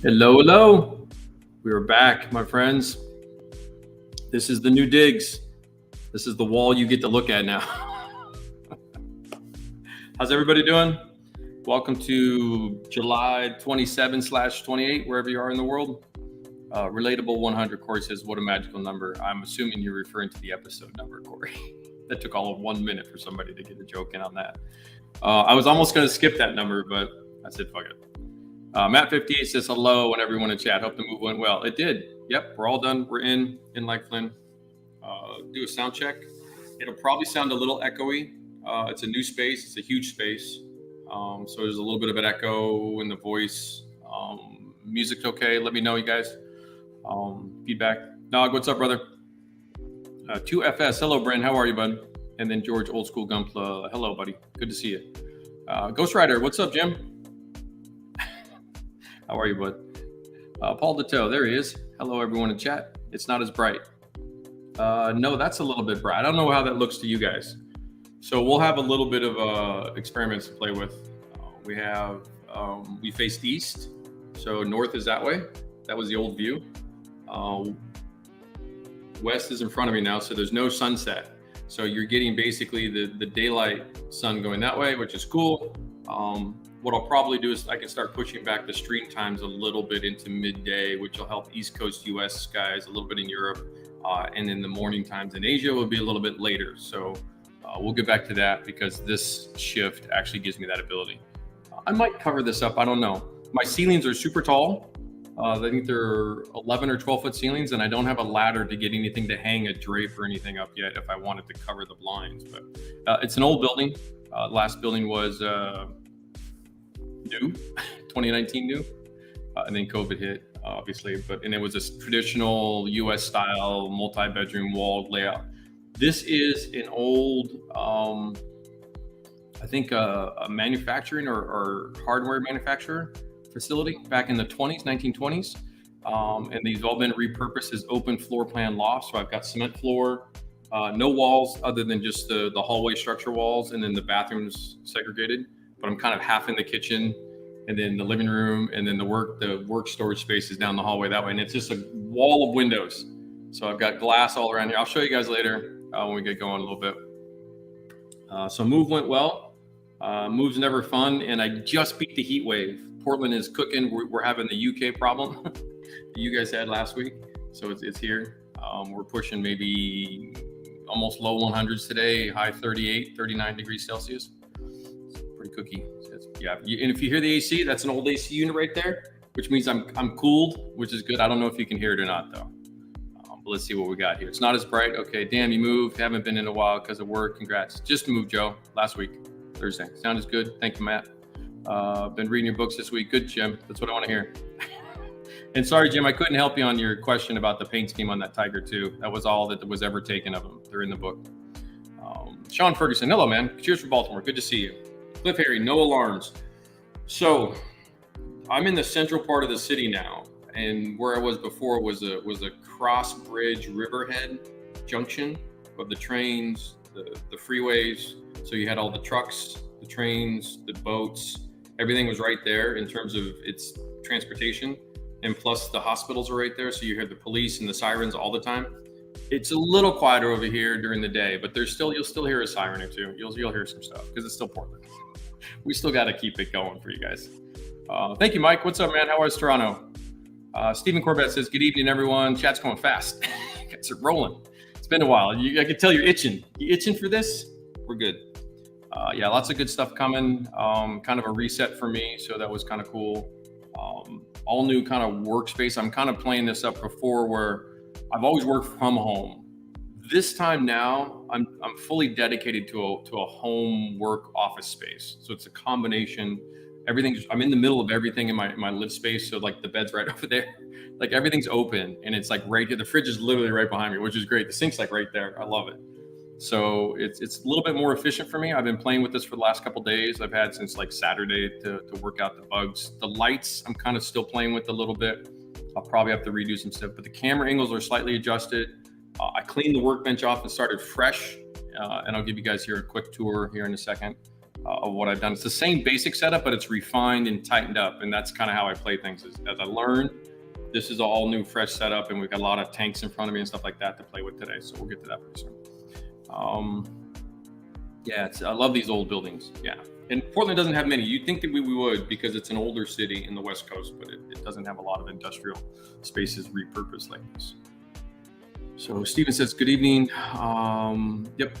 Hello, hello. We are back, my friends. This is the new digs. This is the wall you get to look at now. How's everybody doing? Welcome to July 27/28, wherever you are in the world. Relatable 100, Corey says, what a magical number. I'm assuming you're referring to the episode number, Corey. That took all of 1 minute for somebody to get a joke in on that. I was almost going to skip that number, but I said, fuck it. Matt58 says hello and everyone in chat. Hope the move went well. It did. Yep, we're all done. We're in like Flynn. Do a sound check. It'll probably sound a little echoey. It's a new space. It's a huge space. So there's a little bit of an echo in the voice. Music's okay. Let me know, you guys. Feedback. Nog, what's up, brother? 2FS. Hello, Brent. How are you, bud? And then George, old school Gunpla. Hello, buddy. Good to see you. Ghost Rider. What's up, Jim? How are you, bud? Paul Deteau, there he is. Hello, everyone in chat. It's not as bright. No, that's a little bit bright. I don't know how that looks to you guys. So we'll have a little bit of experiments to play with. We faced east. So north is that way. That was the old view. West is in front of me now, so there's no sunset. So you're getting basically the daylight sun going that way, which is cool. What I'll probably do is I can start pushing back the stream times a little bit into midday, which will help East Coast US guys, a little bit in Europe, and then the morning times in Asia will be a little bit later. So we'll get back to that because this shift actually gives me that ability. I might cover this up. I don't know. My ceilings are super tall. I think they're 11 or 12 foot ceilings, and I don't have a ladder to get anything to hang a drape or anything up yet if I wanted to cover the blinds. But it's an old building. Last building was new, 2019 new, and then COVID hit, obviously. And it was a traditional US style multi-bedroom walled layout. This is an old, I think a manufacturing or hardware manufacturer facility back in the 1920s. And these all been repurposed as open floor plan lofts. So I've got cement floor, no walls other than just the hallway structure walls, and then the bathrooms segregated. But I'm kind of half in the kitchen, and then the living room, and then the work storage space is down the hallway that way. And it's just a wall of windows. So I've got glass all around here. I'll show you guys later when we get going a little bit. So move went well. Move's never fun, and I just beat the heat wave. Portland is cooking. We're having the UK problem that you guys had last week. So it's here. We're pushing maybe almost low 100s today, high 38, 39 degrees Celsius. Pretty cookie. Yeah, and if you hear the AC, that's an old AC unit right there, which means I'm cooled, which is good. I don't know if you can hear it or not though. But let's see what we got here. It's not as bright. Okay, damn, you moved. Haven't been in a while because of work. Congrats. Just moved, Joe, last week, Thursday. Sound is good. Thank you, Matt. Been reading your books this week. Good, Jim. That's what I want to hear. And sorry, Jim, I couldn't help you on your question about the paint scheme on that Tiger too. That was all that was ever taken of them. They're in the book. Sean Ferguson, hello, man. Cheers from Baltimore. Good to see you. Cliff Harry, no alarms. So I'm in the central part of the city now, and where I was before was a cross bridge riverhead junction of the trains, the freeways. So you had all the trucks, the trains, the boats, everything was right there in terms of its transportation. And plus the hospitals are right there. So you hear the police and the sirens all the time. It's a little quieter over here during the day, but you'll still hear a siren or two. You'll hear some stuff because it's still Portland. We still got to keep it going for you guys. Thank you, Mike. What's up, man? How is Toronto? Stephen Corbett says, good evening, everyone. Chat's going fast. Guys are rolling. It's been a while. I can tell you're itching. You itching for this? We're good. Yeah, lots of good stuff coming. Kind of a reset for me, so that was kind of cool. All new kind of workspace. I'm kind of playing this up before where I've always worked from home. This time now, I'm fully dedicated to a home work office space. So it's a combination. I'm in the middle of everything in my live space. So like the bed's right over there, like everything's open, and it's like right here. The fridge is literally right behind me, which is great. The sink's like right there. I love it. So it's a little bit more efficient for me. I've been playing with this for the last couple of days. I've had since like Saturday to work out the bugs. The lights, I'm kind of still playing with a little bit. I'll probably have to redo some stuff, but the camera angles are slightly adjusted. I cleaned the workbench off and started fresh. And I'll give you guys here a quick tour here in a second. of what I've done. It's the same basic setup, but it's refined and tightened up. And that's kind of how I play things. As I learn, this is all new, fresh setup, and we've got a lot of tanks in front of me and stuff like that to play with today. So we'll get to that pretty soon. Yeah, I love these old buildings. Yeah. And Portland doesn't have many. You'd think that we would, because it's an older city in the West Coast, but it doesn't have a lot of industrial spaces repurposed like this. So Steven says, good evening. Yep.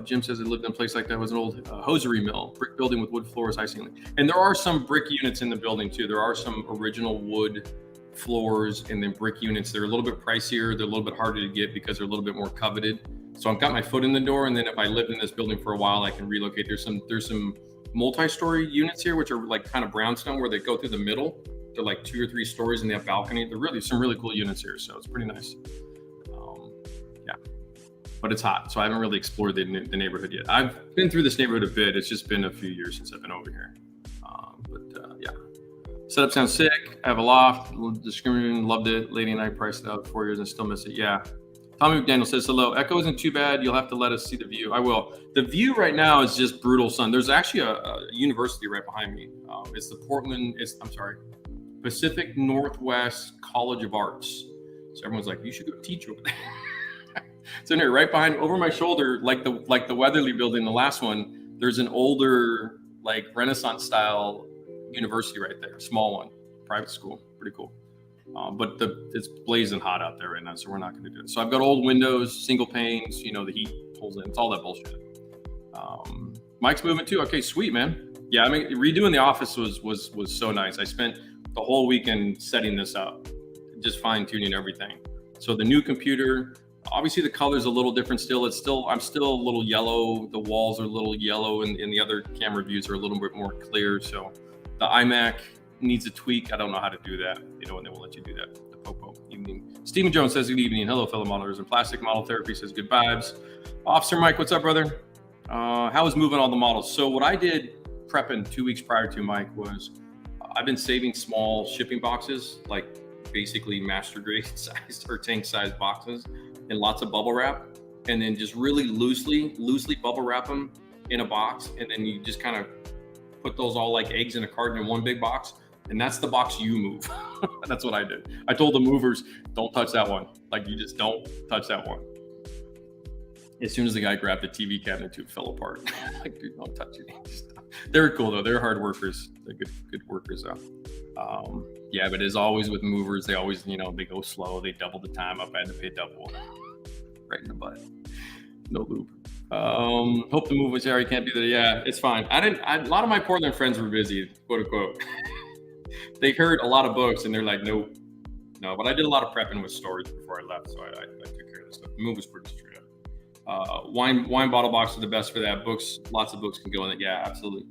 Jim says it lived in a place like that. It was an old hosiery mill, brick building with wood floors, high ceiling. And there are some brick units in the building too. There are some original wood floors and then brick units. They're a little bit pricier. They're a little bit harder to get because they're a little bit more coveted. So I've got my foot in the door, and then if I lived in this building for a while, I can relocate. There's some multi-story units here, which are like kind of brownstone, where they go through the middle. They're like 2 or 3 stories, and they have balcony. They're really some really cool units here, so it's pretty nice. Yeah, but it's hot, so I haven't really explored the neighborhood yet. I've been through this neighborhood a bit. It's just been a few years since I've been over here. Yeah, setup sounds sick. I have a loft. Discriminating, loved it. Lady and I priced it out 4 years and still miss it. Yeah. Tommy McDaniel says, hello. Echo isn't too bad. You'll have to let us see the view. I will. The view right now is just brutal sun. There's actually a university right behind me. It's the Pacific Northwest College of Arts. So everyone's like, you should go teach over there. So anyway, right behind, over my shoulder, like the Weatherly building, the last one, there's an older, like Renaissance style university right there, small one, private school, pretty cool. But it's blazing hot out there right now, so we're not going to do it. So I've got old windows, single panes, the heat pulls in. It's all that bullshit. Mike's moving too. Okay, sweet, man. Yeah, I mean, redoing the office was so nice. I spent the whole weekend setting this up, just fine tuning everything. So the new computer, obviously the color's a little different still. I'm still a little yellow. The walls are a little yellow, and the other camera views are a little bit more clear. So the iMac needs a tweak. I don't know how to do that, and they won't let you do that. The Popo evening. Stephen Jones says, good evening. Hello, fellow modelers. And Plastic Model Therapy says, good vibes. Officer Mike, what's up, brother? How is moving all the models? So what I did prepping 2 weeks prior to Mike was I've been saving small shipping boxes, like basically master grade size or tank size boxes, and lots of bubble wrap, and then just really loosely bubble wrap them in a box. And then you just kind of put those all like eggs in a carton in one big box. And that's the box you move. That's what I did. I told the movers, don't touch that one. Like, you just don't touch that one. As soon as the guy grabbed the TV cabinet, it fell apart. Like, dude, don't touch it. They're cool though. They're hard workers. They're good workers though. Yeah, but as always with movers, they always, they go slow. They double the time up. I had to pay double. Right in the butt. No lube. Hope the move was there. I can't be there. Yeah, it's fine. A lot of my Portland friends were busy, quote unquote. They heard a lot of books and they're like, nope. No, but I did a lot of prepping with storage before I left, so I took care of this stuff. The move was pretty straight up. Wine bottle box are the best for that. Books, lots of books can go in it. Yeah, absolutely.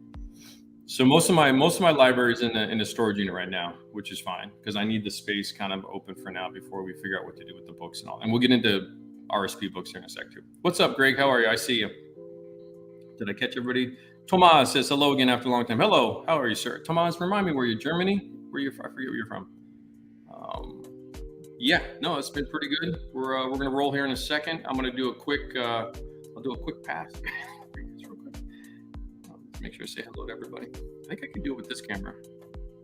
So most of my library is in the storage unit right now, which is fine because I need the space kind of open for now before we figure out what to do with the books and all. And we'll get into RSP books here in a sec too. What's up, Greg? How are you? I see you. Did I catch everybody? Tomas says hello again after a long time. Hello, how are you, sir? Tomas, remind me, where you? Germany? Where you? I forget where you're from. Yeah, no, it's been pretty good. We're gonna roll here in a second. I'm gonna do a quick. I'll do a quick pass. Real quick. Let's make sure to say hello to everybody. I think I can do it with this camera.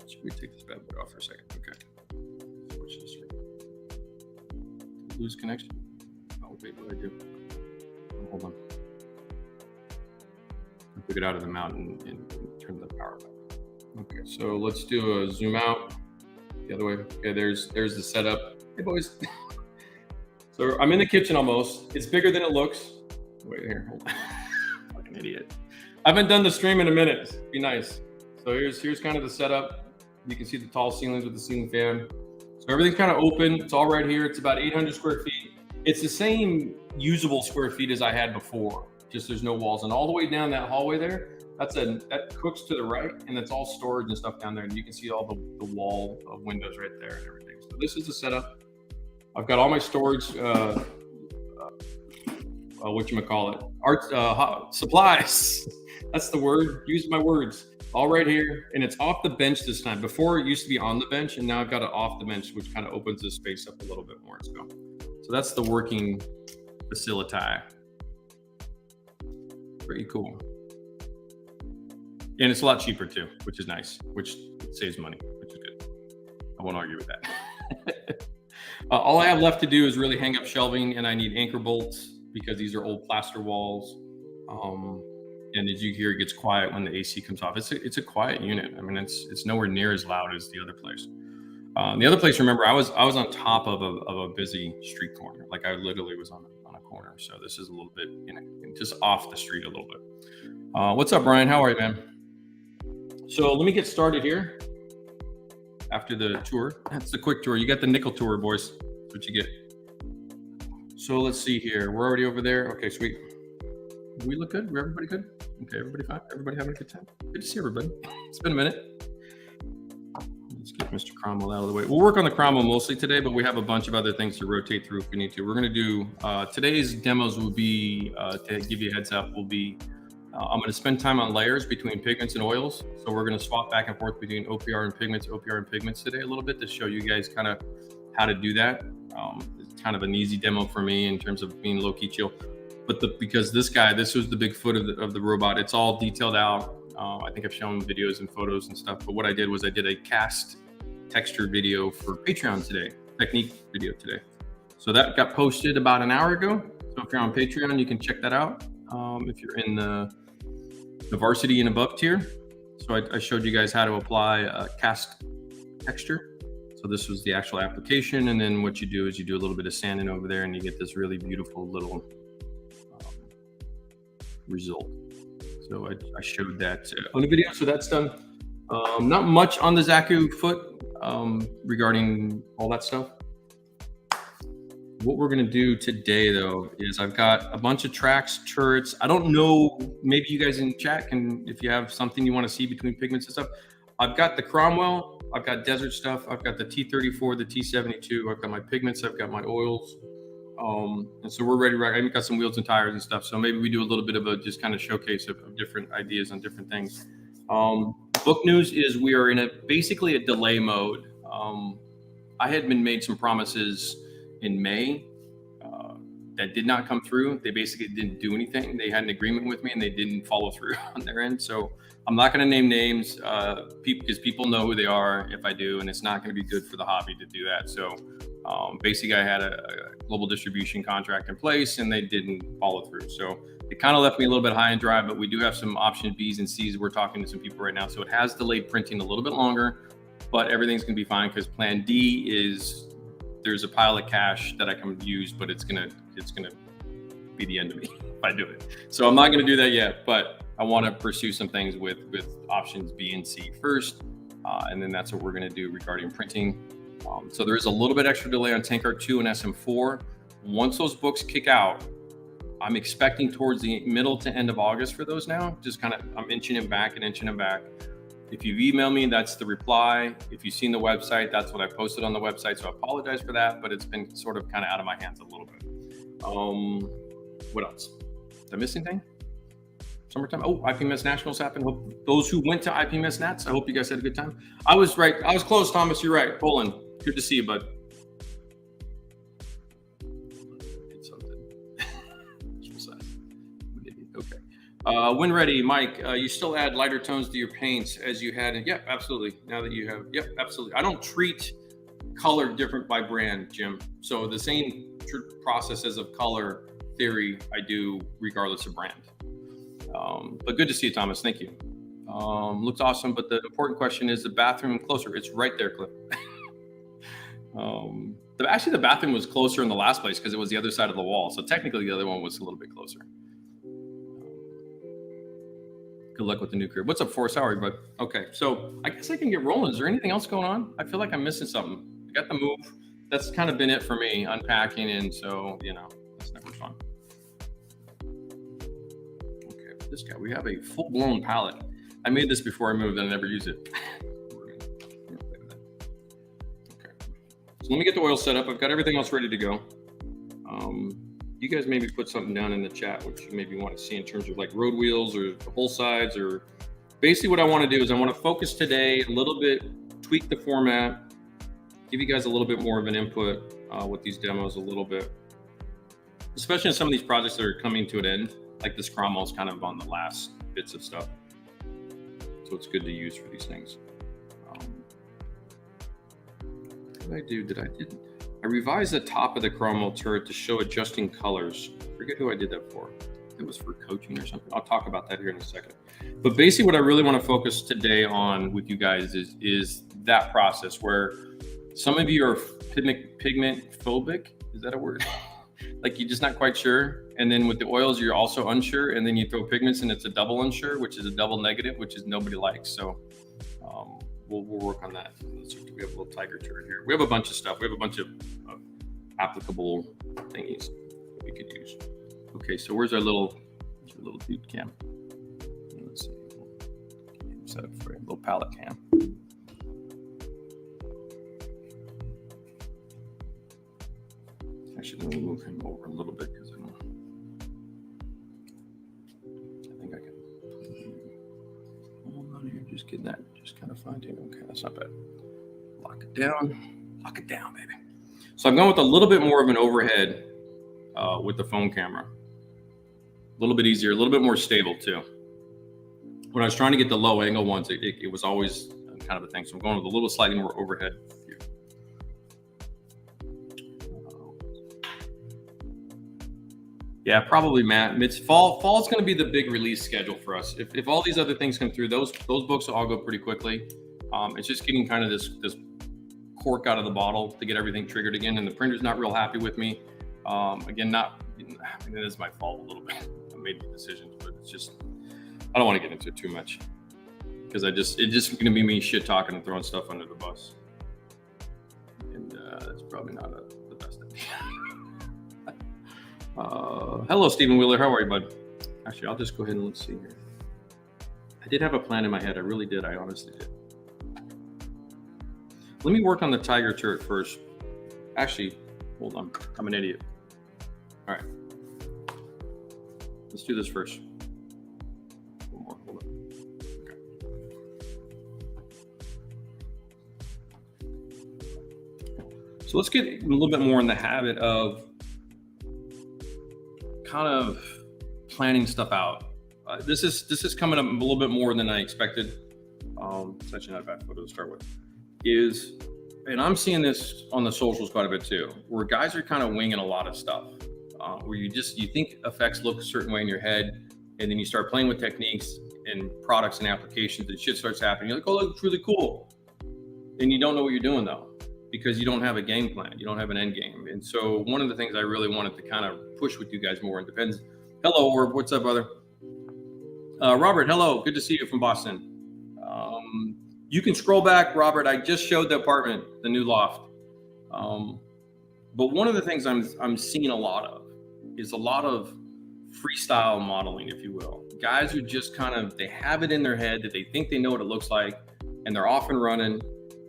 Should we take this bad boy off for a second? Okay. Switch this. Lose connection. Oh wait, what do I do? Oh, hold on. Took it out of the mountain and turn the power back. Okay, so let's do a zoom out the other way. Okay, there's the setup. Hey boys. So I'm in the kitchen almost. It's bigger than it looks. Wait here, hold on. Fucking idiot. I haven't done the stream in a minute. Be nice. So here's kind of the setup. You can see the tall ceilings with the ceiling fan. So everything's kind of open. It's all right here. It's about 800 square feet. It's the same usable square feet as I had before. Just there's no walls, and all the way down that hallway there, that cooks to the right, and it's all storage and stuff down there, and you can see all the wall of windows right there and everything. So this is the setup. I've got all my storage, whatchamacallit, art supplies. That's the word. Use my words. All right here, and it's off the bench this time. Before it used to be on the bench, and now I've got it off the bench, which kind of opens the space up a little bit more. So that's the working facility. Pretty cool. And it's a lot cheaper too, which is nice, which saves money, which is good. I won't argue with that. All I have left to do is really hang up shelving, and I need anchor bolts because these are old plaster walls. And as you hear, it gets quiet when the AC comes off. It's a quiet unit. I mean, it's nowhere near as loud as the other place. The other place, remember, I was on top of a busy street corner. Like I literally was on a corner. So this is a little bit, just off the street a little bit. What's up, Brian? How are you, man? So let me get started here. After the tour, that's the quick tour. You got the nickel tour, boys. That's what you get. So let's see here. We're already over there. Okay, sweet. We look good. Everybody good? Okay, everybody fine. Everybody having a good time. Good to see everybody. It's been a minute. Let's get Mr. Cromwell out of the way. We'll work on the Cromwell mostly today, but we have a bunch of other things to rotate through if we need to. We're going to do today's demos will be to give you a heads up. Will be I'm going to spend time on layers between pigments and oils. So we're going to swap back and forth between OPR and pigments today a little bit to show you guys kind of how to do that. It's kind of an easy demo for me in terms of being low-key chill. But because this was the big foot of the robot. It's all detailed out. I think I've shown videos and photos and stuff. But what I did was I did a cast texture video for Patreon today, technique video today. So that got posted about an hour ago. So if you're on Patreon, you can check that out. If you're in the varsity and above tier. So I showed you guys how to apply a cast texture. So this was the actual application. And then what you do is you do a little bit of sanding over there and you get this really beautiful little result. So I showed that on the video. So that's done. Not much on the Zaku foot regarding all that stuff. What we're going to do today, though, is I've got a bunch of tracks, turrets. I don't know, maybe you guys in chat can, if you have something you want to see between pigments and stuff. I've got the Cromwell, I've got desert stuff, I've got the T34, the T72, I've got my pigments, I've got my oils. And so we're ready. I've got some wheels and tires and stuff. So maybe we do a little bit of a just kind of showcase of different ideas on different things. Book news is we are in basically a delay mode. I had been made some promises in May that did not come through. They basically didn't do anything. They had an agreement with me and they didn't follow through on their end. So I'm not going to name names because people know who they are if I do, and it's not going to be good for the hobby to do that. So basically I had a global distribution contract in place and they didn't follow through. So it kind of left me a little bit high and dry, but we do have some option B's and C's. We're talking to some people right now. So it has delayed printing a little bit longer, but everything's going to be fine because plan D is there's a pile of cash that I can use, but it's gonna be the end of me if I do it. So I'm not gonna do that yet, but I want to pursue some things with options B and C first, and then that's what we're gonna do regarding printing. So there is a little bit extra delay on KINGART 2 and SM4. Once those books kick out, I'm expecting towards the middle to end of August for those now. Just kind of I'm inching them back and inching them back. If you've emailed me, that's the reply. If you've seen the website, that's what I posted on the website. So I apologize for that, but it's been sort of kind of out of my hands a little bit. What else? Did I miss anything? Summertime. Oh, IPMS Nationals happened. Hope those who went to IPMS Nats, I hope you guys had a good time. I was right. I was close, Thomas. You're right. Poland. Good to see you, bud. Okay. When ready, Mike, you still add lighter tones to your paints as you had. Yep, absolutely. Now that you have, yep, absolutely. I don't treat color different by brand, Jim. So the same processes of color theory I do regardless of brand. But good to see you, Thomas. Thank you. Looks awesome. But the important question is the bathroom closer. It's right there, Cliff. Actually, the bathroom was closer in the last place because it was the other side of the wall. So technically, the other one was a little bit closer. Good luck with the new career. What's up, Force? How are you, bud? Okay, so I guess I can get rolling. Is there anything else going on? I feel like I'm missing something. I got the move. That's kind of been it for me, unpacking, and so, you know, that's never fun. Okay, this guy, we have a full-blown palette. I made this before I moved, and I never use it. Okay, so let me get the oil set up. I've got everything else ready to go. You guys maybe put something down in the chat, which you maybe want to see in terms of like road wheels or the whole sides, or basically what I want to do is I want to focus today a little bit, tweak the format, give you guys a little bit more of an input with these demos a little bit, especially in some of these projects that are coming to an end, like this Cromwell's kind of on the last bits of stuff. So it's good to use for these things. What did I do? I revised the top of the chromo turret to show adjusting colors. I forget who I did that for. It was for coaching or something. I'll talk about that here in a second. But basically what I really want to focus today on with you guys is that process where some of you are pigment phobic. Is that a word? Like you're just not quite sure. And then with the oils, you're also unsure. And then you throw pigments and it's a double unsure, which is a double negative, which is nobody likes. So we'll work on that. Let's see if we have a little tiger turret here. We have a bunch of stuff. We have a bunch of applicable thingies that we could use. Okay, so where's our little dude cam? Let's see. Set up for a little palette cam. Actually, let me move him over a little bit because I think I can. Hold on here, just getting that, just kind of finding. Okay, that's not bad. Lock it down, baby. So I'm going with a little bit more of an overhead with the phone camera. A little bit easier, a little bit more stable too. When I was trying to get the low angle ones, it was always kind of a thing. So I'm going with a little slightly more overhead. Yeah, probably, Matt. It's fall. Fall is going to be the big release schedule for us. If all these other things come through, those books will all go pretty quickly. It's just getting kind of this cork out of the bottle to get everything triggered again. And the printer's not real happy with me. Again, it is my fault a little bit. I made the decisions, but it's just, I don't want to get into it too much because it's just going to be me shit talking and throwing stuff under the bus. And that's probably not the best idea. Hello, Stephen Wheeler. How are you, bud? Actually, I'll just go ahead and let's see here. I did have a plan in my head. I really did. I honestly did. Let me work on the tiger turret first. Actually, hold on. I'm an idiot. All right. Let's do this first. One more. Hold on. Okay. So let's get a little bit more in the habit of kind of planning stuff out. This is coming up a little bit more than I expected. It's actually not a bad photo to start with. And I'm seeing this on the socials quite a bit too, where guys are kind of winging a lot of stuff, where you think effects look a certain way in your head, and then you start playing with techniques and products and applications, and shit starts happening. You're like, oh, that's really cool, and you don't know what you're doing though, because you don't have a game plan, you don't have an end game. And so one of the things I really wanted to kind of push with you guys more, and depends. Hello, Orb, what's up, brother? Robert, hello, good to see you from Boston. You can scroll back, Robert. I just showed the apartment, the new loft. But one of the things I'm seeing a lot of is a lot of freestyle modeling, if you will. Guys who just they have it in their head that they think they know what it looks like, and they're off and running,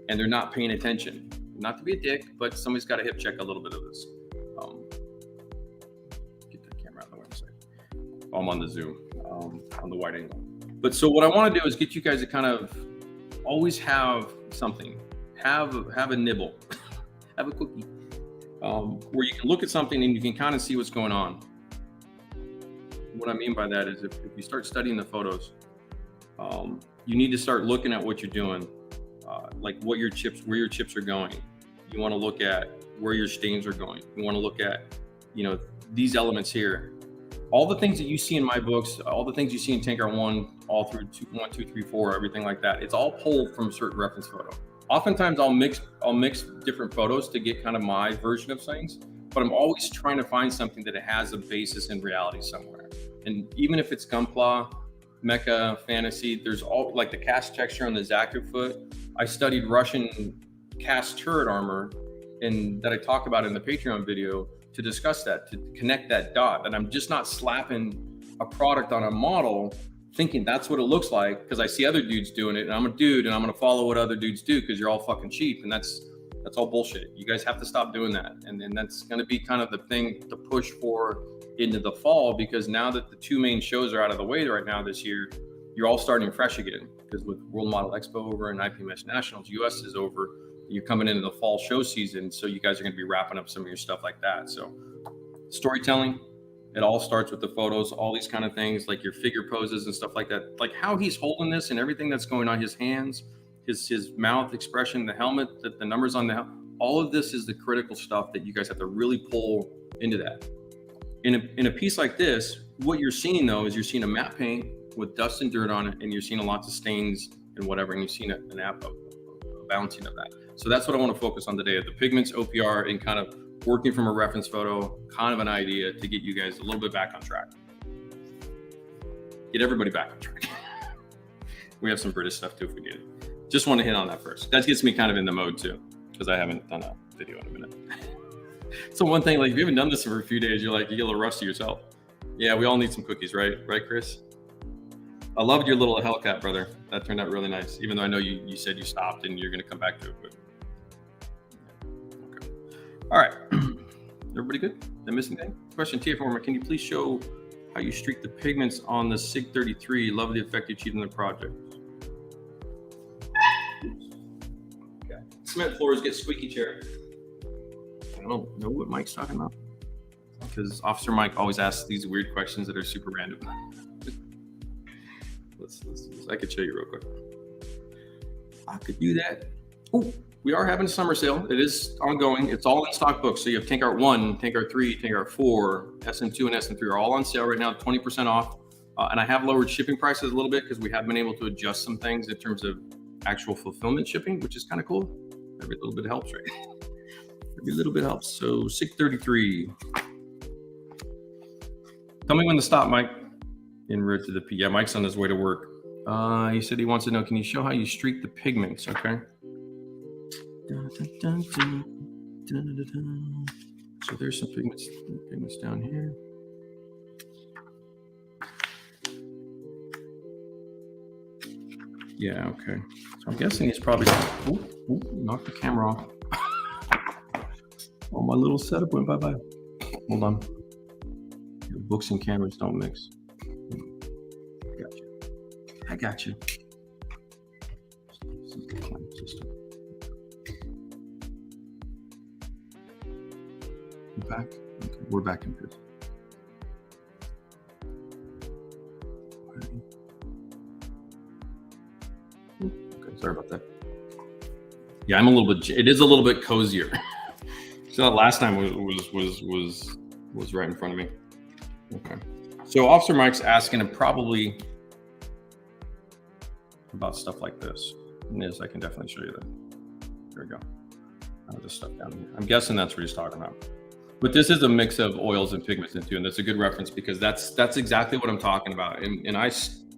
and they're not paying attention. Not to be a dick, but somebody's got to hip check a little bit of this. Get that camera out of the way in a second. I'm on the zoom, on the wide angle. But so what I want to do is get you guys to kind of always have something, have a nibble, have a cookie, where you can look at something and you can kind of see what's going on. What I mean by that is if you start studying the photos, you need to start looking at what you're doing, like where your chips are going. You want to look at where your stains are going. You want to look at, these elements here. All the things that you see in my books, all the things you see in Tankard 1, all through 1, 2, 3, 4, everything like that, it's all pulled from a certain reference photo. Oftentimes I'll mix different photos to get kind of my version of things, but I'm always trying to find something that it has a basis in reality somewhere. And even if it's Gunpla, Mecha, Fantasy, there's all like the cast texture on the Zaku foot. I studied Russian cast turret armor, and that I talk about in the Patreon video, to discuss that, to connect that dot, that I'm just not slapping a product on a model thinking that's what it looks like because I see other dudes doing it and I'm a dude and I'm going to follow what other dudes do because you're all fucking cheap, and that's all bullshit. You guys have to stop doing that. And that's going to be kind of the thing to push for into the fall, because now that the two main shows are out of the way right now this year, you're all starting fresh again, because with World Model Expo over and IPMS Nationals, US is over, you're coming into the fall show season. So you guys are going to be wrapping up some of your stuff like that. So storytelling, It all starts with the photos, all these kind of things, like your figure poses and stuff like that. Like how he's holding this and everything that's going on, his hands, his mouth expression, the helmet, the numbers on the helmet. All of this is the critical stuff that you guys have to really pull into that. In a piece like this, what you're seeing though is you're seeing a matte paint with dust and dirt on it, and you're seeing lots of stains and whatever, and you've seen a bouncing of that. So that's what I want to focus on today, the pigments, OPR, and kind of working from a reference photo, kind of an idea to get you guys a little bit back on track. Get everybody back on track. We have some British stuff too if we need it. Just want to hit on that first. That gets me kind of in the mode too, because I haven't done a video in a minute. So one thing, like if you haven't done this for a few days, you get a little rusty yourself. Yeah, we all need some cookies, right? Right, Chris? I loved your little Hellcat, brother. That turned out really nice, even though I know you said you stopped and you're going to come back to it. But... okay. All right. Everybody good? Did I miss anything? Question, TF4, can you please show how you streak the pigments on the SIG 33? Love the effect you achieved in the project. Okay. Cement floors get squeaky chair. I don't know what Mike's talking about, because Officer Mike always asks these weird questions that are super random. Let's do this. I could show you real quick. I could do that. Oh, we are having a summer sale. It is ongoing. It's all in stock books. So you have KINGART 1, KINGART 3, KINGART 4, SM2, and SM3 are all on sale right now, 20% off. And I have lowered shipping prices a little bit because we have been able to adjust some things in terms of actual fulfillment shipping, which is kind of cool. Every little bit helps, right? Every little bit helps. So SIG 33. Tell me when to stop, Mike. En route to the P. Yeah, Mike's on his way to work. He said he wants to know, can you show how you streak the pigments? Okay. So there's some pigments down here. Yeah, okay. So I'm guessing he's probably, knock the camera off. Oh, my little setup went bye-bye. Hold on. Your books and cameras don't mix. I got you. System. You back? Okay, we're back in this. Okay, sorry about that. Yeah, I'm a little bit. It is a little bit cozier. So that last time was right in front of me. Okay. So Officer Mike's asking him probably about stuff like this. And yes, I can definitely show you that. There we go. This stuff down here. I'm guessing that's what he's talking about. But this is a mix of oils and pigments into, and that's a good reference because that's exactly what I'm talking about. And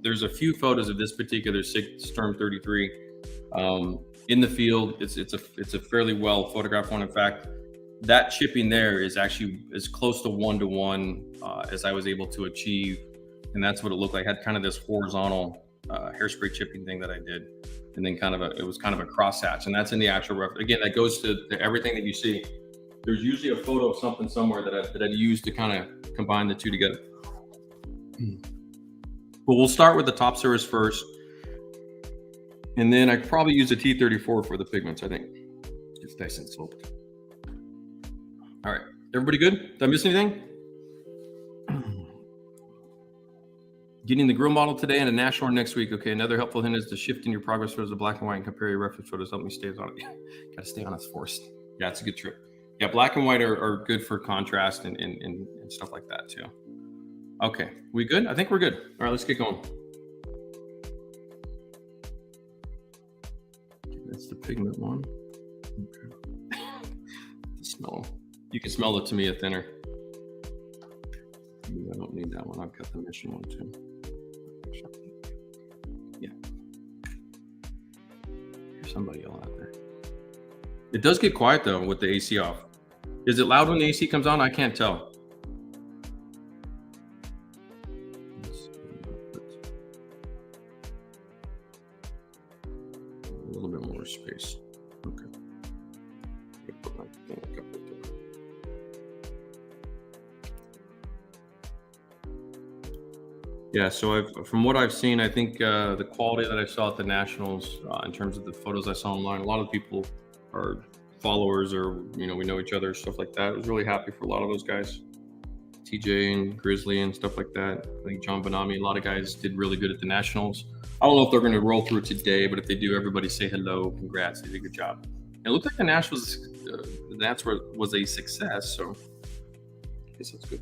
there's a few photos of this particular Sturm 33 in the field. It's a fairly well photographed one. In fact, that chipping there is actually as close to 1-to-1 as I was able to achieve, and that's what it looked like. I had kind of this horizontal hairspray chipping thing that I did, and then it was kind of a cross hatch, and that's in the actual reference. Again, that goes to everything that you see. There's usually a photo of something somewhere that I've used to kind of combine the two together. But we'll start with the top surface first, and then I could probably use a T34 for the pigments. I think it's nice and sloped. All right, everybody good? Did I miss anything? Getting the grill model today and a national or next week. Okay, another helpful hint is to shift in your progress photos to black and white and compare your reference photos. Help me stay on it. Got to stay on its force. Yeah, it's a good trick. Yeah, black and white are good for contrast and stuff like that too. Okay, we good? I think we're good. All right, let's get going. Okay, that's the pigment one. Okay. The smell. You can smell the Tamiya thinner. I don't need that one. I've got the Mission one too. Yeah. There's somebody yelling out there. It does get quiet though with the AC off. Is it loud when the AC comes on? I can't tell. A little bit more space. Okay. Yeah, so from what I've seen, I think the quality that I saw at the Nationals, in terms of the photos I saw online, a lot of people are followers or, we know each other, stuff like that. I was really happy for a lot of those guys. TJ and Grizzly and stuff like that. I think John Bonami, a lot of guys did really good at the Nationals. I don't know if they're going to roll through today, but if they do, everybody say hello. Congrats. They did a good job. And it looked like the Nationals, that's where was a success. So I guess that's good.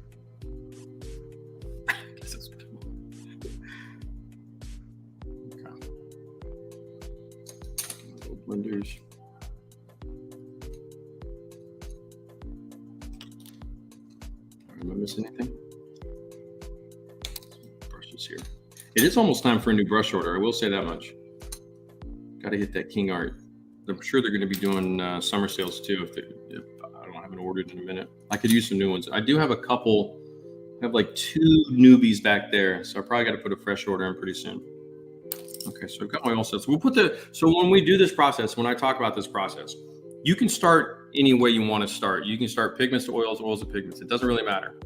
I guess that's good. Okay. Blenders. Am I missing anything? Brushes here. It is almost time for a new brush order. I will say that much. Got to hit that KINGART. I'm sure they're going to be doing summer sales too. If I don't have it ordered in a minute, I could use some new ones. I do have a couple. I have like 2 newbies back there, so I probably got to put a fresh order in pretty soon. Okay, so I've got my oil sets. We'll put so when we do this process, when I talk about this process, you can start any way you want to start. You can start pigments to oils, oils to pigments. It doesn't really matter.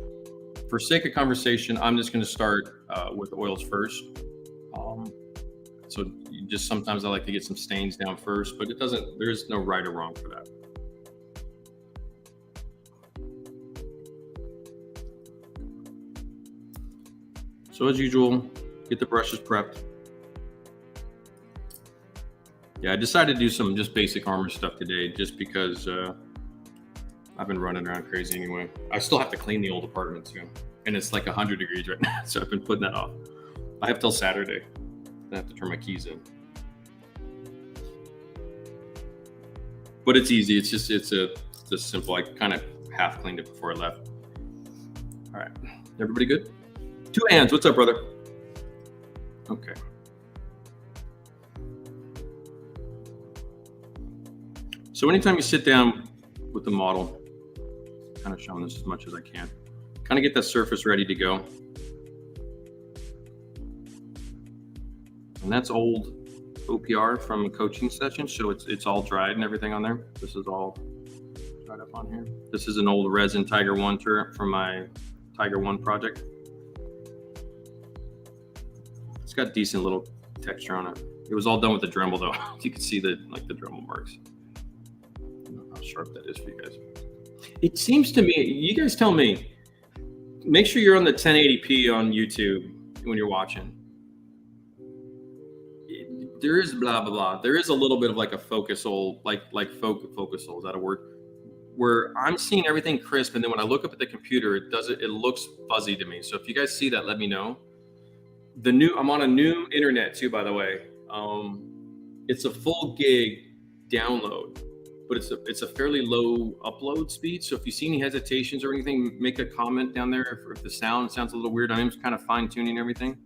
For sake of conversation, I'm just going to start with oils first. So just sometimes I like to get some stains down first, but there's no right or wrong for that. So as usual, get the brushes prepped. Yeah, I decided to do some just basic armor stuff today just because I've been running around crazy anyway. I still have to clean the old apartment too. And it's like 100 degrees right now, so I've been putting that off. I have till Saturday. I have to turn my keys in. But it's easy. It's just simple. I kind of half cleaned it before I left. All right, everybody good? 2 hands. What's up, brother? Okay. So anytime you sit down with the model, kind of showing this as much as I can, kind of get that surface ready to go. And that's old OPR from a coaching session, so it's all dried and everything on there. This is all dried up on here. This is an old resin Tiger 1 turret from my Tiger 1 project. It's got decent little texture on it. It was all done with the Dremel though. You can see the Dremel marks. I don't know how sharp that is for you guys. It seems to me, you guys tell me, make sure you're on the 1080p on YouTube when you're watching. There is blah, blah, blah. There is a little bit of like a focus hole, like focus hole, is that a word? Where I'm seeing everything crisp, and then when I look up at the computer, it looks fuzzy to me. So if you guys see that, let me know. I'm on a new internet too, by the way. It's a full gig download, but it's a fairly low upload speed. So if you see any hesitations or anything, make a comment down there. If the sounds a little weird, I'm just kind of fine tuning everything.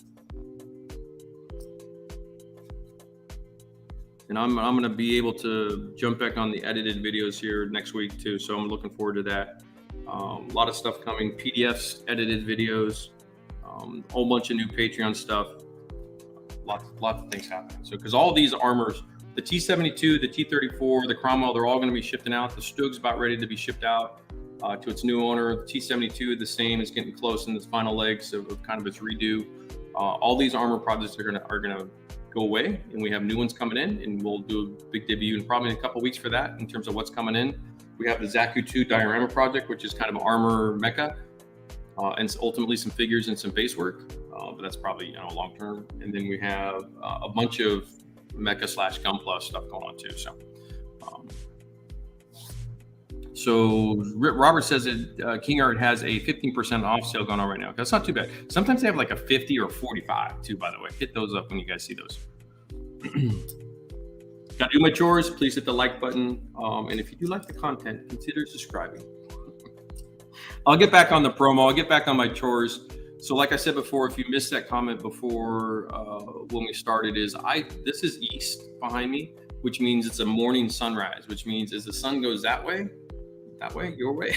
And I'm going to be able to jump back on the edited videos here next week too. So I'm looking forward to that. A lot of stuff coming, PDFs, edited videos, a whole bunch of new Patreon stuff. Lots of things happening. So because all these armors, the T72, the T34, the Cromwell, they're all going to be shipping out. The Stug's about ready to be shipped out to its new owner. The T72, the same, is getting close in its final legs of kind of its redo. All these armor projects are gonna go away, and we have new ones coming in, and we'll do a big debut in probably a couple weeks for that in terms of what's coming in. We have the Zaku 2 diorama project, which is kind of an armor mecha, and ultimately some figures and some base work, but that's probably long term. And then we have a bunch of mecha / Gunpla stuff going on too. So Robert says that KINGART has a 15% off sale going on right now. That's not too bad. Sometimes they have like a 50 or 45 too, by the way. Hit those up when you guys see those. Got to do my chores. Please hit the like button. And if you do like the content, consider subscribing. I'll get back on the promo. I'll get back on my chores. So like I said before, if you missed that comment before when we started, this is east behind me, which means it's a morning sunrise, which means as the sun goes that way, your way,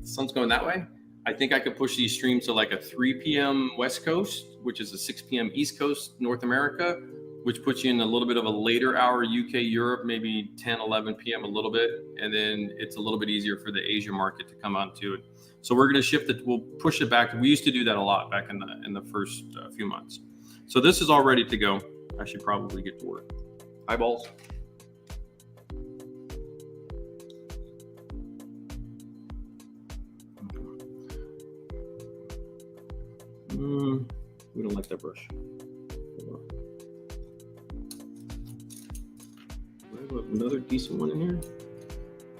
the sun's going that way, I think I could push these streams to like a 3 p.m. West Coast, which is a 6 p.m. East Coast, North America, which puts you in a little bit of a later hour UK, Europe, maybe 10, 11 p.m. a little bit. And then it's a little bit easier for the Asia market to come onto it. So we're going to shift it. We'll push it back. We used to do that a lot back in the first few months. So this is all ready to go. I should probably get to work. Eyeballs. We don't like that brush. We have another decent one in here.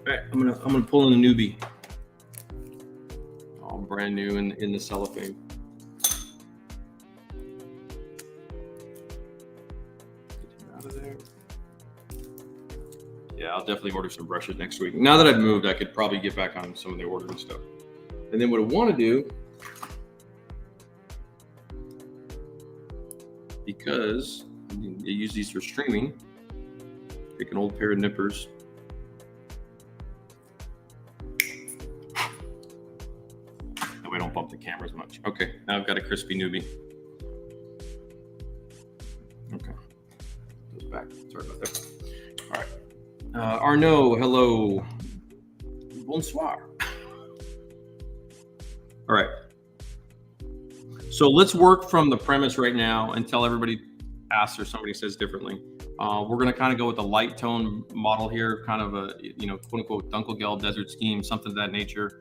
All right, I'm gonna pull in a newbie. All brand new in the cellophane. Out of there. Yeah, I'll definitely order some brushes next week. Now that I've moved, I could probably get back on some of the ordering stuff. And then what I want to do, because I use these for streaming, take an old pair of nippers. That way I don't bump the camera as much. Okay, now I've got a crispy newbie. Okay, goes back. Sorry about that. All right. Arnaud, hello. Bonsoir. All right. So let's work from the premise right now until everybody asks or somebody says differently. We're going to kind of go with a light tone model here, kind of a, quote unquote Dunkelgelb desert scheme, something of that nature.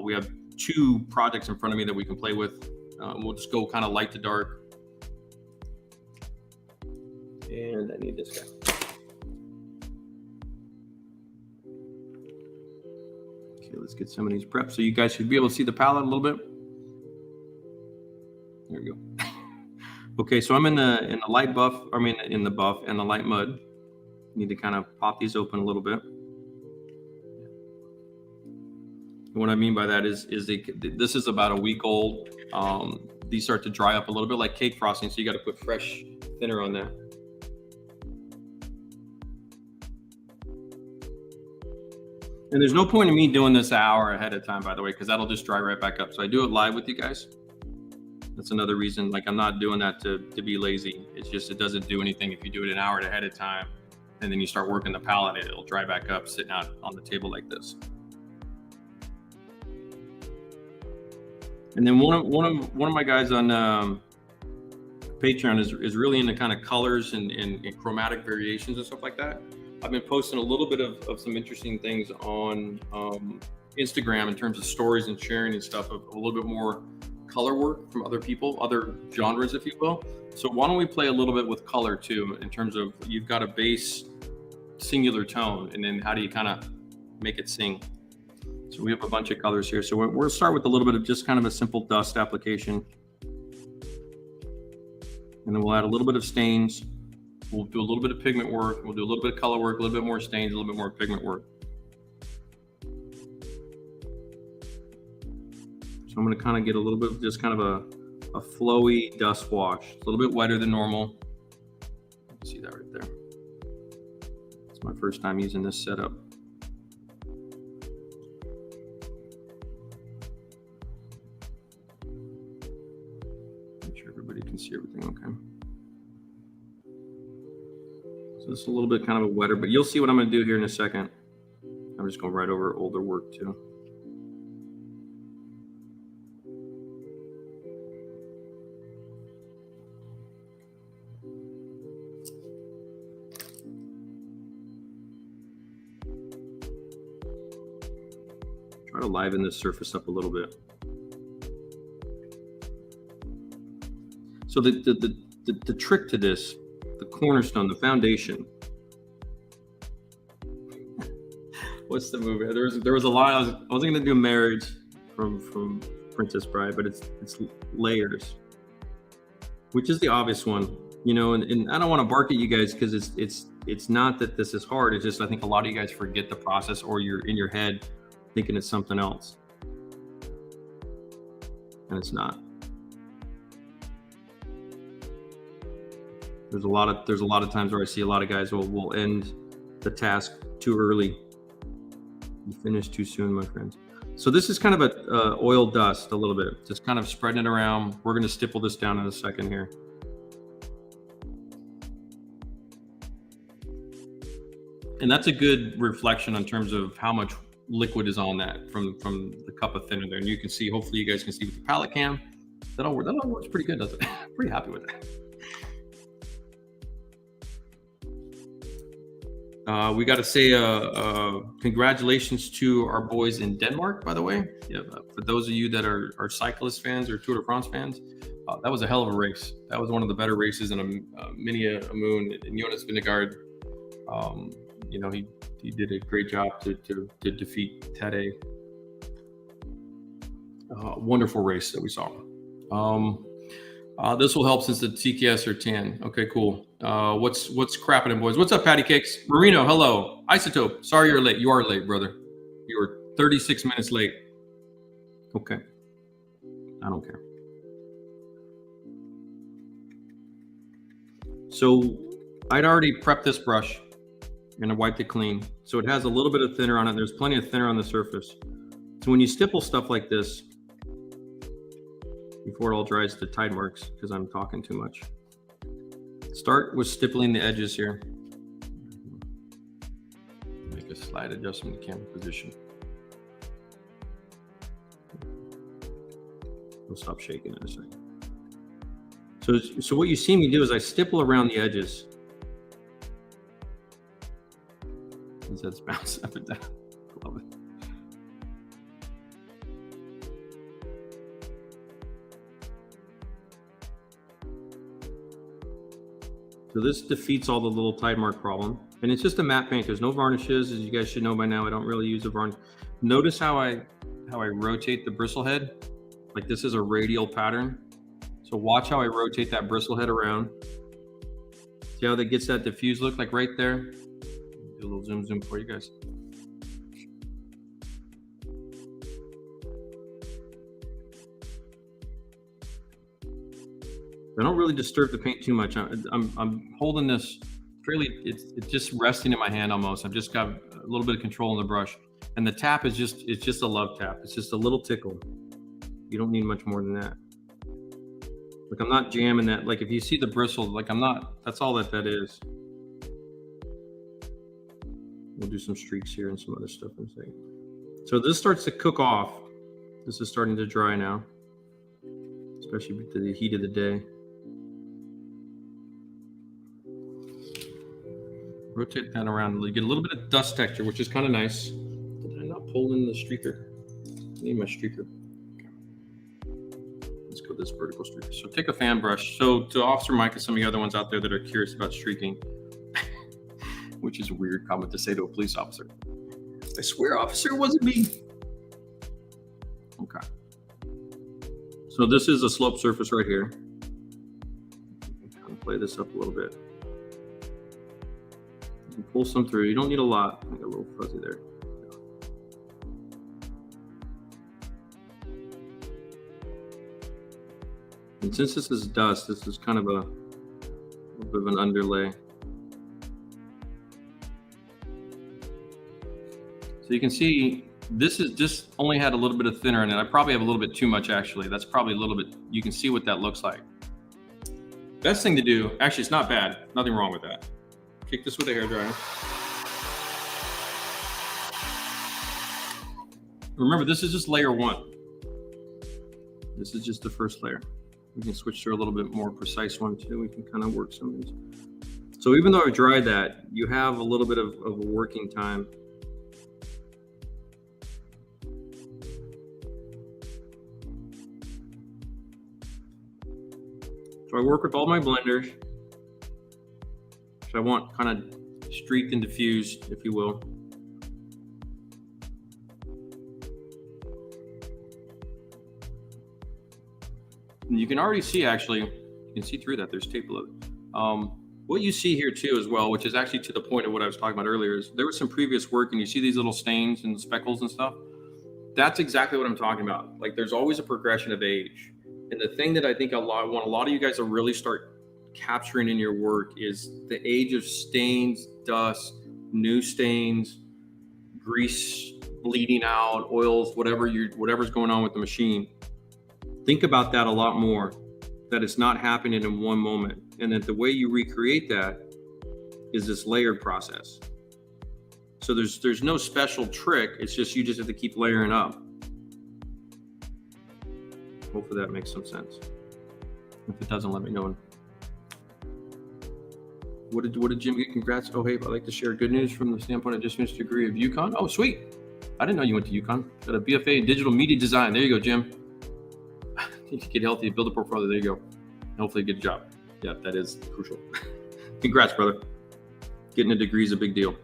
We have 2 projects in front of me that we can play with. We'll just go kind of light to dark. And I need this guy. Okay, let's get some of these prepped so you guys should be able to see the palette a little bit. There we go. Okay, so I'm in the light buff, in the buff and the light mud. Need to kind of pop these open a little bit. And what I mean by that is this is about a week old. These start to dry up a little bit like cake frosting, so you got to put fresh thinner on that. And there's no point in me doing this an hour ahead of time, by the way, because that'll just dry right back up. So I do it live with you guys. That's another reason, like I'm not doing that to be lazy. It's just, it doesn't do anything if you do it an hour ahead of time and then you start working the palette, it'll dry back up sitting out on the table like this. And then one of my guys on Patreon is really into kind of colors and chromatic variations and stuff like that. I've been posting a little bit of some interesting things on Instagram in terms of stories and sharing and stuff, of a little bit more color work from other people, other genres, if you will. So why don't we play a little bit with color too, in terms of you've got a base singular tone, and then how do you kind of make it sing? So we have a bunch of colors here. So we'll start with a little bit of just kind of a simple dust application. And then we'll add a little bit of stains. We'll do a little bit of pigment work. We'll do a little bit of color work, a little bit more stains, a little bit more pigment work. So I'm going to kind of get a little bit of just kind of a flowy dust wash. It's a little bit wetter than normal. You can see that right there. It's my first time using this setup. Make sure everybody can see everything okay. So this is a little bit kind of a wetter, but you'll see what I'm going to do here in a second. I'm just going right over older work too. Try to liven this surface up a little bit. So the trick to this, the cornerstone, the foundation. What's the movie? There was a lot. I wasn't gonna do Marriage from Princess Bride, but it's Layers, which is the obvious one, you know. And I don't want to bark at you guys because it's not that this is hard. It's just I think a lot of you guys forget the process, or you're in your head thinking it's something else, and it's not. There's a lot of times where I see a lot of guys will end the task too early. You finish too soon, my friends. So this is kind of a oil dust a little bit, just kind of spreading it around. We're going to stipple this down in a second here. And that's a good reflection in terms of how much liquid is on that from the cup of thinner there. And you can see, hopefully you guys can see with the palette cam, that all works pretty good, doesn't it? Pretty happy with that. We got to say congratulations to our boys in Denmark, by the way. Yeah, for those of you that are cyclist fans or Tour de France fans, that was a hell of a race. That was one of the better races in many a moon. And Jonas Vingegaard, you know, he did a great job to defeat Tadej. Wonderful race that we saw. This will help since the TKS are tan. Okay, cool. What's crapping in, boys? What's up, Patty Cakes? Marino, hello. Isotope, sorry you're late. You are late, brother. You were 36 minutes late. Okay. I don't care. So I'd already prepped this brush and I wiped it clean. So it has a little bit of thinner on it. There's plenty of thinner on the surface. So when you stipple stuff like this, before it all dries to tide marks, because I'm talking too much, start with stippling the edges here. Make a slight adjustment to camera position. We'll stop shaking in a second. So what you see me do is I stipple around the edges. His head's bouncing up and down. Love it. So this defeats all the little tide mark problem. And it's just a matte paint. There's no varnishes, as you guys should know by now. I don't really use a varnish. Notice how I rotate the bristle head. Like this is a radial pattern. So watch how I rotate that bristle head around. See how that gets that diffused look, like right there? Do a little zoom for you guys. I don't really disturb the paint too much. I'm holding this fairly, it's just resting in my hand almost. I've just got a little bit of control on the brush. And the tap is it's just a love tap. It's just a little tickle. You don't need much more than that. Like I'm not jamming that. Like if you see the bristle, like I'm not, that's all that is. We'll do some streaks here and some other stuff in a second. So this starts to cook off. This is starting to dry now, especially with the heat of the day. Rotate that around. You get a little bit of dust texture, which is kind of nice. Did I not pull in the streaker? I need my streaker. Let's go this vertical streaker. So take a fan brush. So to Officer Mike and some of the other ones out there that are curious about streaking, which is a weird comment to say to a police officer. I swear, officer, it wasn't me. Okay. So this is a slope surface right here. Kind of play this up a little bit. You pull some through. You don't need a lot. I got a little fuzzy there. And since this is dust, this is kind of a little bit of an underlay. So you can see this is just only had a little bit of thinner in it. I probably have a little bit too much actually. That's probably a little bit, you can see what that looks like. Best thing to do, actually it's not bad, nothing wrong with that. Kick this with a hairdryer. Remember, this is just layer one. This is just the first layer. We can switch to a little bit more precise one too. We can kind of work some of these. So even though I dried that, you have a little bit of a working time. So I work with all my blenders, which I want kind of streaked and diffused, if you will. And you can already see, actually, you can see through that, there's tape below it. What you see here too as well, which is actually to the point of what I was talking about earlier, is there was some previous work and you see these little stains and speckles and stuff. That's exactly what I'm talking about. Like there's always a progression of age. And the thing that I think want a lot of you guys to really start capturing in your work is the age of stains, dust, new stains, grease bleeding out, oils, whatever's going on with the machine. Think about that a lot more, that it's not happening in one moment. And that the way you recreate that is this layered process. So there's no special trick. It's just, you just have to keep layering up. Hopefully that makes some sense. If it doesn't, let me know. What did Jim get? Congrats. Oh, hey, I'd like to share good news from the standpoint I just finished a degree of UConn. Oh, sweet. I didn't know you went to UConn. Got a BFA in digital media design. There you go, Jim. Get healthy, build a portfolio. There you go. Hopefully get a job. Yeah, that is crucial. Congrats, brother. Getting a degree is a big deal.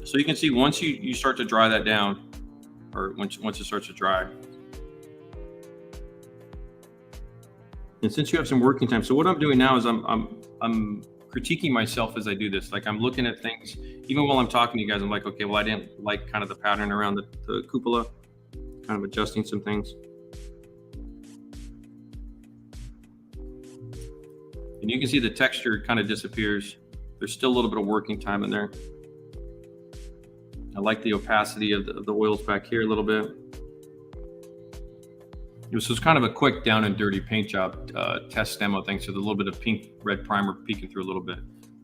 So you can see once you start to dry that down, or once it starts to dry. And since you have some working time, so what I'm doing now is I'm critiquing myself as I do this. Like I'm looking at things, even while I'm talking to you guys, I'm like, okay, well, I didn't like kind of the pattern around the cupola, kind of adjusting some things. And you can see the texture kind of disappears. There's still a little bit of working time in there. I like the opacity of the oils back here a little bit. This was kind of a quick down and dirty paint job test demo thing. So there's a little bit of pink red primer peeking through a little bit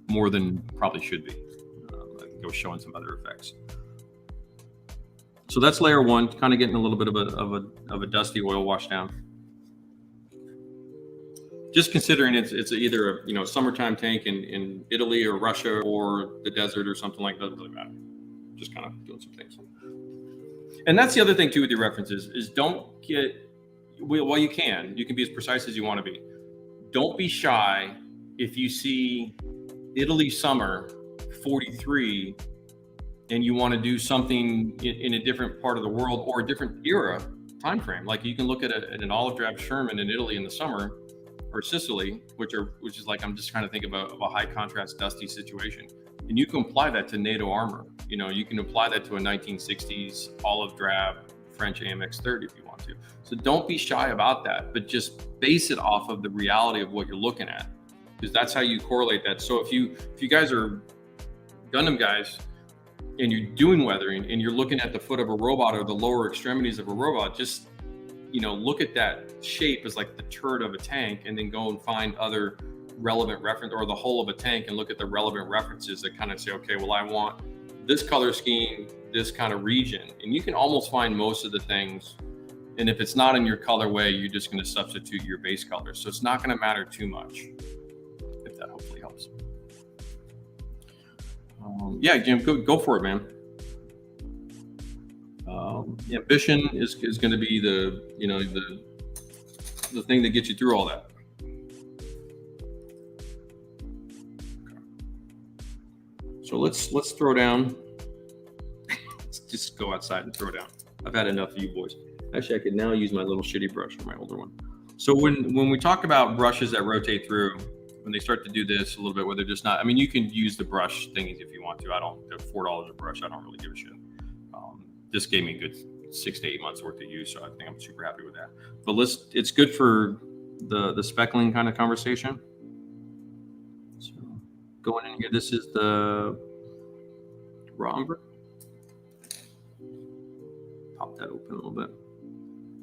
more than probably should be. I think I was showing some other effects. So that's layer one, kind of getting a little bit of a dusty oil wash down. Just considering it's either a summertime tank in Italy or Russia or the desert or something like that, doesn't really matter. Just kind of doing some things. And that's the other thing too with your references is don't get, well, you can be as precise as you want to be. Don't be shy if you see Italy summer 43 and you want to do something in a different part of the world or a different era time frame. Like you can look at an olive drab Sherman in Italy in the summer, or Sicily, which is like, I'm just trying to think of a high contrast dusty situation. And you can apply that to NATO armor. You can apply that to a 1960s olive drab French AMX 30 if you want to. So don't be shy about that, but just base it off of the reality of what you're looking at, because that's how you correlate that. So if you guys are Gundam guys and you're doing weathering and you're looking at the foot of a robot or the lower extremities of a robot, just look at that shape as like the turret of a tank, and then go and find other relevant reference, or the whole of a tank, and look at the relevant references that kind of say, okay, well, I want this color scheme, this kind of region, and you can almost find most of the things. And if it's not in your colorway, you're just going to substitute your base color. So it's not going to matter too much, if that hopefully helps. Yeah, Jim, go for it, man. Ambition is going to be the thing that gets you through all that. So let's throw down. Let's just go outside and throw down. I've had enough of you boys. Actually, I could now use my little shitty brush for my older one. So when we talk about brushes that rotate through, when they start to do this a little bit, where they're just not, I mean, you can use the brush thingies if you want to. I don't, $4 a brush, I don't really give a shit. This gave me a good 6 to 8 months worth of use, so I think I'm super happy with that. But it's good for the speckling kind of conversation. So going in here, this is the raw umber. Pop that open a little bit.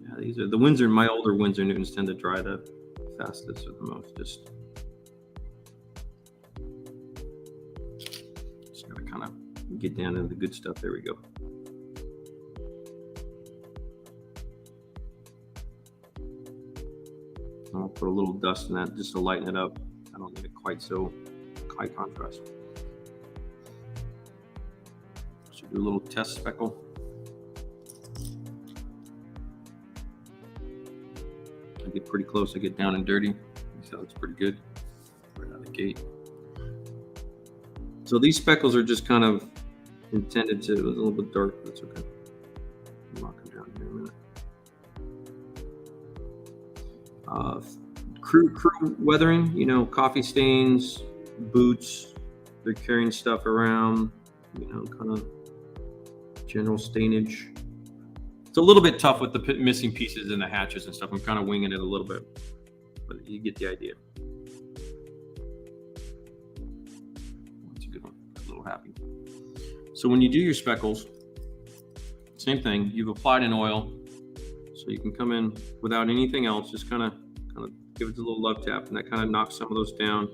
Yeah, these are the Windsor. My older Windsor Newtons tend to dry the fastest or the most. Just gotta kind of get down into the good stuff. There we go. I'll put a little dust in that just to lighten it up. I don't need it quite so high contrast. So do a little test speckle. I get pretty close. I get down and dirty. So it's pretty good right out of the gate. So these speckles are just kind of intended to, it was a little bit dark, but it's okay. I'll knock them down here in a minute. Crew weathering, coffee stains, boots, they're carrying stuff around, kind of general stainage. It's a little bit tough with the missing pieces and the hatches and stuff. I'm kind of winging it a little bit, but you get the idea. That's a good one. I'm a little happy. So when you do your speckles, same thing. You've applied an oil, so you can come in without anything else. Just kind of give it a little love tap, and that kind of knocks some of those down.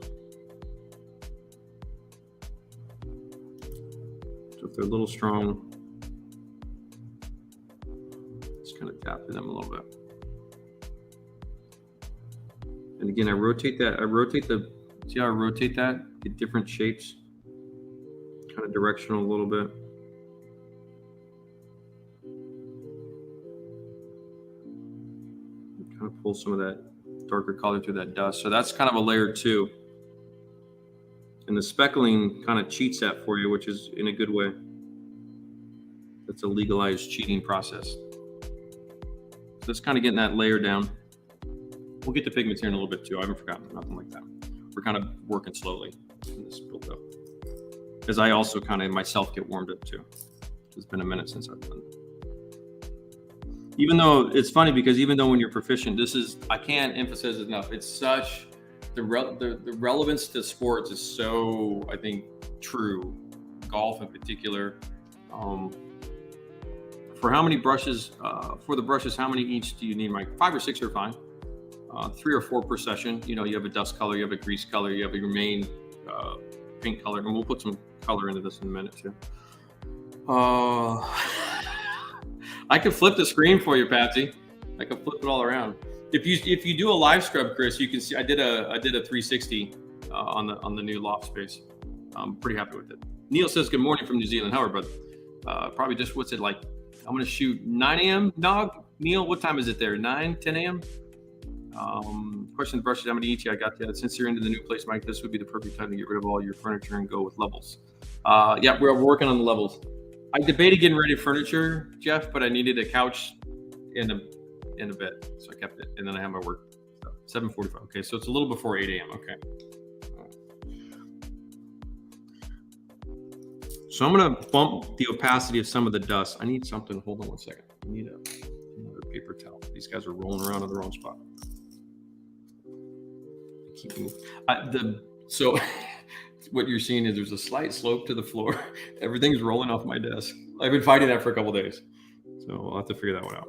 So if they're a little strong, just kind of tap to them a little bit. And again, I rotate the See how I rotate that? Get different shapes, kind of directional a little bit. Kind of pull some of that darker color through that dust. So that's kind of a layer 2. And the speckling kind of cheats that for you, which is in a good way. That's a legalized cheating process. So that's kind of getting that layer down. We'll get to pigments here in a little bit too. I haven't forgotten, nothing like that. We're kind of working slowly in this build up. As I also kind of myself get warmed up too. It's been a minute since I've done it. Even though it's funny because even though when you're proficient, this is, I can't emphasize it enough. It's such, the relevance to sports is so, I think, true. Golf in particular. For how many brushes, for the brushes, how many each do you need, Mike? 5 or 6 are fine. 3 or 4 per session. You know, you have a dust color, you have a grease color, you have your main paint color, and we'll put some color into this in a minute too. I could flip the screen for you, Patsy. I could flip it all around. If you do a live scrub, Chris, you can see I did a 360 on the new loft space. I'm pretty happy with it. Neil says good morning from New Zealand. How are you, brother? Probably just, what's it like? I'm gonna shoot 9 a.m. Nog. Neil, what time is it there? 9, 10 a.m. Question: brushes, how many each? I got that. Since you're into the new place, Mike, this would be the perfect time to get rid of all your furniture and go with levels. Yeah, we're working on the levels. I debated getting rid of furniture, Jeff, but I needed a couch and a bed, so I kept it. And then I have my work. So 7:45. Okay, so it's a little before 8 a.m. Okay. So I'm gonna bump the opacity of some of the dust. I need something. Hold on one second. I need another paper towel. These guys are rolling around in the wrong spot. Keep moving. So what you're seeing is there's a slight slope to the floor. Everything's rolling off my desk. I've been fighting that for a couple of days, so I'll have to figure that one out.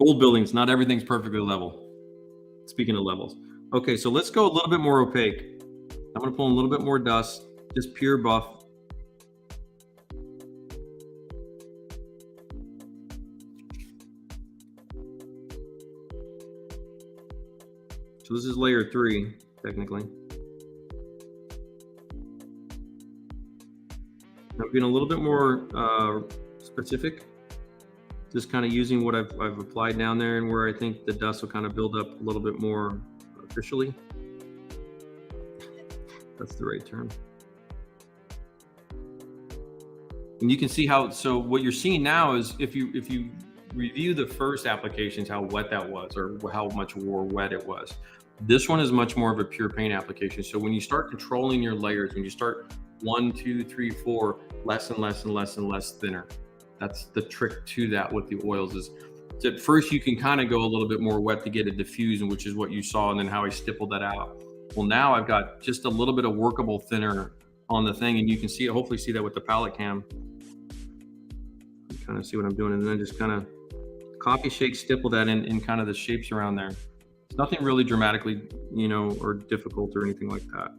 Old buildings, not everything's perfectly level. Speaking of levels, okay, so let's go a little bit more opaque. I'm gonna pull in a little bit more dust, just pure buff. So this is layer 3, technically. I'm being a little bit more specific, just kind of using what I've applied down there and where I think the dust will kind of build up a little bit more officially. That's the right term. And you can see how, so what you're seeing now is if you review the first applications, how wet that was or how much more wet it was. This one is much more of a pure paint application. So when you start controlling your layers, when you start 1, 2, 3, 4, less and less and less and less thinner. That's the trick to that with the oils is at first you can kind of go a little bit more wet to get it diffused, which is what you saw, and then how I stippled that out. Well, now I've got just a little bit of workable thinner on the thing, and you can see it, hopefully see that with the palette cam. You kind of see what I'm doing, and then just kind of coffee shake stipple that in kind of the shapes around there. It's nothing really dramatically, you know, or difficult or anything like that.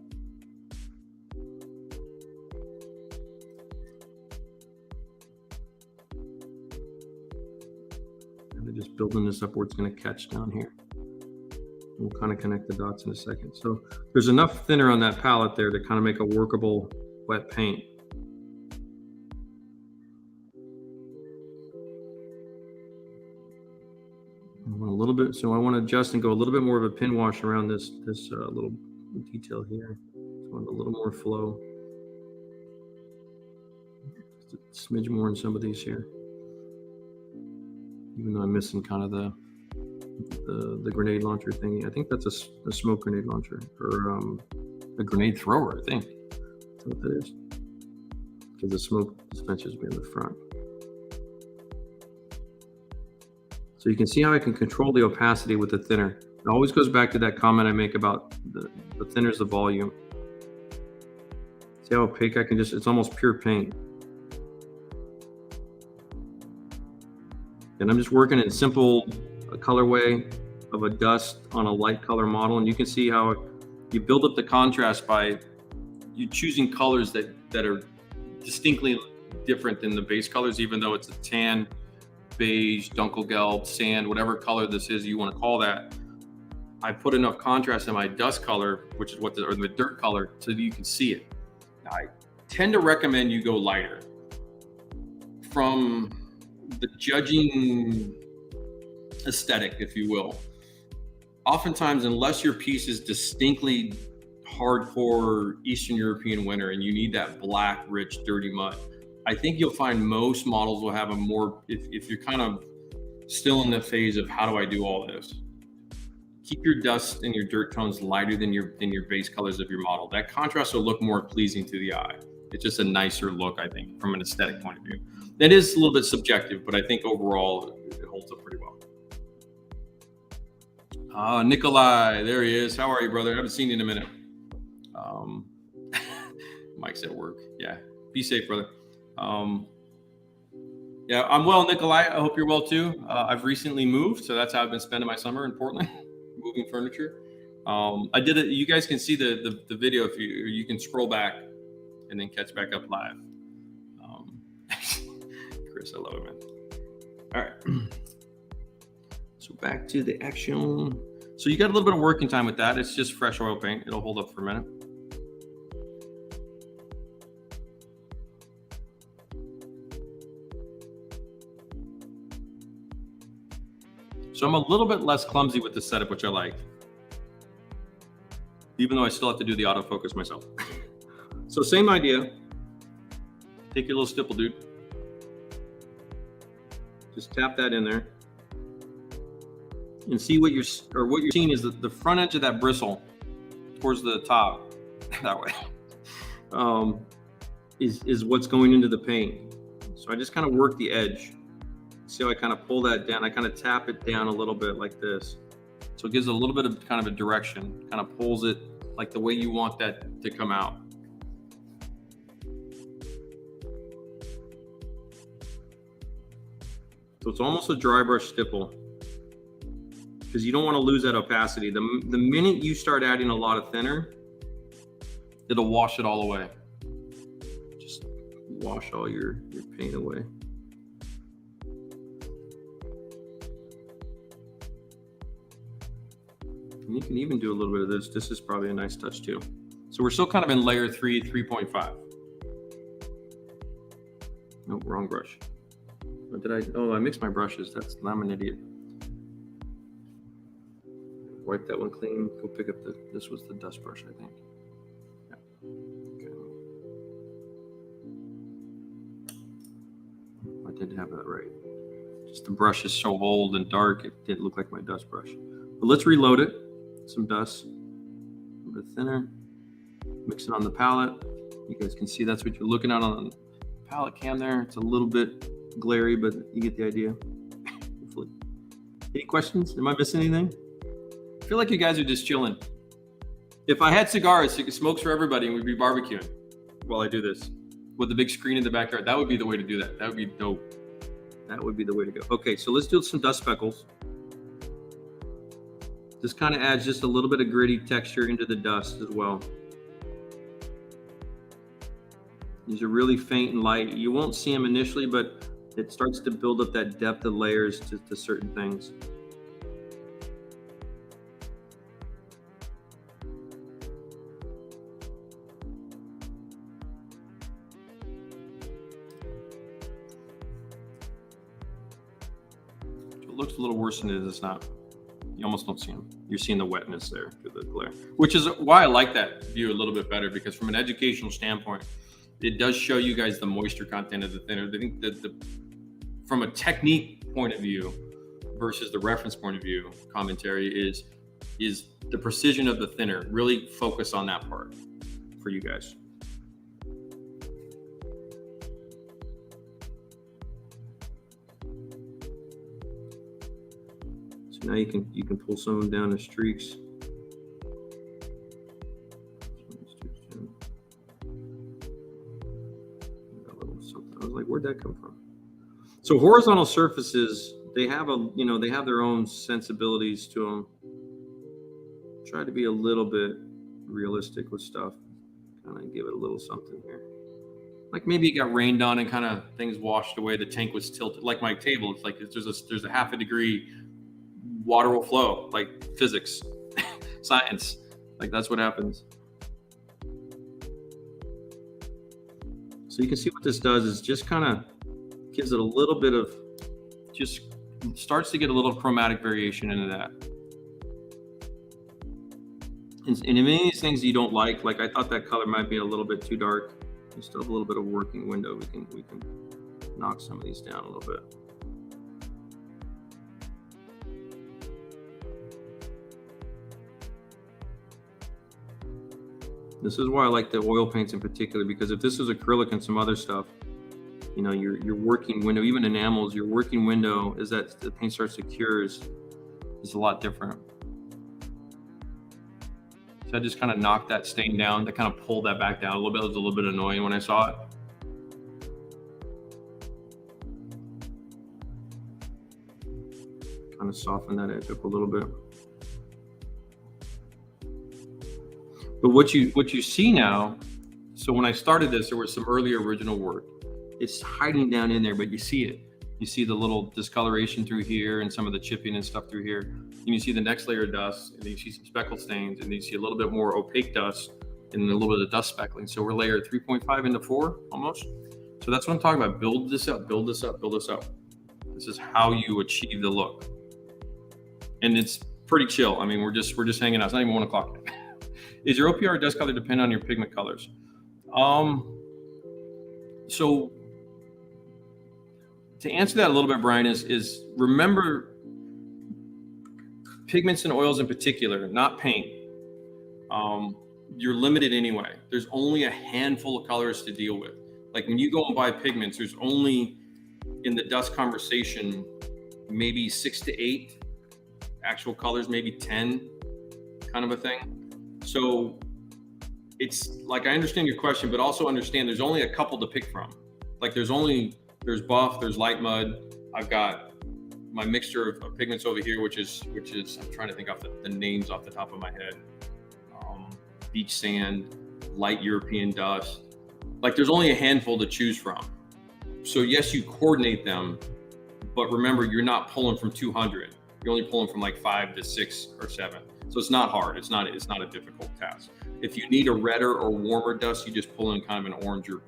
And just building this up where it's going to catch down here. We'll kind of connect the dots in a second. So there's enough thinner on that palette there to kind of make a workable wet paint. I want a little bit, so I want to adjust and go a little bit more of a pin wash around this little detail here. So I want a little more flow. Just a smidge more in some of these here. Even though I'm missing kind of the grenade launcher thing. I think that's a smoke grenade launcher or a grenade thrower, I think. That's what that is. Because the smoke dispensers will be in the front. So you can see how I can control the opacity with the thinner. It always goes back to that comment I make about the thinner's the volume. See how opaque I can just, it's almost pure paint. And I'm just working in simple colorway of a dust on a light color model. And you can see how you build up the contrast by you choosing colors that are distinctly different than the base colors, even though it's a tan, beige, dunkelgelb, sand, whatever color this is you want to call that. I put enough contrast in my dust color, which is or the dirt color, so that you can see it. I tend to recommend you go lighter. From the judging aesthetic, if you will, oftentimes, unless your piece is distinctly hardcore Eastern European winter and you need that black, rich, dirty mud, I think you'll find most models will have a more, if you're kind of still in the phase of how do I do all this, keep your dust and your dirt tones lighter than your base colors of your model. That contrast will look more pleasing to the eye. It's just a nicer look, I think, from an aesthetic point of view. That is a little bit subjective, but I think overall it holds up pretty well. Nikolai, there he is. How are you, brother? I haven't seen you in a minute. Mike's at work. Yeah, be safe, brother. Yeah, I'm well, Nikolai. I hope you're well too. I've recently moved, so that's how I've been spending my summer in Portland, moving furniture. I did it. You guys can see the video if you can scroll back and then catch back up live. Chris, I love it, man. All right. So back to the action. So you got a little bit of working time with that. It's just fresh oil paint. It'll hold up for a minute. So I'm a little bit less clumsy with the setup, which I like, even though I still have to do the autofocus myself. So same idea. Take your little stipple, dude. Just tap that in there. And see what you're seeing is the front edge of that bristle towards the top, that way, is what's going into the paint. So I just kind of work the edge. See how I kind of pull that down? I kind of tap it down a little bit like this. So it gives a little bit of kind of a direction, kind of pulls it like the way you want that to come out. So it's almost a dry brush stipple, because you don't want to lose that opacity. The minute you start adding a lot of thinner, it'll wash it all away. Just wash all your paint away. And you can even do a little bit of this. This is probably a nice touch too. So we're still kind of in layer 3, 3.5. Nope, wrong brush. What did I? Oh, I mixed my brushes. I'm an idiot. Wipe that one clean. Go pick up this was the dust brush, I think. Yeah. Okay. I did have that right. Just the brush is so old and dark, it didn't look like my dust brush. But let's reload it. Some dust, a little bit thinner. Mix it on the palette. You guys can see that's what you're looking at on the palette cam there. It's a little bit glary, but you get the idea. Hopefully. Any questions? Am I missing anything? I feel like you guys are just chilling. If I had cigars, so you could smoke for everybody and we'd be barbecuing while I do this with the big screen in the backyard. That would be the way to do that. That would be dope. That would be the way to go. Okay, so let's do some dust speckles. This kind of adds just a little bit of gritty texture into the dust as well. These are really faint and light. You won't see them initially, but it starts to build up that depth of layers to certain things. So it looks a little worse than it is. It's not. You almost don't see them. You're seeing the wetness there through the glare, which is why I like that view a little bit better, because from an educational standpoint, it does show you guys the moisture content of the thinner. I think that from a technique point of view versus the reference point of view, commentary is the precision of the thinner. Really focus on that part for you guys. So now you can pull some of them down in streaks. I was like, where'd that come from? So horizontal surfaces, they have their own sensibilities to them. Try to be a little bit realistic with stuff. Kind of give it a little something here. Like maybe it got rained on and kind of things washed away. The tank was tilted. Like my table, it's like there's a half a degree, water will flow, like physics. science. Like that's what happens. So you can see what this does is just kind of gives it a little bit of, just starts to get a little chromatic variation into that. And if any of these things you don't like I thought that color might be a little bit too dark, you still have a little bit of working window. We can knock some of these down a little bit. This is why I like the oil paints in particular, because if this was acrylic and some other stuff, you know, your working window, even enamels, your working window is that the paint starts to cure is a lot different. So I just kind of knocked that stain down to kind of pull that back down a little bit. It was a little bit annoying when I saw it. Kind of soften that edge up a little bit. But what you see now, so when I started this, there was some earlier original work. It's hiding down in there, but you see it. You see the little discoloration through here and some of the chipping and stuff through here. And you see the next layer of dust, and then you see some speckle stains, and then you see a little bit more opaque dust, and then a little bit of dust speckling. So we're layered 3.5 into 4 almost. So that's what I'm talking about. Build this up, build this up, build this up. This is how you achieve the look. And it's pretty chill. I mean, we're just hanging out. It's not even 1 o'clock. Is your OPR dust color depend on your pigment colors? So to answer that a little bit, Brian, is remember pigments and oils in particular, not paint. You're limited anyway. There's only a handful of colors to deal with. Like when you go and buy pigments, there's only in the dust conversation, maybe 6 to 8 actual colors, maybe 10 kind of a thing. So it's like, I understand your question, but also understand there's only a couple to pick from. Like there's buff, there's light mud. I've got my mixture of pigments over here, which is I'm trying to think off the names off the top of my head. Beach sand, light European dust. Like there's only a handful to choose from. So yes, you coordinate them, but remember you're not pulling from 200. You're only pulling from like 5 to 6 or 7. So it's not hard. It's not a difficult task. If you need a redder or warmer dust, you just pull in kind of an oranger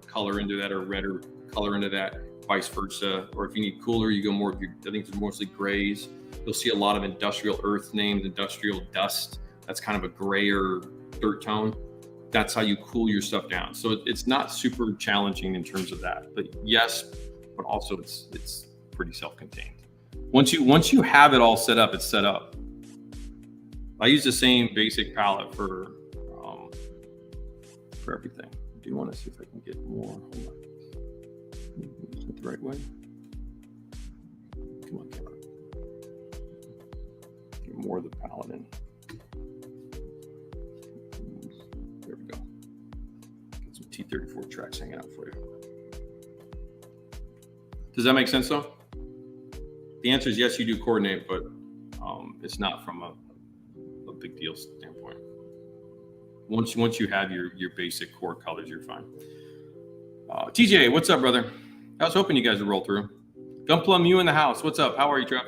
color into that or redder color into that, vice versa. Or if you need cooler, you go more, I think it's mostly grays. You'll see a lot of industrial earth names, industrial dust. That's kind of a grayer dirt tone. That's how you cool your stuff down. So it's not super challenging in terms of that, but yes, but also it's pretty self-contained. Once you have it all set up, it's set up. I use the same basic palette for everything. I do want to see if I can get more. Hold on. Is it the right way? Come on, camera. Get more of the palette in. There we go. Get some T34 tracks hanging out for you. Does that make sense though? The answer is yes, you do coordinate, but it's not from a big deal standpoint. Once you have your basic core colors, you're fine. TJ, what's up, brother? I was hoping you guys would roll through. Gunplum, you in the house. What's up? How are you, Trev?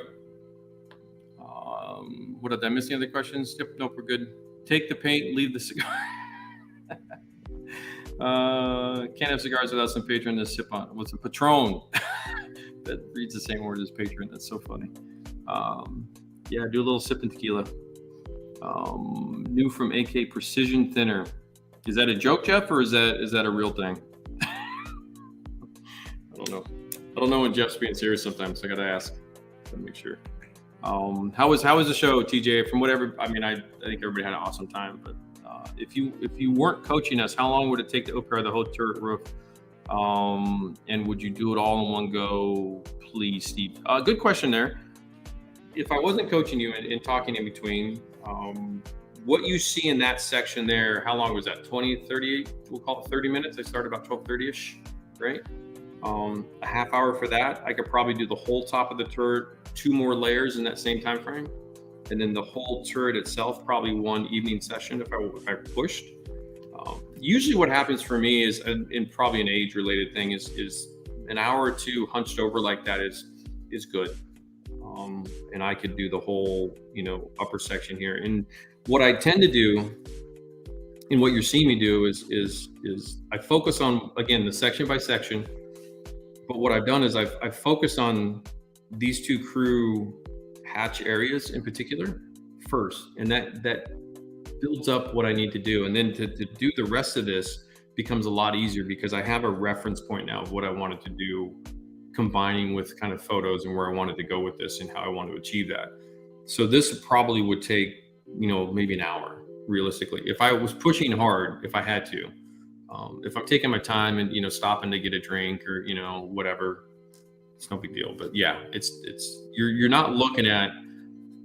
What did I miss? Any other questions? Yep, nope, we're good. Take the paint, leave the cigar. Can't have cigars without some Patron to sip on. What's a Patron? That reads the same word as Patron. That's so funny. Yeah, do a little sip and tequila. New from AK Precision Thinner. Is that a joke, Jeff, or is that a real thing? I don't know when Jeff's being serious sometimes. So I gotta ask to make sure. How was the show, TJ? From whatever, I mean, I think everybody had an awesome time. But if you weren't coaching us, how long would it take to OPR the whole turret roof? And would you do it all in one go, please, Steve? Good question there. If I wasn't coaching you and talking in between, what you see in that section there, how long was that? 20, 30, we'll call it 30 minutes. I started about 12:30ish, right? A half hour for that. I could probably do the whole top of the turret, 2 more layers in that same time frame. And then the whole turret itself, probably 1 evening session if I pushed. Usually what happens for me is, and probably an age related thing, is an hour or 2 hunched over like that is good. And I could do the whole, upper section here. And what I tend to do, and what you're seeing me do is I focus on, again, the section by section. But what I've done is I've focused on these two crew hatch areas in particular first, and that builds up what I need to do. And then to do the rest of this becomes a lot easier because I have a reference point now of what I wanted to do, combining with kind of photos and where I wanted to go with this and how I want to achieve that. So this probably would take, maybe an hour realistically. If I was pushing hard, if I had to, if I'm taking my time and, stopping to get a drink or, whatever, it's no big deal. But yeah, you're not looking at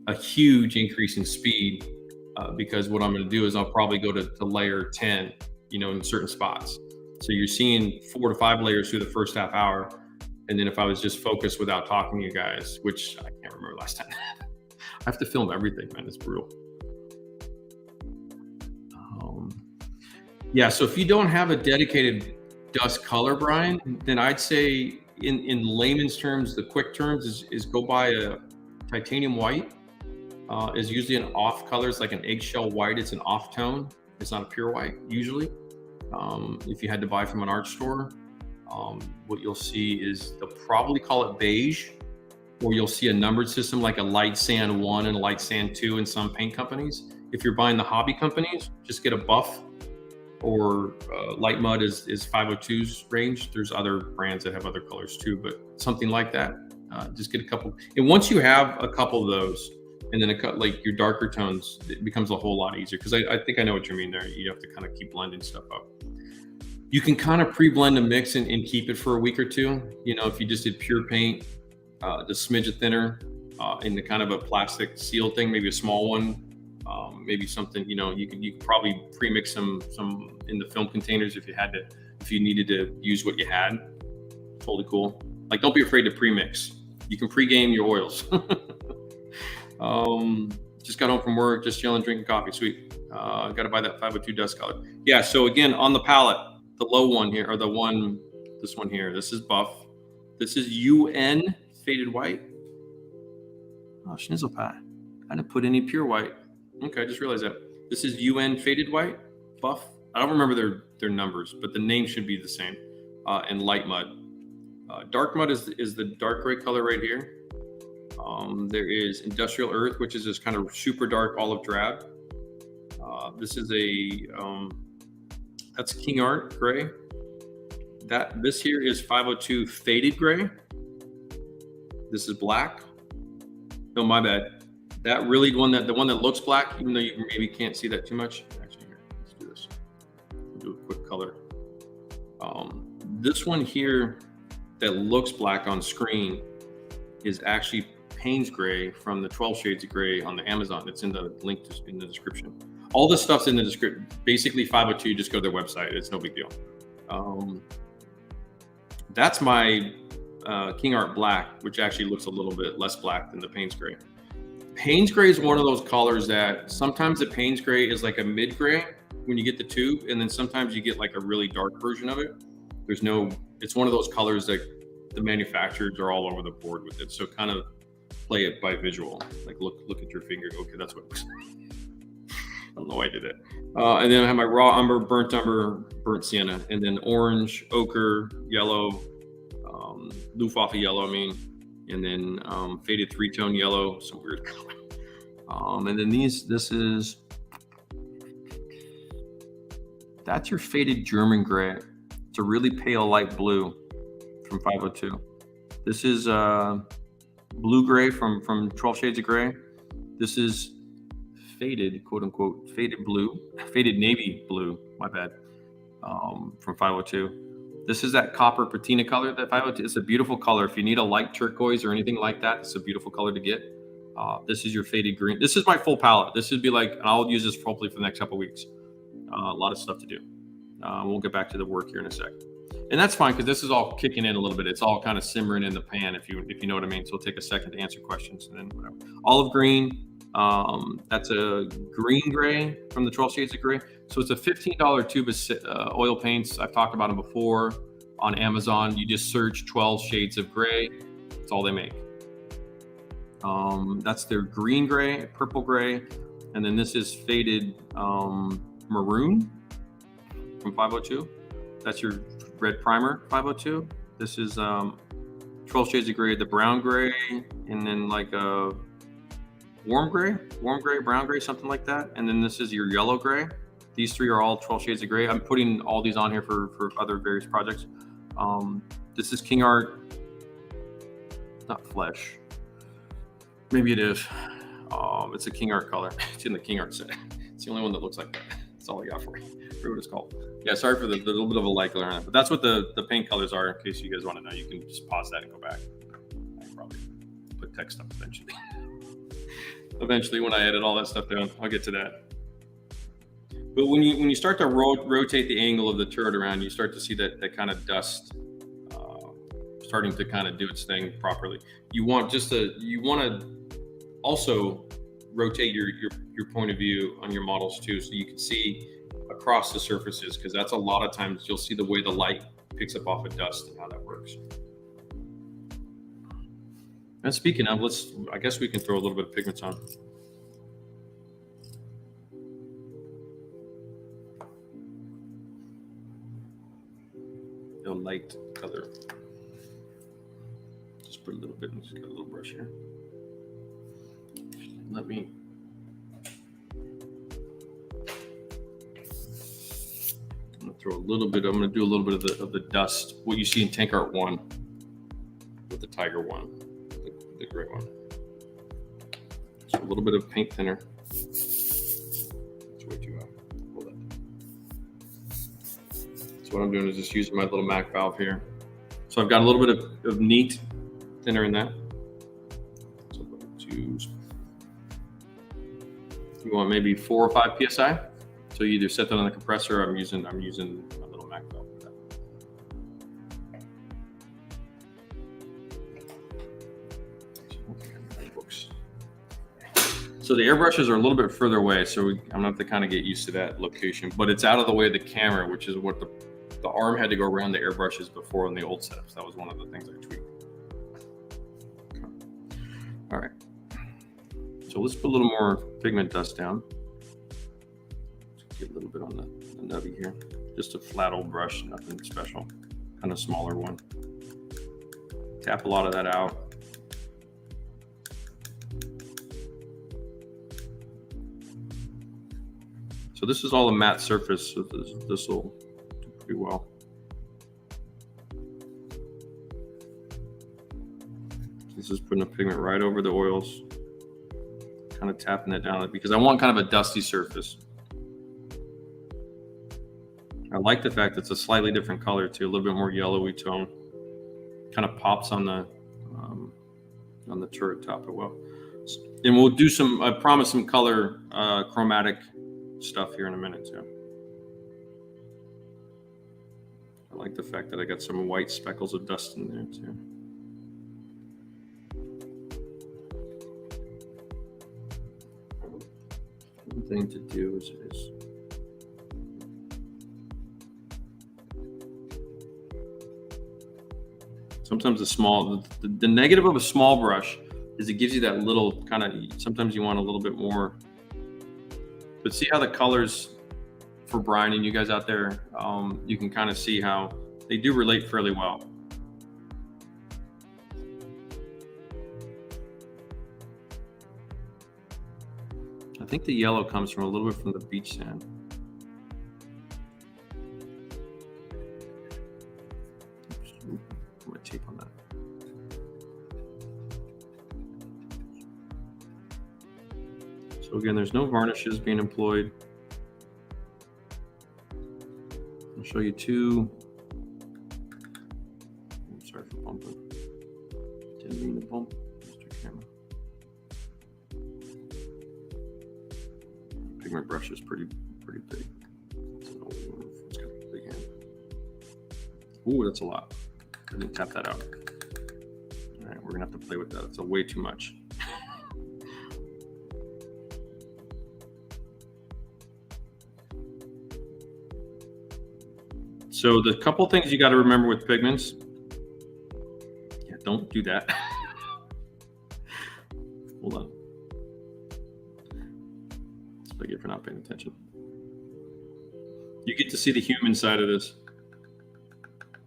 a huge increase in speed because what I'm going to do is I'll probably go to layer 10, in certain spots. So you're seeing 4 to 5 layers through the first half hour. And then if I was just focused without talking to you guys, which I can't remember last time, I have to film everything, man. It's brutal. Yeah, so if you don't have a dedicated dust color, Brian, then I'd say in layman's terms, the quick terms is go buy a titanium white. Is usually an off color. It's like an eggshell white. It's an off tone. It's not a pure white usually. If you had to buy from an art store, what you'll see is they'll probably call it beige, or you'll see a numbered system like a light sand 1 and a light sand 2 in some paint companies. If you're buying the hobby companies, just get a buff, or light mud is 502's range. There's other brands that have other colors too, but something like that. Just get a couple. And once you have a couple of those, and then like your darker tones, it becomes a whole lot easier. Because I think I know what you mean there. You have to kind of keep blending stuff up. You can kind of pre-blend a mix and keep it for a week or two. If you just did pure paint, just smidge of thinner in the kind of a plastic seal thing, maybe a small one. Maybe something, you could probably pre-mix some in the film containers if you needed to use what you had. Totally cool. Like, don't be afraid to pre-mix. You can pre-game your oils. Just got home from work, just chilling, drinking coffee. Sweet. Got to buy that 502 dust color. Yeah. So again, on the palette, the low one here, or this one here, this is buff. This is UN faded white. Oh, schnizzle pie. I didn't put any pure white. Okay, I just realized that. This is UN faded white, buff. I don't remember their numbers, but the name should be the same. And light mud. Dark mud is the dark gray color right here. There is industrial earth, which is this kind of super dark olive drab. This is that's KINGART gray. This here is 502 faded gray. This is black. No, my bad. That really the one that looks black, even though you maybe can't see that too much. Actually, here, let's do this. Do a quick color. This one here that looks black on screen is actually Payne's gray from the 12 Shades of Gray on the Amazon. It's in the link in the description. All this stuff's in the description. Basically, 502. Just go to their website. It's no big deal. That's my KINGART black, which actually looks a little bit less black than the Payne's gray. Payne's gray is one of those colors that sometimes the Payne's gray is like a mid gray when you get the tube, and then sometimes you get like a really dark version of it. It's one of those colors that the manufacturers are all over the board with it. So kind of play it by visual. Like look at your finger. Okay, that's what it looks like. I don't know why I did it. And then I have my raw umber, burnt sienna, and then orange, ochre, yellow, Luftwaffe yellow, and then faded 3-tone yellow, some weird color. And then that's your faded German gray. It's a really pale light blue from 502. This is blue gray from 12 Shades of Gray. This is faded, quote unquote, faded navy blue, my bad, from 502. This is that copper patina color that 502. It's a beautiful color. If you need a light turquoise or anything like that, it's a beautiful color to get. This is your faded green. This is my full palette. This would be like, and I'll use this hopefully for the next couple of weeks. A lot of stuff to do. We'll get back to the work here in a sec. And that's fine, because this is all kicking in a little bit. It's all kind of simmering in the pan, if you know what I mean. So it'll take a second to answer questions, and then whatever. Olive green, that's a green gray from the 12 Shades of Gray. So it's a $15 tube of oil paints. I've talked about them before on Amazon. You just search 12 Shades of Gray. That's all they make. That's their green gray, purple gray, and then this is faded maroon from 502. That's your red primer 502. This is 12 shades of gray, the brown gray, and then like a warm gray, brown gray, something like that. And then this is your yellow gray. These three are all 12 shades of gray. I'm putting all these on here for other various projects. This is KINGART, not Flesh. Maybe it is. It's a KINGART color. It's in the KINGART set. It's the only one that looks like that. That's all I got for you. For what it's called. Yeah, sorry for the little bit of a light color on it, but that's what the paint colors are. In case you guys want to know, you can just pause that and go back. I can probably put text up eventually. Eventually, when I edit all that stuff down, I'll get to that. But when you start to rotate the angle of the turret around, you start to see that kind of dust starting to kind of do its thing properly. You want to also rotate your point of view on your models too, so you can see across the surfaces, because that's a lot of times you'll see the way the light picks up off of dust and how that works. And speaking of, I guess we can throw a little bit of pigments on. A light color. Just put a little bit, just got a little brush here. Let me. I'm gonna do a little bit of the dust, what you see in Tank Art 1 with the Tiger 1, the gray one. So a little bit of paint thinner. It's way too high. Hold that. So what I'm doing is just using my little Mac valve here. So I've got a little bit of neat thinner in that. So you want maybe 4 or 5 psi. So you either set that on the compressor, or I'm using my little Mac valve for that. So the airbrushes are a little bit further away, so I'm gonna have to kind of get used to that location. But it's out of the way of the camera, which is what the arm had to go around the airbrushes before in the old setups. That was one of the things I tweaked. Okay. All right. So let's put a little more pigment dust down. Get a little bit on the nubby here. Just a flat old brush, nothing special. Kind of smaller one. Tap a lot of that out. So this is all a matte surface, so this will do pretty well. This is putting the pigment right over the oils. Kind of tapping it down because I want kind of a dusty surface. I like the fact that it's a slightly different color too, a little bit more yellowy tone. Kind of pops on the turret top as well. And we'll do some, I promise, some color chromatic stuff here in a minute too. I like the fact that I got some white speckles of dust in there too. One thing to do is sometimes the negative of a small brush is it gives you that little kind of, sometimes you want a little bit more, but see how the colors for Brian and you guys out there, you can kind of see how they do relate fairly well. I think the yellow comes from a little bit from the beach sand. Put my tape on that. So again, there's no varnishes being employed. I'll show you two. I'm sorry for bumping. Didn't mean to bump, Mr. Camera. Pigment brush is pretty big. So it's got a big hand. Ooh, that's a lot. Let me tap that out. All right, we're gonna have to play with that. It's way too much. So the couple things you got to remember with pigments. Yeah, don't do that. Hold on. That's what I get for not paying attention. You get to see the human side of this.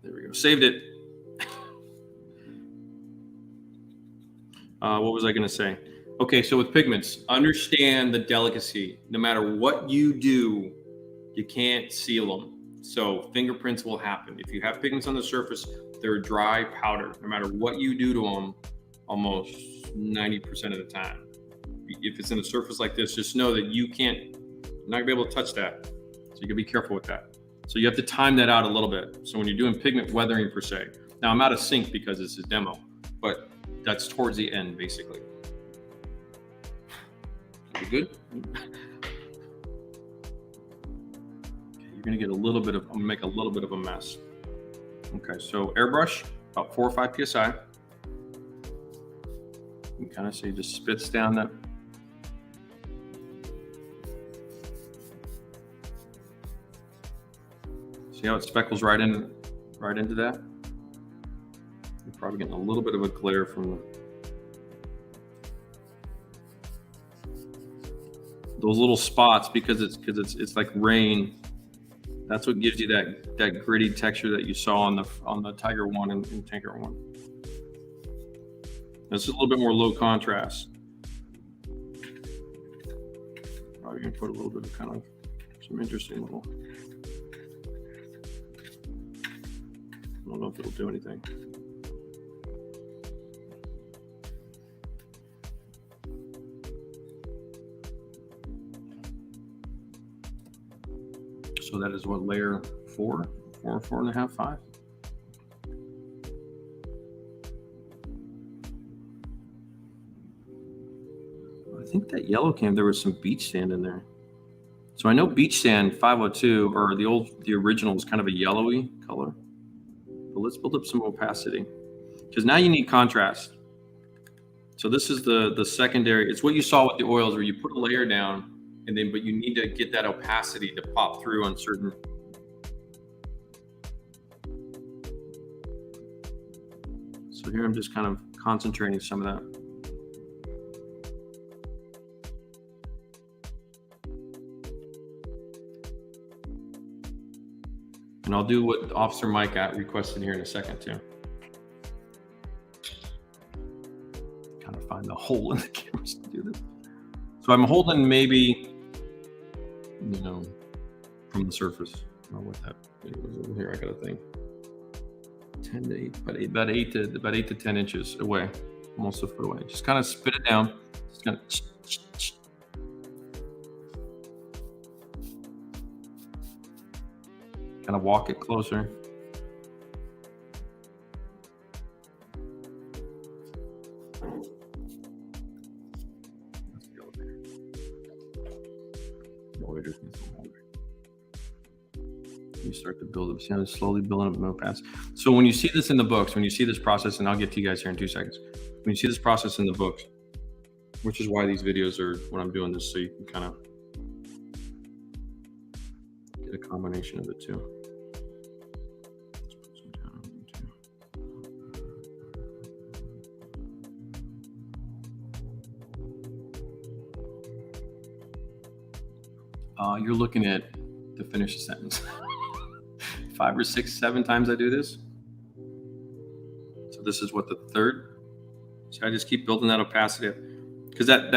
There we go. Saved it. What was I going to say? Okay, so with pigments, understand the delicacy. No matter what you do, you can't seal them. So fingerprints will happen. If you have pigments on the surface, they're a dry powder. No matter what you do to them, almost 90% of the time. If it's in a surface like this, just know that you're not gonna be able to touch that. So you gotta be careful with that. So you have to time that out a little bit. So when you're doing pigment weathering per se, now I'm out of sync because it's a demo, but that's towards the end basically. You good? Okay, you're gonna get I'm gonna make a little bit of a mess. Okay, so airbrush, about 4 or 5 PSI. You can kind of see just spits down that. See how it speckles right into that? You're probably getting a little bit of a glare from those little spots because it's like rain. That's what gives you that gritty texture that you saw on the Tiger one and Tanker one. This is a little bit more low contrast. Probably gonna put a little bit of kind of some interesting little. I don't know if it'll do anything. So that is what, layer 4, 4.5, 5. I think that yellow came, there was some beach sand in there. So I know beach sand 502 or the original was kind of a yellowy color. But let's build up some opacity because now you need contrast. So this is the secondary. It's what you saw with the oils where you put a layer down but you need to get that opacity to pop through on certain. So here I'm just kind of concentrating some of that. And I'll do what Officer Mike requested here in a second too. Kind of find the hole in the cameras to do this. So I'm holding maybe, from the surface. I don't know what that was over here. I got a thing. 10 to 8, about 8 to 10 inches away, almost a foot away. Just kind of spit it down. Just kind of. Kind of walk it closer. That's the elevator. The elevator's in some hole. You start to build up, see how it's slowly building up no pass. So when you see this in the books, when you see this process, and I'll get to you guys here in 2 seconds. When you see this process in the books, which is why these videos are when I'm doing this, so you can kind of get a combination of the two. You're looking at to finish the sentence. 5 or 6, 7 times I do this. So this is what, the third. So I just keep building that opacity because that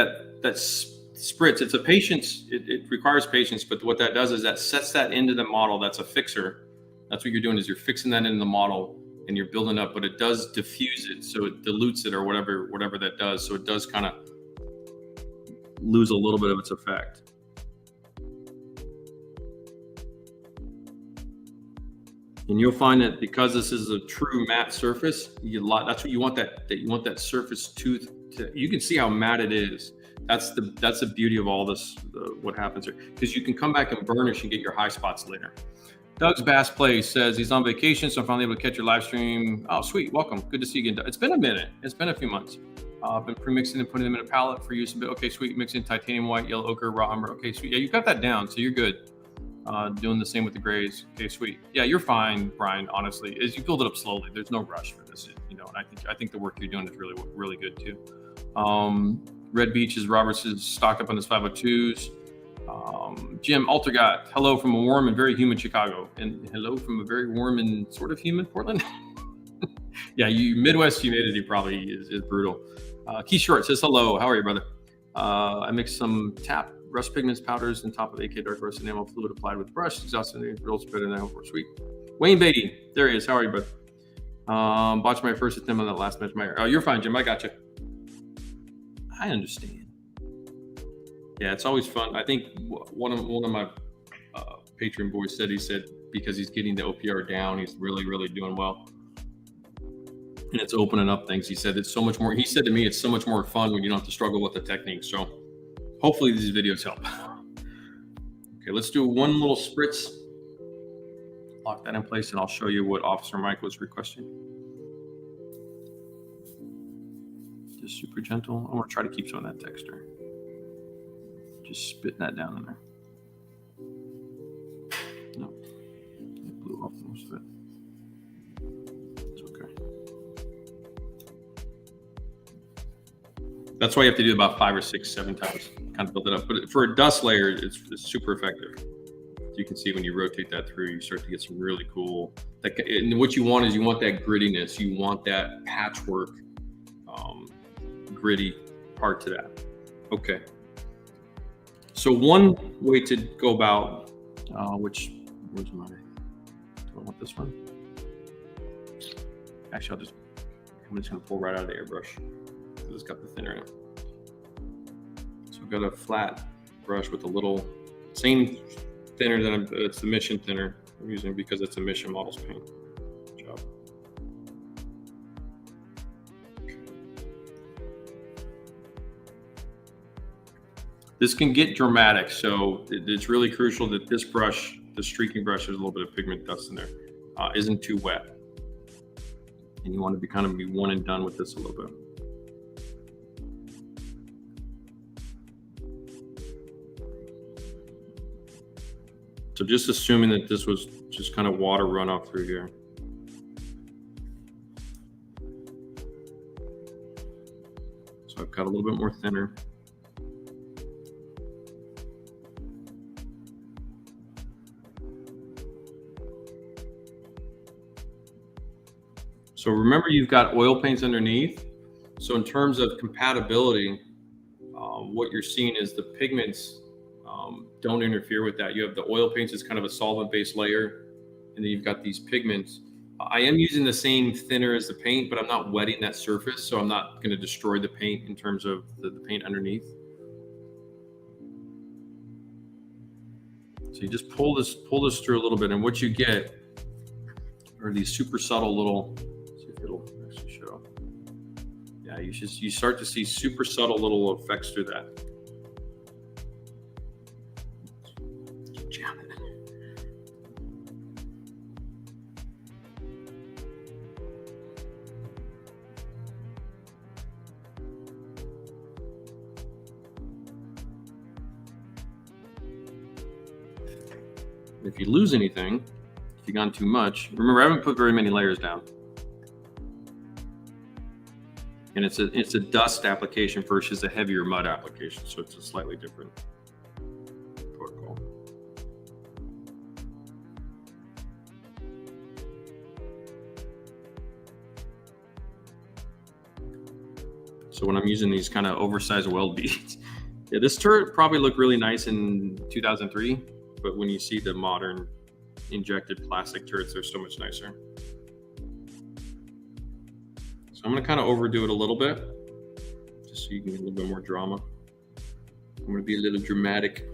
spritz. It's a patience. It requires patience, but what that does is that sets that into the model. That's a fixer. That's what you're doing is you're fixing that into the model and you're building up, but it does diffuse it, so it dilutes it or whatever that does. So it does kind of lose a little bit of its effect. And you'll find that because this is a true matte surface, that's what you want. You want that surface tooth to. You can see how matte it is. That's the beauty of all this. What happens here, because you can come back and burnish and get your high spots later. Doug's Bass Plays says he's on vacation, so I'm finally able to catch your live stream. Oh, sweet, welcome, good to see you again. It's been a minute. It's been a few months. I've been pre-mixing and putting them in a palette for use a bit. Okay, sweet. Mixing titanium white, yellow ochre, raw umber. Okay, sweet. Yeah, you've got that down, so you're good. Doing the same with the grays. Okay, sweet. Yeah, you're fine, Brian. Honestly, as you build it up slowly, there's no rush for this. And I think the work you're doing is really, really good too. Red Beach is Roberts is stocked up on his 502s. Jim Altergott, hello from a warm and very humid Chicago, and hello from a very warm and sort of humid Portland. Yeah, Midwest humidity probably is brutal. Keith Short says hello. How are you, brother? I mixed some tap rust pigments powders on top of AK dark rust enamel fluid applied with brush. Exhausting results better than I hoped for. Sweet. Wayne Beatty, there he is. How are you, brother? Botched my first attempt on that last match. Oh, you're fine, Jim. I got you. I understand. Yeah, it's always fun. I think one of my Patreon boys said, because he's getting the OPR down, he's really, really doing well. And it's opening up things. He said it's so much more. He said to me, it's so much more fun when you don't have to struggle with the technique. So hopefully these videos help. Okay, let's do one little spritz. Lock that in place, and I'll show you what Officer Mike was requesting. Just super gentle. I want to try to keep some of that texture. Just spitting that down in there. No, it blew off most of it. It's okay. That's why you have to do about 5 or 6, 7 times, kind of build it up. But for a dust layer, it's super effective. You can see when you rotate that through, you start to get some really cool. And what you want is you want that grittiness. You want that patchwork, gritty part to that. Okay. So one way to go about, where's my, do I want this one? Actually, I'm just gonna pull right out of the airbrush because it's got the thinner in it. So I've got a flat brush with a little, same thinner that it's the Mission thinner I'm using because it's a Mission Models paint. Good job. This can get dramatic, so it's really crucial that this brush, the streaking brush, there's a little bit of pigment dust in there, isn't too wet. And you want to be kind of one and done with this a little bit. So just assuming that this was just kind of water runoff through here. So I've got a little bit more thinner. So remember, you've got oil paints underneath. So in terms of compatibility, what you're seeing is the pigments don't interfere with that. You have the oil paints as kind of a solvent-based layer, and then you've got these pigments. I am using the same thinner as the paint, but I'm not wetting that surface, so I'm not going to destroy the paint in terms of the paint underneath. So you just pull this through a little bit, and what you get are these super subtle little. See if it'll actually show. Yeah, you start to see super subtle little effects through that. If you lose anything, if you've gone too much, remember I haven't put very many layers down. And it's a dust application versus a heavier mud application, so it's a slightly different protocol. So when I'm using these kind of oversized weld beads, yeah, this turret probably looked really nice in 2003. But when you see the modern injected plastic turrets, they're so much nicer. So I'm gonna kind of overdo it a little bit, just so you can get a little bit more drama. I'm gonna be a little dramatic.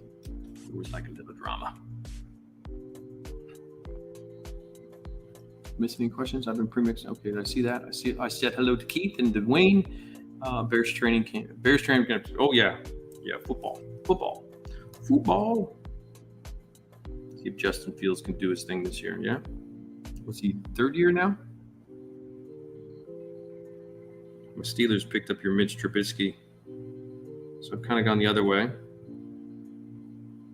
I always like a little drama. Miss any questions? I've been pre-mixing. Okay, did I see that? I said hello to Keith and Dwayne. Bears training camp. Oh yeah, football. See if Justin Fields can do his thing this year. Yeah. Was he 3rd year now? The Steelers picked up your Mitch Trubisky. So I've kind of gone the other way.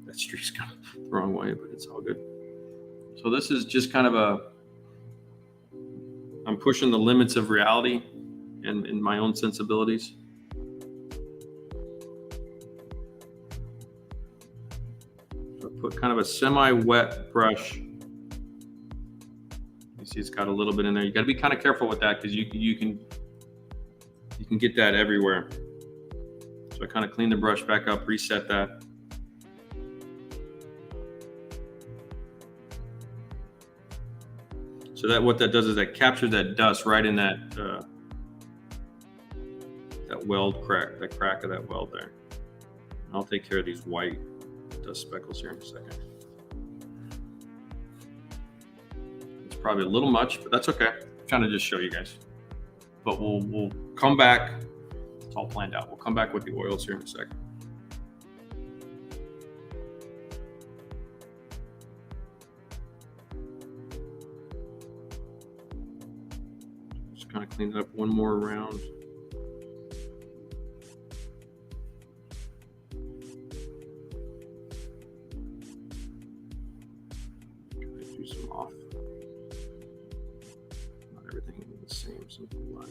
That streak's gone the wrong way, but it's all good. So this is just kind of I'm pushing the limits of reality and my own sensibilities. put kind of a semi-wet brush. You see it's got a little bit in there. You got to be kind of careful with that because you can get that everywhere. So I kind of clean the brush back up, reset that. So that what that does is that captures that dust right in that that weld crack, that crack of that weld there. I'll take care of these white dust speckles here in a second. It's probably a little much, but that's okay. I'm trying to just show you guys. But we'll come back. It's all planned out. We'll come back with the oils here in a second. Just kind of clean it up one more round. Do some off. Not everything is the same, something like.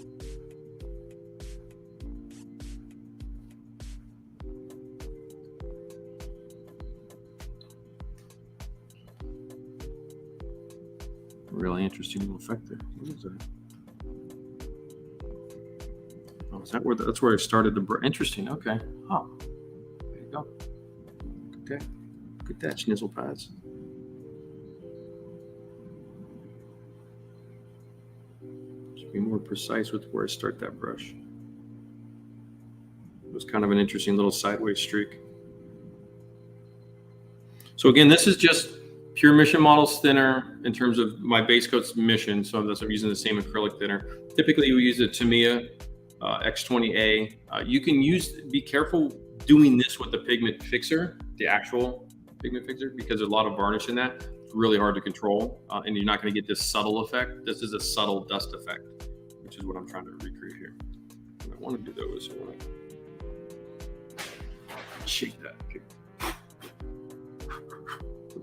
Really interesting little effect there. What is that? Oh, is that where that's where I started the interesting? Okay. Oh, there you go. Okay. Look at that, schnizzle pads. Just be more precise with where I start that brush. It was kind of an interesting little sideways streak. So again, this is just pure Mission Models thinner in terms of my base coat's Mission, so that's I'm using the same acrylic thinner. Typically we use a Tamiya X20A. You can be careful doing this with the pigment fixer, the actual pigment fixer, because there's a lot of varnish in that. It's really hard to control, and you're not going to get this subtle effect. This is a subtle dust effect, which is what I'm trying to recreate here. What I want to do though is I want to shake that. Okay.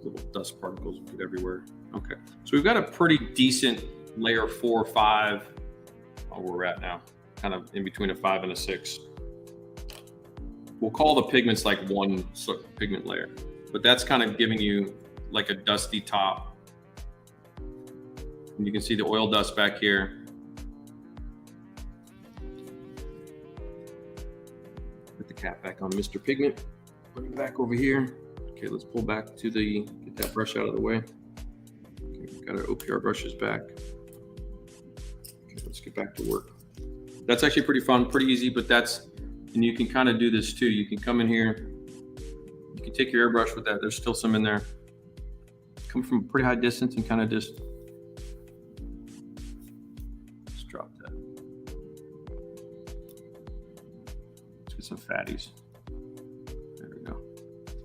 Little dust particles get everywhere. Okay, so we've got a pretty decent layer 4 or 5 where we're at now, kind of in between a 5 and a 6. We'll call the pigments like one pigment layer, but that's kind of giving you like a dusty top. And you can see the oil dust back here. Put the cap back on Mr. Pigment. Put it back over here. Okay, let's pull back to get that brush out of the way. Okay, we've got our OPR brushes back. Okay, let's get back to work. That's actually pretty fun, pretty easy, but and you can kind of do this too. You can come in here, you can take your airbrush with that. There's still some in there. Come from a pretty high distance and kind of just drop that. Let's get some fatties. There we go.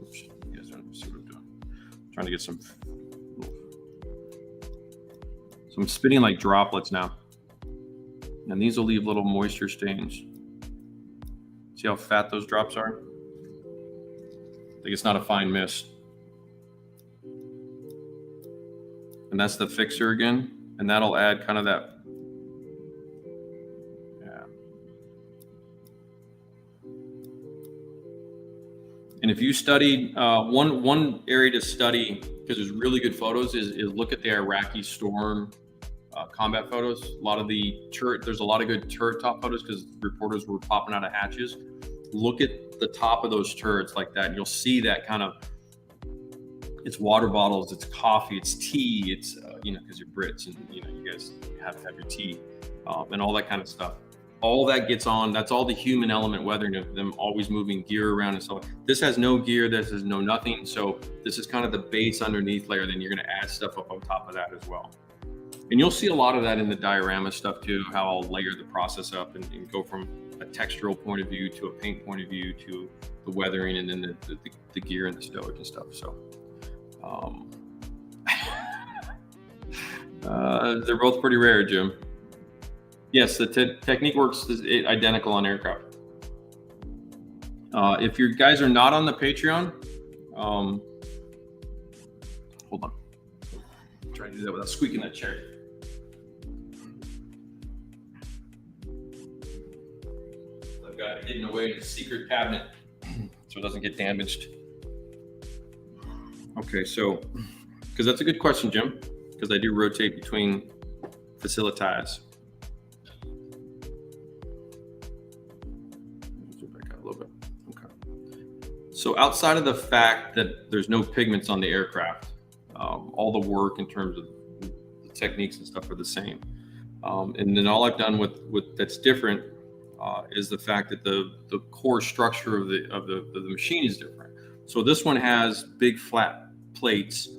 Oops, you guys don't see what I'm doing. I'm trying to get some. So I'm spitting like droplets now. And these will leave little moisture stains. See how fat those drops are? Like it's not a fine mist. And that's the fixer again. And that'll add kind of that. Yeah. And if you studied, one area to study, because there's really good photos, is look at the Iraqi storm combat photos. A lot of the turret, there's a lot of good turret top photos because reporters were popping out of hatches. Look at the top of those turrets like that, and you'll see that kind of, it's water bottles, it's coffee, it's tea, it's, because you're Brits and, you guys have to have your tea and all that kind of stuff. All that gets on, that's all the human element weathering of them always moving gear around and so on. This has no gear, this has no nothing. So this is kind of the base underneath layer. Then you're going to add stuff up on top of that as well. And you'll see a lot of that in the diorama stuff too, how I'll layer the process up and go from a textural point of view to a paint point of view to the weathering and then the gear and the stoic and stuff. So they're both pretty rare, Jim. Yes, the technique works is identical on aircraft. If you guys are not on the Patreon, hold on. I'm trying to do that without squeaking that chair. I've got it hidden away in a secret cabinet so it doesn't get damaged. Okay, so, because that's a good question, Jim, because I do rotate between facilities. Zoom back out a little bit. Okay. So outside of the fact that there's no pigments on the aircraft, all the work in terms of the techniques and stuff are the same. And then all I've done with that's different is the fact that the core structure of the machine is different. So this one has big flat plates,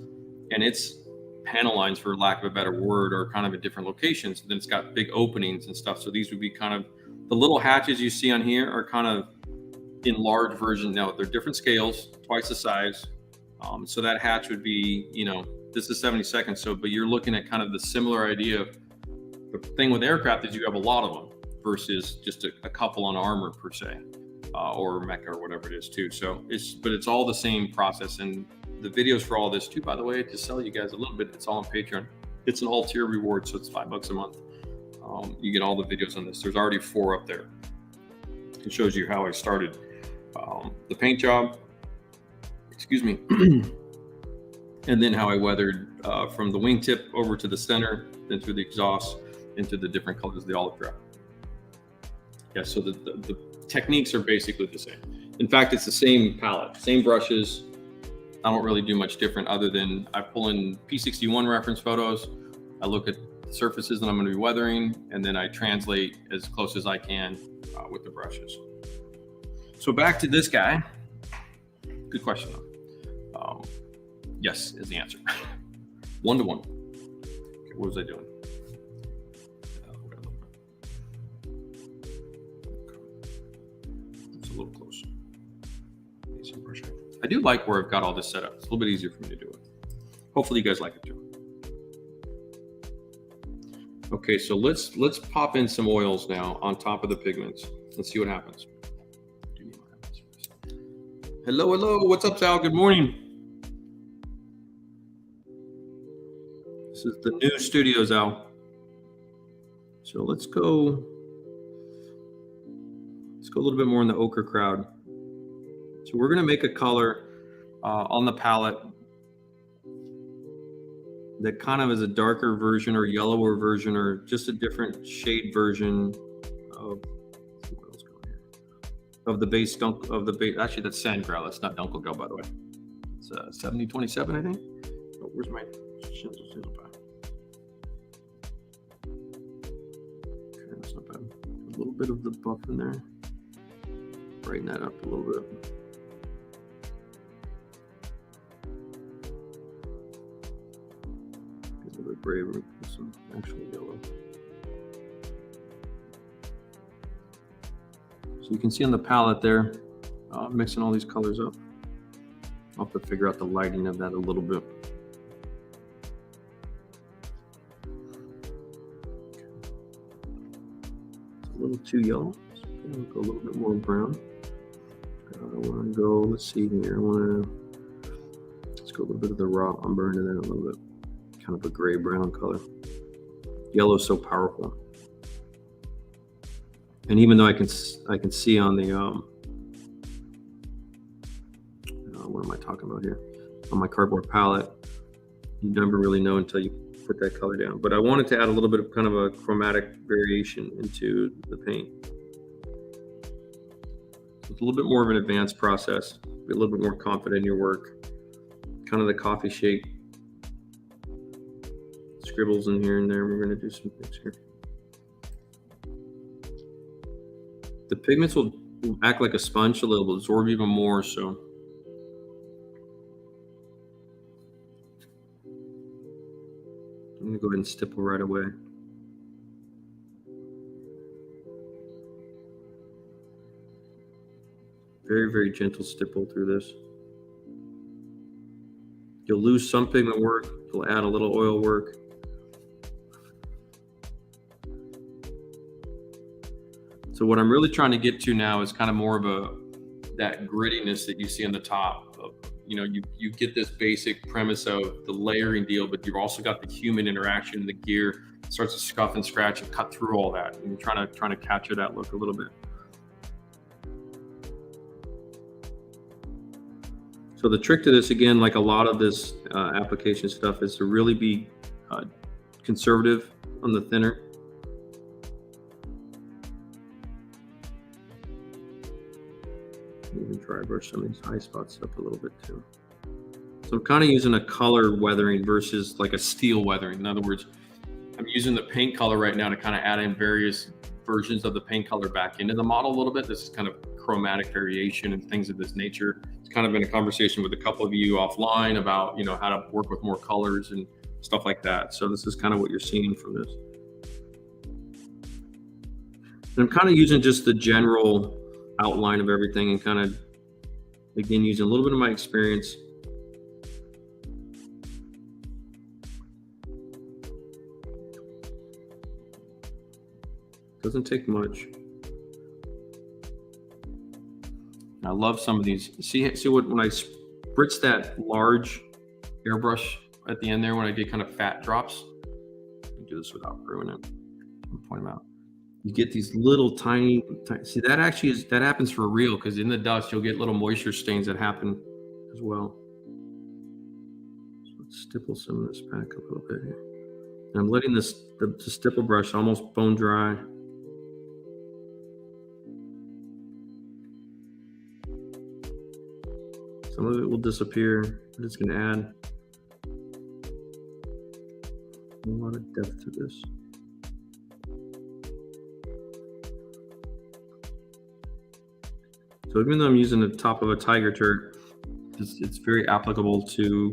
and its panel lines, for lack of a better word, are kind of at different locations. Then it's got big openings and stuff. So these would be kind of the little hatches you see on here are kind of in large version. Now they're different scales, twice the size. So that hatch would be, you know, this is 72nd. So, but you're looking at kind of the similar idea. The thing with aircraft is you have a lot of them versus just a couple on armor per se, or mecha or whatever it is too. So it's all the same process. And the videos for all this too, by the way, to sell you guys a little bit, it's all on Patreon. It's an all-tier reward, so it's $5 a month. You get all the videos on this. There's already 4 up there. It shows you how I started the paint job, excuse me, and then how I weathered from the wingtip over to the center, then through the exhaust, into the different colors of the olive drop. Yeah, so the techniques are basically the same. In fact, it's the same palette, same brushes. I don't really do much different other than I pull in P61 reference photos. I look at the surfaces that I'm going to be weathering, and then I translate as close as I can with the brushes. So back to this guy. Good question though. Yes is the answer. 1-to-1. Okay, what was I doing? It's a little close. Need some brush. I do like where I've got all this set up. It's a little bit easier for me to do it. Hopefully you guys like it too. Okay, so let's pop in some oils now on top of the pigments. Let's see what happens. Hello, what's up, Sal? Good morning. This is the new studios, Al. So let's go a little bit more in the ochre crowd. So we're going to make a color on the palette that kind of is a darker version or yellower version or just a different shade version of what else going here, of the base actually that's Sandgrel, that's not Dunkelgrel, by the way. It's 7027, I think. Oh, where's my shizzle pad? Okay, that's not bad. A little bit of the buff in there. Brighten that up a little bit. A little bit braver with some actual yellow. So you can see on the palette there, mixing all these colors up. I'll have to figure out the lighting of that a little bit. It's a little too yellow. So I'm gonna go a little bit more brown. I want to go, let's see here. Let's go a little bit of the raw umber into that a little bit. Kind of a gray brown color. Yellow is so powerful. And even though I can see on the what am I talking about here? On my cardboard palette, you never really know until you put that color down. But I wanted to add a little bit of kind of a chromatic variation into the paint. It's a little bit more of an advanced process. Be a little bit more confident in your work. Kind of the coffee shake scribbles in here and there. We're going to do some things here. The pigments will act like a sponge, so they'll absorb even more. So I'm going to go ahead and stipple right away. Very, very gentle stipple through this. You'll lose some pigment work. You'll add a little oil work. So what I'm really trying to get to now is kind of more of that grittiness that you see on the top. You know, you get this basic premise of the layering deal, but you've also got the human interaction. The gear starts to scuff and scratch and cut through all that. And you're trying to capture that look a little bit. So the trick to this, again, like a lot of this application stuff, is to really be conservative on the thinner. Even dry brush some of these high spots up a little bit too. So I'm kind of using a color weathering versus like a steel weathering. In other words, I'm using the paint color right now to kind of add in various versions of the paint color back into the model a little bit. This is kind of chromatic variation and things of this nature. It's kind of been a conversation with a couple of you offline about, you know, how to work with more colors and stuff like that. So this is kind of what you're seeing from this. And I'm kind of using just the general outline of everything and kind of, again, using a little bit of my experience. Doesn't take much. I love some of these. See what, when I spritz that large airbrush at the end there, when I get kind of fat drops. Let me do this without ruining it. I'll point them out. You get these little tiny, see, that actually is, that happens for real, because in the dust you'll get little moisture stains that happen as well. So let's stipple some of this back a little bit here. And I'm letting this, the stipple brush almost bone dry. Some of it will disappear. We're just going to add a lot of depth to this. So even though I'm using the top of a tiger turret, it's very applicable to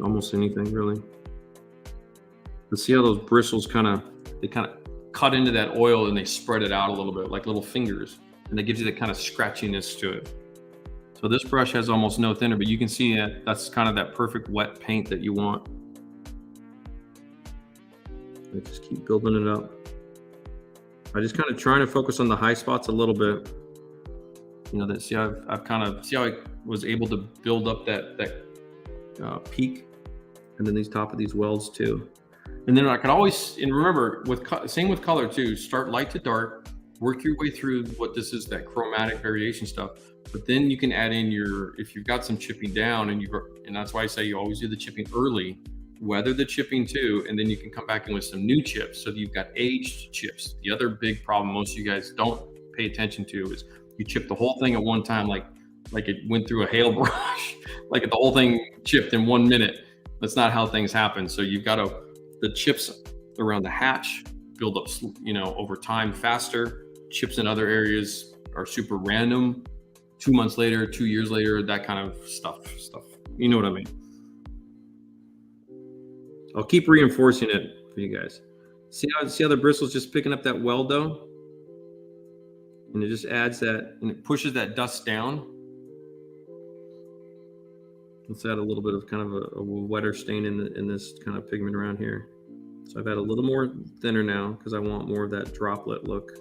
almost anything really. Let's see how those bristles they kind of cut into that oil and they spread it out a little bit like little fingers, and that gives you that kind of scratchiness to it. So this brush has almost no thinner, but you can see that that's kind of that perfect wet paint that you want. I just keep building it up. I just kind of trying to focus on the high spots a little bit. You know, that see how I've kind of, see how I was able to build up that peak, and then these top of these welds too. And then I can always, and remember, same with color too, start light to dark, work your way through what this is, that chromatic variation stuff. But then you can add in if you've got some chipping down, and that's why I say you always do the chipping early, weather the chipping too, and then you can come back in with some new chips so that you've got aged chips. The other big problem most of you guys don't pay attention to is you chip the whole thing at one time, like it went through a hail brush, like the whole thing chipped in 1 minute. That's not how things happen. So you've got the chips around the hatch build up, you know, over time faster. Chips in other areas are super random. 2 months later, 2 years later, that kind of stuff. You know what I mean? I'll keep reinforcing it for you guys. See how the bristles just picking up that weld though? And it just adds that, and it pushes that dust down. Let's add a little bit of kind of a wetter stain in this kind of pigment around here. So I've added a little more thinner now because I want more of that droplet look.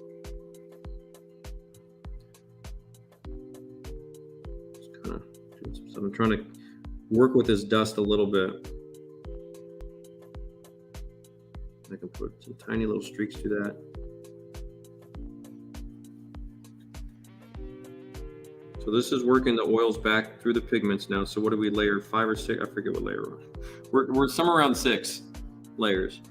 Just kind of doing some stuff. I'm trying to work with this dust a little bit. I can put some tiny little streaks to that. So this is working the oils back through the pigments now. So what do we layer? 5 or 6? I forget what layer we're somewhere around 6 layers,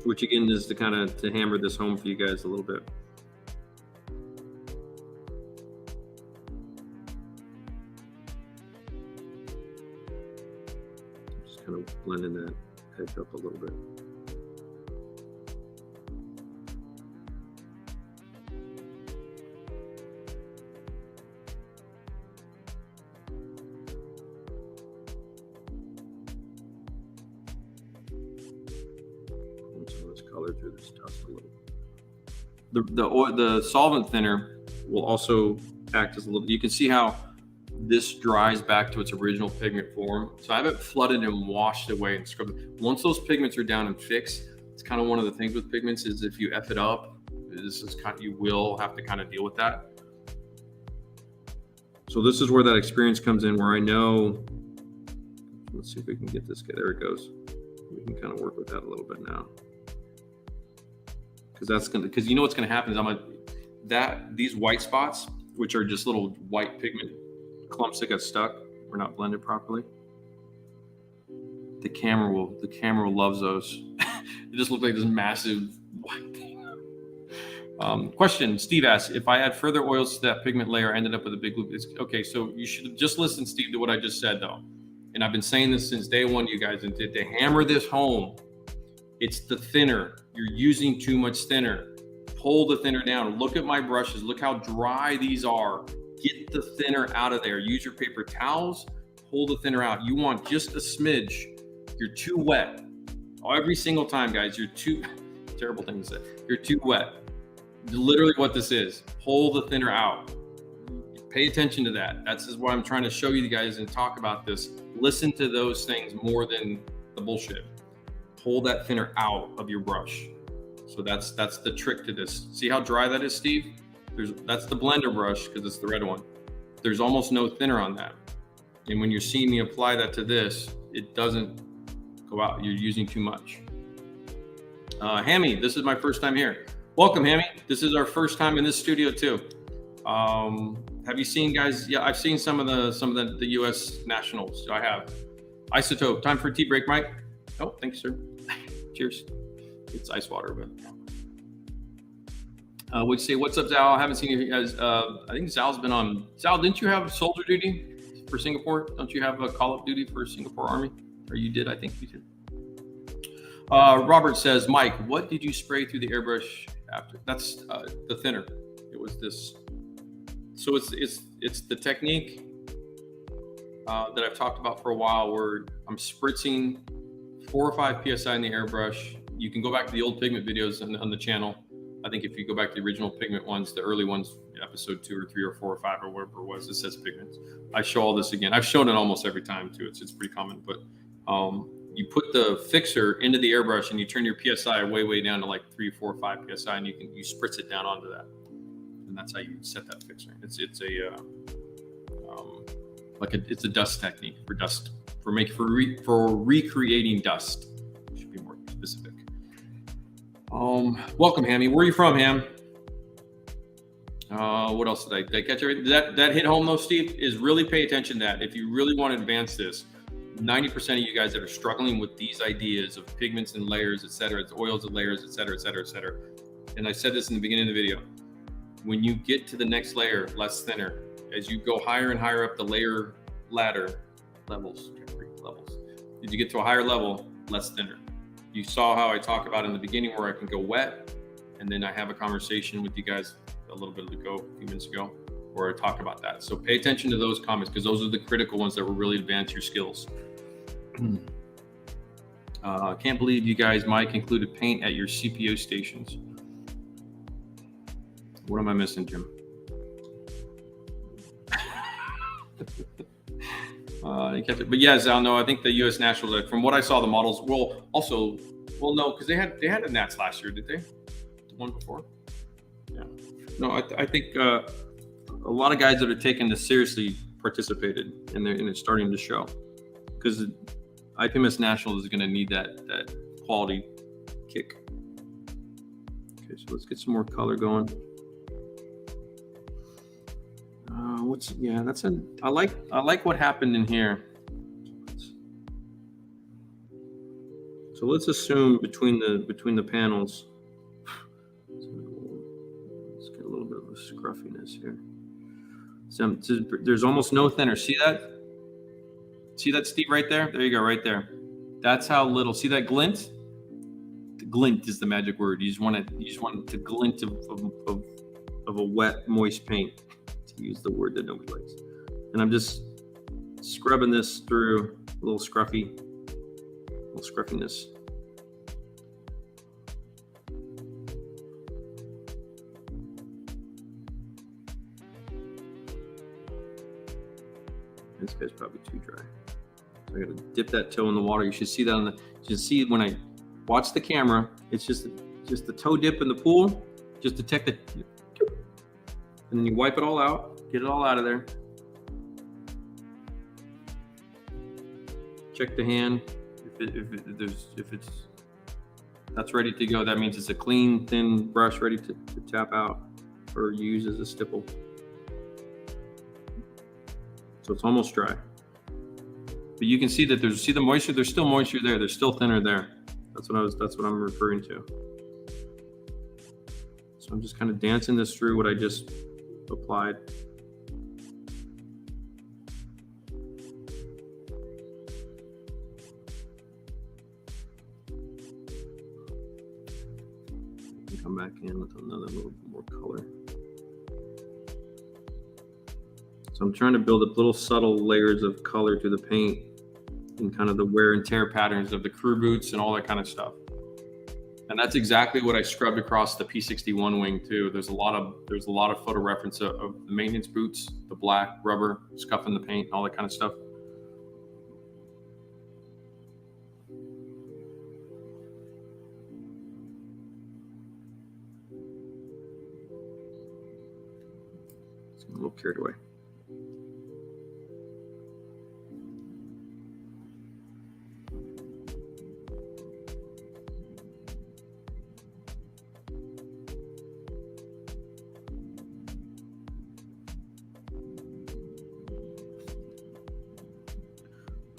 which again is to kind of to hammer this home for you guys a little bit. Just kind of blending that edge up a little bit. Color through this dust a little. The solvent thinner will also act as a little. You can see how this dries back to its original pigment form. So I have it flooded and washed away and scrubbed. Once those pigments are down and fixed, it's kind of one of the things with pigments is if you F it up, you will have to kind of deal with that. So this is where that experience comes in, where I know. Let's see if we can get this. There it goes. We can kind of work with that a little bit now. Because you know what's going to happen is these white spots, which are just little white pigment clumps that got stuck or not blended properly. The camera loves those. It just looked like this massive white thing. Question, Steve asks, if I add further oils to that pigment layer, I ended up with a big loop. Okay, so you should have just listened, Steve, to what I just said, though. And I've been saying this since day one, you guys, and to hammer this home, it's the thinner. You're using too much thinner. Pull the thinner down. Look at my brushes. Look how dry these are. Get the thinner out of there. Use your paper towels. Pull the thinner out. You want just a smidge. You're too wet. Every single time, guys, you're too, terrible thing to say. You're too wet. Literally what this is. Pull the thinner out. Pay attention to that. That's why I'm trying to show you guys and talk about this. Listen to those things more than the bullshit. Pull that thinner out of your brush. So that's the trick to this. See how dry that is, Steve? That's the blender brush because it's the red one. There's almost no thinner on that. And when you're seeing me apply that to this, it doesn't go out. You're using too much. Hammy, this is my first time here. Welcome, Hammy. This is our first time in this studio too. Have you seen, guys? Yeah, I've seen some of the U.S. nationals. I have. Isotope. Time for a tea break, Mike. Oh, thank you, sir. Cheers. It's ice water, but. Would you say, what's up, Zal? I haven't seen you guys. I think Zal's been on. Zal, didn't you have soldier duty for Singapore? Don't you have a call-up duty for Singapore Army? Or you did? I think you did. Robert says, Mike, what did you spray through the airbrush after? That's the thinner. It was this. So it's the technique that I've talked about for a while, where I'm spritzing 4 or 5 psi in the airbrush. You can go back to the old pigment videos on the channel. I think if you go back to the original pigment ones, the early ones, episode 2 or 3 or 4 or 5 or whatever it was, it says pigments. I show all this again. I've shown it almost every time too. It's pretty common, but you put the fixer into the airbrush and you turn your psi way down to like 3, 4, 5 psi, and you spritz it down onto that, and that's how you set that fixer. It's a dust technique for recreating dust. Should be more specific. Welcome, Hammy. Where are you from, Ham? What else did I catch? Everything that hit home though, Steve, is really pay attention to that. If you really want to advance this, 90% of you guys that are struggling with these ideas of pigments and layers, etc., it's oils and layers, etc., etc., etc. And I said this in the beginning of the video. When you get to the next layer, less thinner. As you go higher and higher up the layer ladder levels, as you get to a higher level, less thinner. You saw how I talk about in the beginning where I can go wet, and then I have a conversation with you guys a little bit ago, a few minutes ago, where I talk about that. So pay attention to those comments because those are the critical ones that will really advance your skills. I can't believe you guys, Mike, included paint at your CPO stations. What am I missing, Jim? I didn't catch it. But yeah, Zal, no, I think the U.S. Nationals, from what I saw, the models will also, well, no, because they had a Nats last year, did they? The one before? Yeah. No, I think a lot of guys that are taking this seriously participated, and it's starting to show. Because IPMS Nationals is going to need that quality kick. Okay, so let's get some more color going. I like what happened in here. So let's assume between the panels, let's get a little bit of a scruffiness here. So there's almost no thinner. See that? See that, Steve, right there? There you go, right there. That's how little. See that glint? The glint is the magic word. You just want it to glint of a wet, moist paint. To use the word that nobody likes. And I'm just scrubbing this through a little scruffiness. This guy's probably too dry. So I gotta dip that toe in the water. You should see that you should see when I watch the camera, it's just the toe dip in the pool, just detect the, and then you wipe it all out, get it all out of there. Check the hand. If it's that's ready to go, that means it's a clean, thin brush ready to tap out or use as a stipple. So it's almost dry. But you can see that see the moisture, there's still moisture there. There's still thinner there. That's what I'm referring to. So I'm just kind of dancing this through what I just applied. Come back in with another little bit more color. So I'm trying to build up little subtle layers of color to the paint and kind of the wear and tear patterns of the crew boots and all that kind of stuff. And that's exactly what I scrubbed across the P61 wing too. There's a lot of photo reference of the maintenance boots, the black rubber scuffing the paint, and all that kind of stuff. It's a little carried away.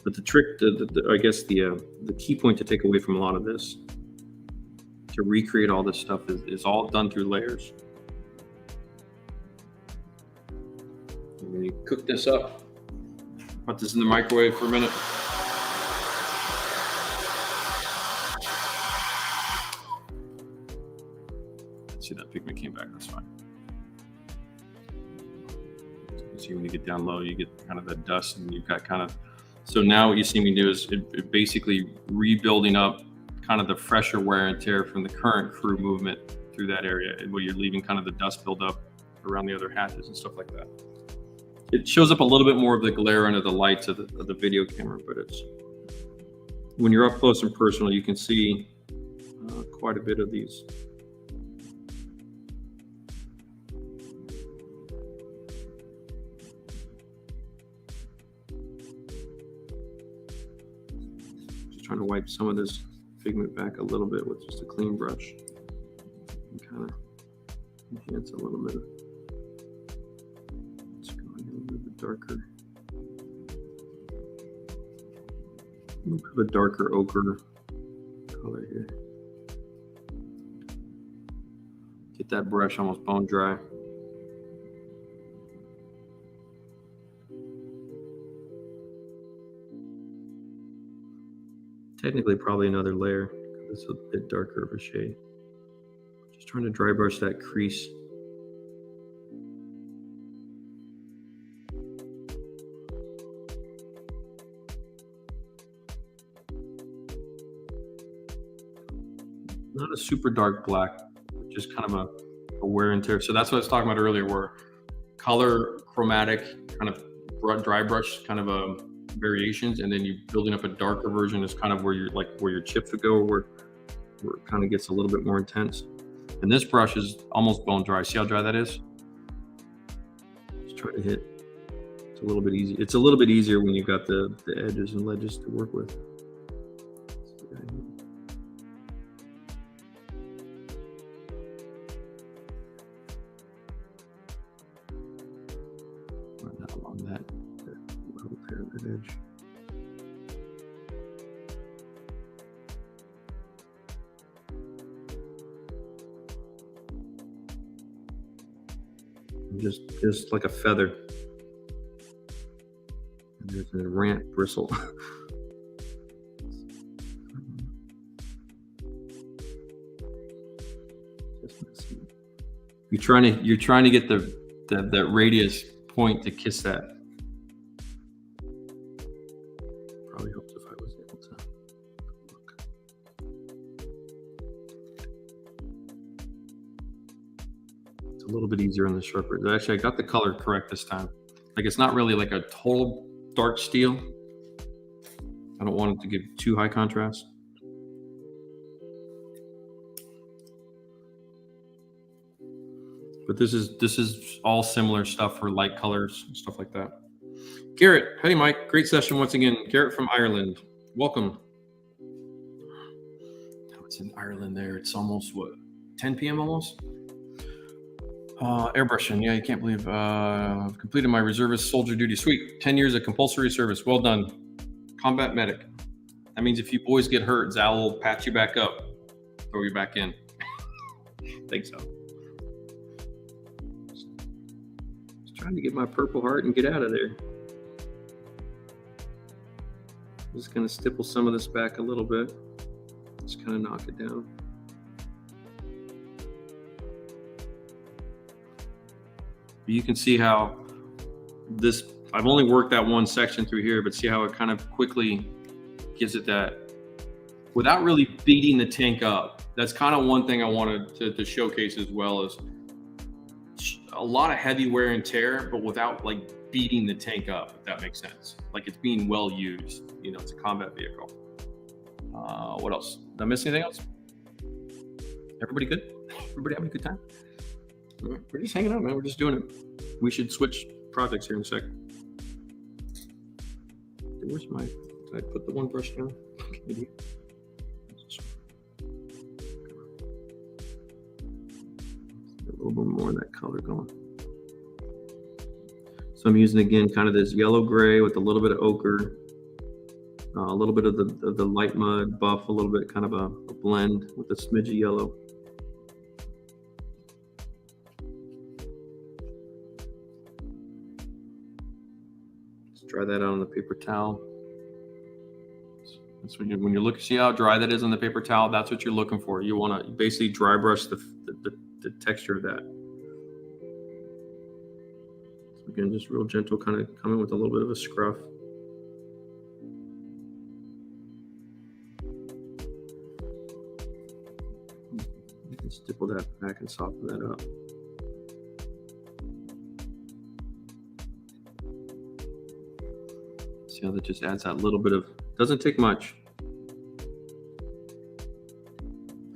But the trick, I guess the key point to take away from a lot of this, to recreate all this stuff, is all done through layers. And then you cook this up. Put this in the microwave for a minute. See, that pigment came back, that's fine. So you can see when you get down low, you get kind of the dust, and you've got kind of, so now what you see me do is it basically rebuilding up kind of the fresher wear and tear from the current crew movement through that area, where you're leaving kind of the dust build up around the other hatches and stuff like that. It shows up a little bit more of the glare under the lights of the video camera, but it's, when you're up close and personal, you can see quite a bit of these. Trying to wipe some of this pigment back a little bit with just a clean brush and kind of enhance a little bit. Let's go a little bit darker. A little bit of a darker ochre color here. Get that brush almost bone dry. Technically, probably another layer because it's a bit darker of a shade. Just trying to dry brush that crease. Not a super dark black, but just kind of a wear and tear. So that's what I was talking about earlier, where color, chromatic, kind of dry brush, kind of variations, and then you building up a darker version is kind of where your chips would go, where it kind of gets a little bit more intense. And this brush is almost bone dry. See how dry that is? Just try to hit. It's a little bit easy. It's a little bit easier when you've got the edges and ledges to work with. Run that along that little pair of that edge. Just like a feather. And there's a rant bristle. You're trying to get that radius point to kiss that. Probably helps if I was able to look. It's a little bit easier on the sharper. Actually, I got the color correct this time. Like, it's not really like a total dark steel. I don't want it to give too high contrast. But this is all similar stuff for light colors and stuff like that. Garrett, hey Mike, great session once again. Garrett from Ireland, welcome. Now it's in Ireland there. It's almost what, 10 p.m. almost. Airbrushing. Yeah, you can't believe I've completed my reservist soldier duty. Sweet. 10 years of compulsory service. Well done. Combat medic. That means if you boys get hurt, Zal will patch you back up, throw you back in. Think so. Just trying to get my Purple Heart and get out of there. I'm just going to stipple some of this back a little bit. Just kind of knock it down. You can see how this, I've only worked that one section through here, but see how it kind of quickly gives it that, without really beating the tank up. That's kind of one thing I wanted to showcase as well, is a lot of heavy wear and tear, but without like beating the tank up, if that makes sense. Like it's being well used. You know, it's a combat vehicle. What else? Did I miss anything else? Everybody good? Everybody having a good time? We're just hanging out, man. We're just doing it. We should switch projects here in a sec. Where's my, did I put the one brush down? Maybe. A little bit more of that color going. So I'm using, again, kind of this yellow gray with a little bit of ochre, a little bit of the light mud buff, a little bit kind of a blend with a smidge of yellow. Dry that out on the paper towel. That's when you look, see how dry that is on the paper towel. That's what you're looking for. You want to basically dry brush the texture of that. So again, just real gentle, kind of coming with a little bit of a scruff. You can stipple that back and soften that up. See how that just adds that little bit of, doesn't take much.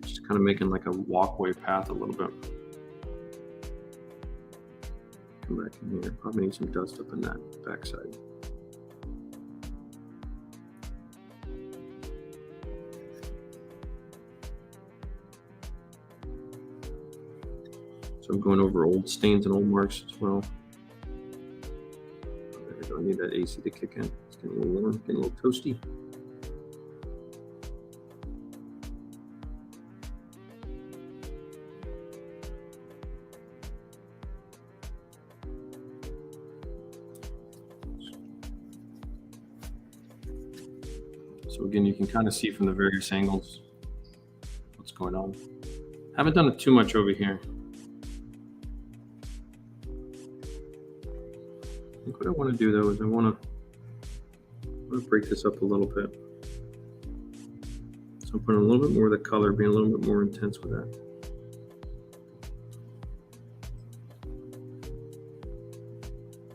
Just kind of making like a walkway path a little bit. Come back in here. Probably need some dust up in that backside. So I'm going over old stains and old marks as well. There we go. I need that AC to kick in. It's getting a little warm, getting a little toasty. So again, you can kind of see from the various angles what's going on. Haven't done it too much over here. I think what I want to do though is I want to break this up a little bit. So I'm putting a little bit more of the color, being a little bit more intense with that.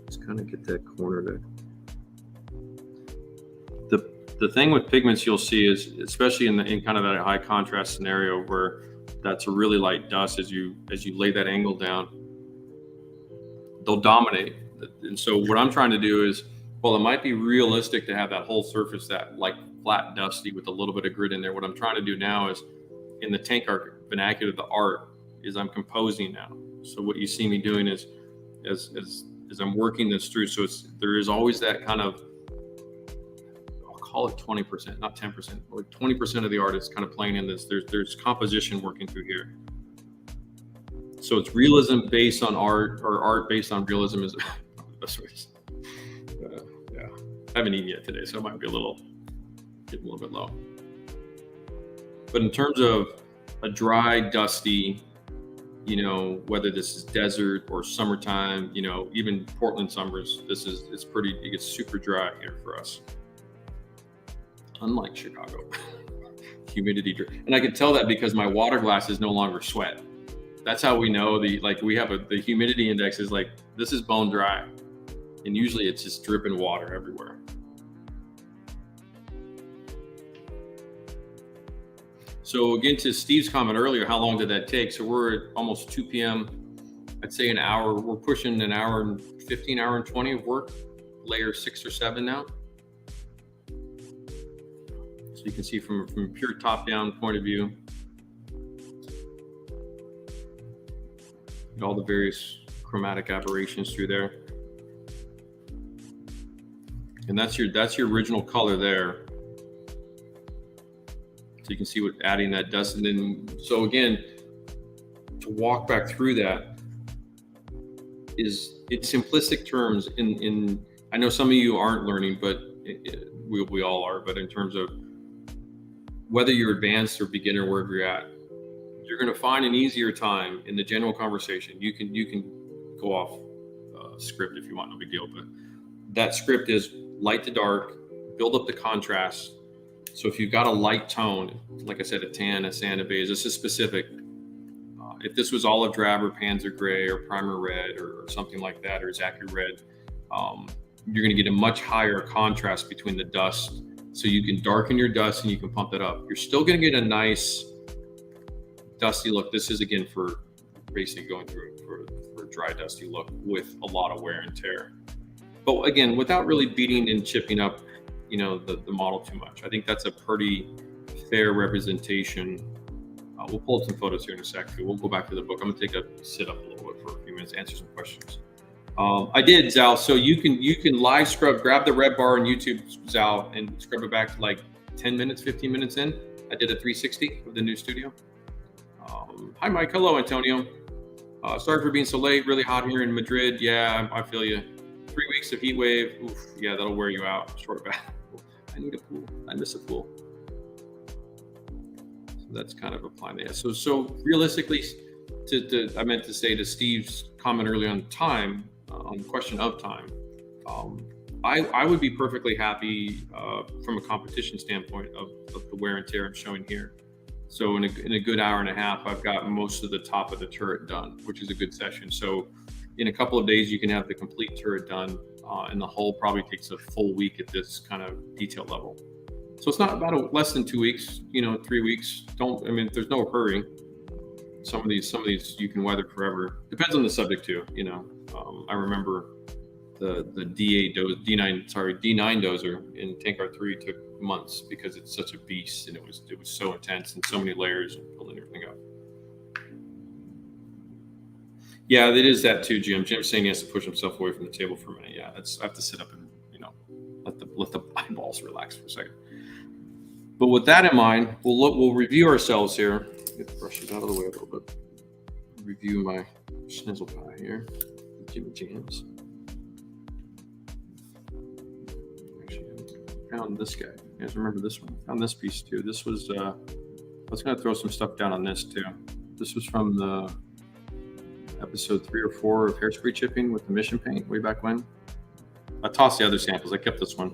Just kind of get that corner to. The thing with pigments you'll see is, especially in kind of that high contrast scenario where that's a really light dust, as you lay that angle down, they'll dominate. And so what I'm trying to do is, well, it might be realistic to have that whole surface that like flat dusty with a little bit of grit in there. What I'm trying to do now is, in the tank art vernacular of the art, is I'm composing now. So what you see me doing is as I'm working this through, so there is always that kind of, call it 20%, not 10%, like 20% of the art is kind of playing in this. There's composition working through here. So it's realism based on art, or art based on realism is the best way. Yeah, I haven't eaten yet today, so it might be getting a little bit low. But in terms of a dry, dusty, you whether this is desert or summertime, even Portland summers, it's pretty, it gets super dry here for us. Unlike Chicago, humidity. And I can tell that because my water glass is no longer sweat. That's how we know we have the humidity index is like, this is bone dry. And usually it's just dripping water everywhere. So again, to Steve's comment earlier, how long did that take? So we're at almost 2 p.m. I'd say an hour. We're pushing an hour and 15, hour and 20 of work, layer 6 or 7 now. So you can see from a pure top-down point of view. all the various chromatic aberrations through there. And that's your original color there. So you can see what adding that dust. And then, so again, to walk back through that is, in simplistic terms, in I know some of you aren't learning, but we all are, but in terms of whether you're advanced or beginner, wherever you're at, you're going to find an easier time in the general conversation. You can go off script if you want, no big deal, but that script is light to dark, build up the contrast. So if you've got a light tone, like I said, a tan, a sand, a beige, this is specific. If this was olive drab or panzer gray or primer red or something like that, or Zachary red, you're going to get a much higher contrast between the dust. So you can darken your dust and you can pump it up. You're still going to get a nice dusty look. This is, again, for basically going through for a dry dusty look with a lot of wear and tear. But again, without really beating and chipping up, the model too much. I think that's a pretty fair representation. We'll pull up some photos here in a sec too. We'll go back to the book. I'm gonna take a sit up a little bit for a few minutes, answer some questions. I did, Zal. So you can live scrub, grab the red bar on YouTube, Zal, and scrub it back to like 10 minutes, 15 minutes in. I did a 360 of the new studio. Hi, Mike. Hello, Antonio. Sorry for being so late. Really hot here in Madrid. Yeah, I feel you. 3 weeks of heat wave. Oof, yeah, that'll wear you out. Short back. I need a pool. I miss a pool. So that's kind of applying that. So realistically, I meant to say to Steve's comment earlier on time, on the question of time, I would be perfectly happy from a competition standpoint of the wear and tear I'm showing here. So in a good hour and a half, I've got most of the top of the turret done, which is a good session. So in a couple of days, you can have the complete turret done, and the hull probably takes a full week at this kind of detail level. So it's not about less than 2 weeks, 3 weeks. There's no hurry. Some of these you can weather forever. Depends on the subject too. I remember the D9 dozer in KINGART 3 took months because it's such a beast and it was so intense and so many layers and building everything up. Yeah, it is that too, Jim. Jim's saying he has to push himself away from the table for a minute. Yeah, I have to sit up and let the eyeballs relax for a second. But with that in mind, we'll review ourselves here. Get the brushes out of the way a little bit. Review my schnizzle pie here. Jimmy Jams. Actually, I found this guy. You guys remember this one? I found this piece too. This was. I was gonna throw some stuff down on this too. This was from the episode 3 or 4 of hairspray chipping with the mission paint way back when. I tossed the other samples. I kept this one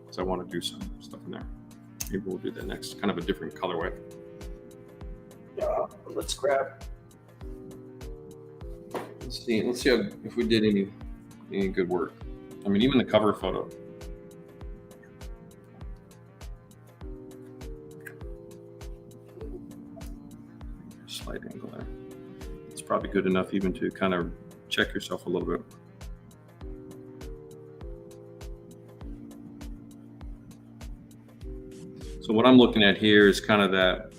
because I want to do some stuff in there. Maybe we'll do that next, kind of a different colorway. Let's grab. Let's see if we did any good work. Even the cover photo. Slight angle there. It's probably good enough even to kind of check yourself a little bit. So what I'm looking at here is kind of that.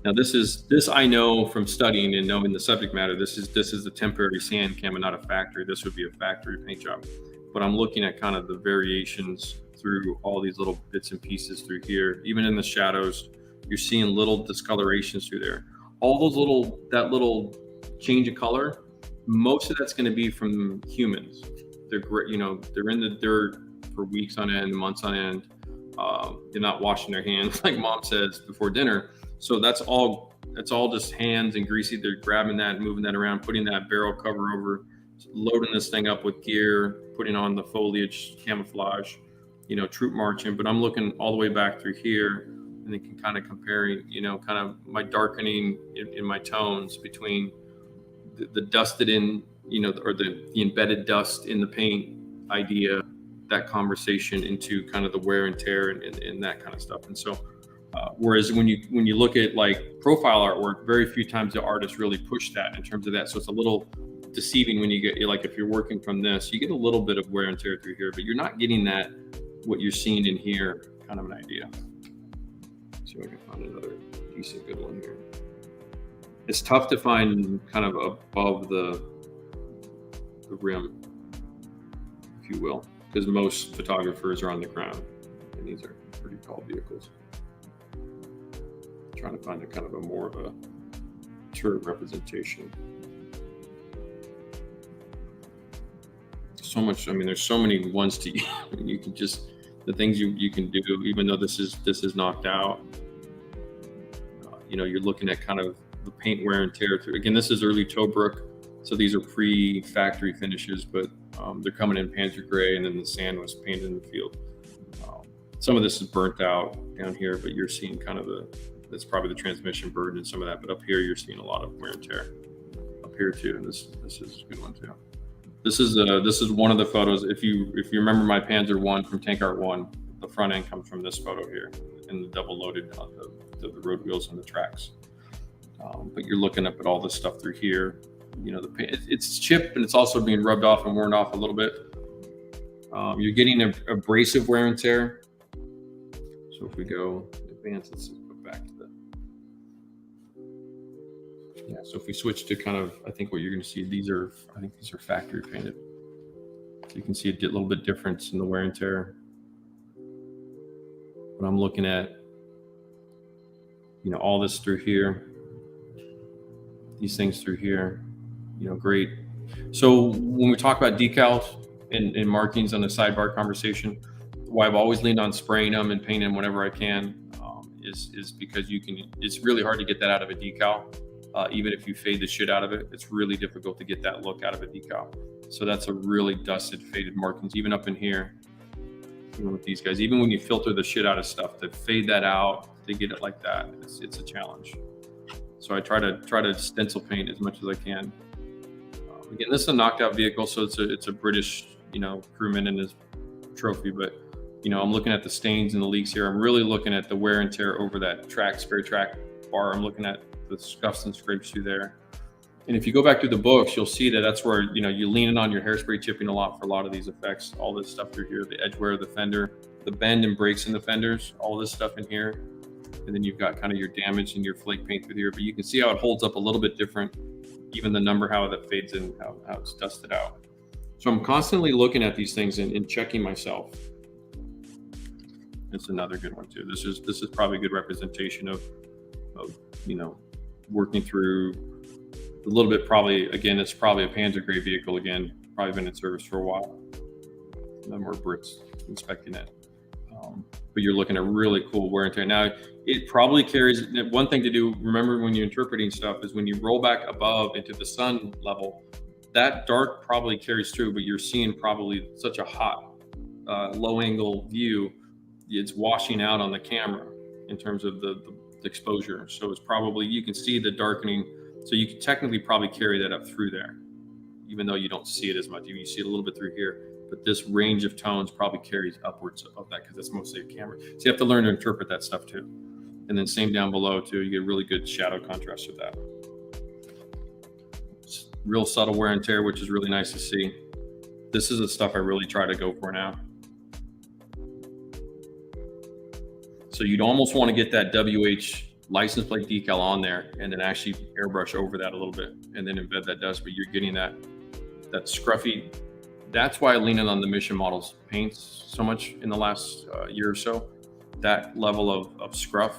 Now this I know from studying and knowing the subject matter. This is the temporary sand cam and not a factory. This would be a factory paint job. But I'm looking at kind of the variations through all these little bits and pieces through here. Even in the shadows, you're seeing little discolorations through there. All those that little change of color, most of that's going to be from humans. They're great, they're in the dirt for weeks on end, months on end. They're not washing their hands like mom says before dinner. So that's all just hands and greasy. They're grabbing that, moving that around, putting that barrel cover over, loading this thing up with gear, putting on the foliage, camouflage, troop marching. But I'm looking all the way back through here and then can kind of comparing, kind of my darkening in my tones between the dusted in, or the embedded dust in the paint idea, that conversation into kind of the wear and tear and that kind of stuff. And so, whereas when you look at like profile artwork, very few times the artists really push that in terms of that. So it's a little deceiving when you get, like, if you're working from this, you get a little bit of wear and tear through here, but you're not getting that, what you're seeing in here, kind of an idea. Let's see if I can find another decent good one here. It's tough to find kind of above the rim, if you will, because most photographers are on the ground, and these are pretty tall vehicles. Trying to find a kind of a more of a turret representation. So much, I mean, there's so many ones to you can just, the things you can do, even though this is knocked out. You know, you're looking at kind of the paint wear and tear through. Again, this is early Tobruk, so these are pre-factory finishes, but they're coming in Panzer Gray, and then the sand was painted in the field. Some of this is burnt out down here, but you're seeing kind of that's probably the transmission burden and some of that. But up here, you're seeing a lot of wear and tear. Up here too, and this is a good one too. This is one of the photos. If you remember my Panzer 1 from KINGART 1, the front end comes from this photo here, and the double loaded the road wheels and the tracks. But you're looking up at all this stuff through here. You know, the paint, it's chipped, and it's also being rubbed off and worn off a little bit. You're getting abrasive wear and tear. So if we go advanced, let's go back to the, yeah. So if we switch to kind of, I think what you're going to see, I think these are factory painted. So you can see a little bit difference in the wear and tear. But I'm looking at, you know, all this through here, these things through here, you know, great. So when we talk about decals and markings on the sidebar conversation, why I've always leaned on spraying them and painting them whenever I can is because it's really hard to get that out of a decal. Even if you fade the shit out of it, it's really difficult to get that look out of a decal. So that's a really dusted, faded markings, even up in here, even with these guys. Even when you filter the shit out of stuff, to fade that out, to get it like that, it's a challenge. So I try to stencil paint as much as I can. Again, this is a knocked out vehicle, so it's a British, you know, crewman in his trophy, but you know, I'm looking at the stains and the leaks here. I'm really looking at the wear and tear over that spare track bar. I'm looking at the scuffs and scrapes through there. And if you go back through the books, you'll see that that's where, you know, you're leaning on your hairspray chipping a lot for a lot of these effects. All this stuff through here, the edge wear of the fender, the bend and breaks in the fenders, all this stuff in here. And then you've got kind of your damage and your flake paint through here. But you can see how it holds up a little bit different, even the number, how that fades in, how it's dusted out. So I'm constantly looking at these things and checking myself. It's another good one too. This is probably a good representation of you know, working through a little bit. Probably, again, it's probably a Panzer Gray vehicle again, probably been in service for a while. No more Brits inspecting it. But you're looking at really cool wear and tear. Now, it probably carries, one thing to do, remember when you're interpreting stuff, is when you roll back above into the sun level, that dark probably carries through, but you're seeing probably such a hot, low angle view, it's washing out on the camera in terms of the exposure. So it's probably, you can see the darkening. So you can technically probably carry that up through there, even though you don't see it as much. You see it a little bit through here, but this range of tones probably carries upwards of that because it's mostly a camera. So you have to learn to interpret that stuff too. And then same down below too, you get really good shadow contrast with that. It's real subtle wear and tear, which is really nice to see. This is the stuff I really try to go for now. So you'd almost want to get that WH license plate decal on there and then actually airbrush over that a little bit and then embed that dust, but you're getting that scruffy. That's why I lean in on the Mission Models paints so much in the last year or so. That level of scruff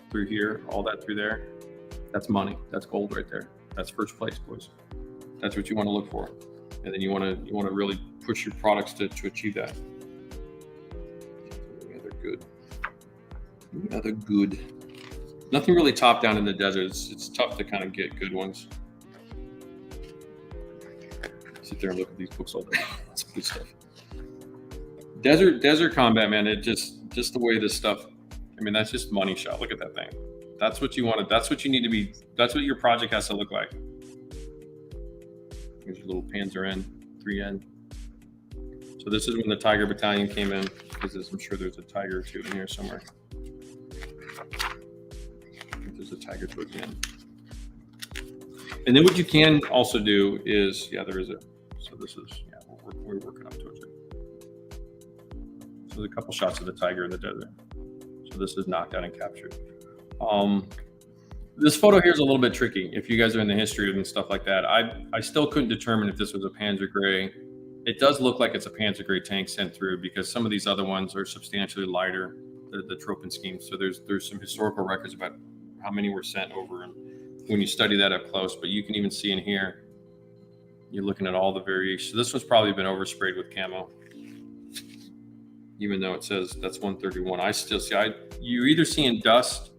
through here, all that through there, that's money. That's gold right there. That's first place, boys. That's what you want to look for. And then you want to really push your products to achieve that. Yeah, they're good. Yeah, they're good. Nothing really top down in the desert. It's tough to kind of get good ones. Sit there and look at these books all day. That's good stuff. Desert combat, man. It just the way this stuff. I mean, that's just money shot. Look at that thing. That's what you want to. That's what you need to be. That's what your project has to look like. Here's your little Panzer N, 3N. So this is when the Tiger Battalion came in, because I'm sure there's a Tiger or two in here somewhere. There's a Tiger towards the end. And then what you can also do is, yeah, there is a. So this is, yeah, we're working up towards it. So there's a couple shots of the Tiger in the desert. So this is knocked out and captured. This photo here is a little bit tricky. If you guys are in the history and stuff like that, I still couldn't determine if this was a Panzer Gray. It does look like it's a Panzer Gray tank sent through because some of these other ones are substantially lighter, the Tropin scheme. So there's some historical records about how many were sent over, and when you study that up close. But you can even see in here, you're looking at all the variations. So this one's probably been oversprayed with camo, even though it says that's 131. I still see, you're either seeing dust,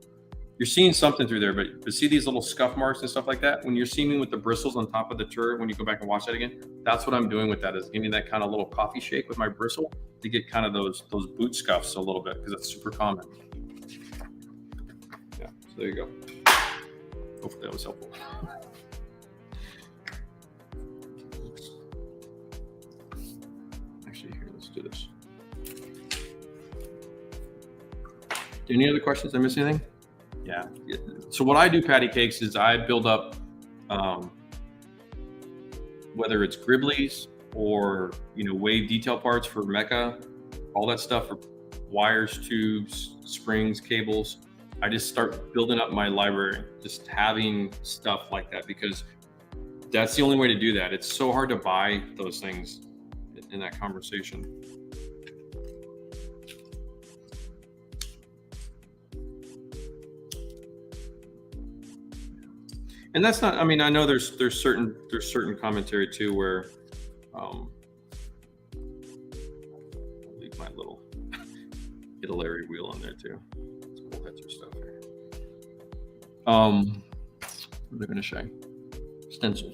you're seeing something through there, but see these little scuff marks and stuff like that? When you're seeing with the bristles on top of the turret, when you go back and watch that again, that's what I'm doing with that, is giving that kind of little coffee shake with my bristle to get kind of those boot scuffs a little bit, because it's super common. Yeah, so there you go. Hopefully that was helpful. Actually, here, let's do this. Any other questions? Did I miss anything? Yeah. So what I do, patty cakes, is I build up, whether it's Griblies or wave detail parts for mecha, all that stuff for wires, tubes, springs, cables. I just start building up my library, just having stuff like that, because that's the only way to do that. It's so hard to buy those things in that conversation. And that's not, I mean, I know there's certain commentary too where I'll leave my little Italy wheel on there too. Let's pull that through stuff here. What are they going to show? Stencil.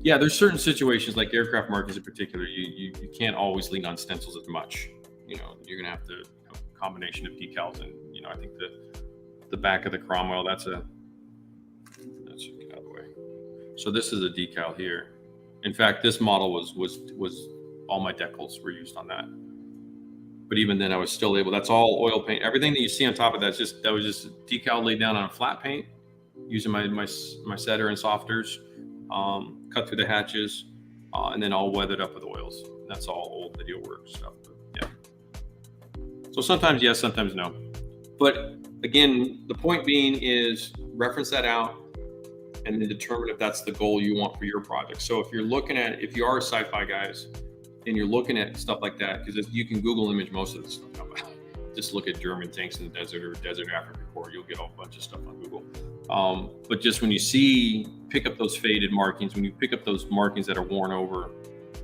Yeah, there's certain situations like aircraft markings in particular, you can't always lean on stencils as much. You're going to have to combination of decals, and I think the back of the Cromwell, that's get out of the way. So this is a decal here. In fact, this model was all my decals were used on that. But even then, I was still able. That's all oil paint. Everything that you see on top of that was just decal laid down on a flat paint using my setter and softers, cut through the hatches, and then all weathered up with oils. And that's all old video work stuff. But yeah. So sometimes yes, sometimes no. But again, the point being is reference that out and then determine if that's the goal you want for your project. So if you are sci-fi guys and you're looking at stuff like that, because you can Google image most of this stuff. Just look at German tanks in the desert or desert Africa Corps, you'll get a bunch of stuff on Google. But just when you pick up those faded markings, when you pick up those markings that are worn over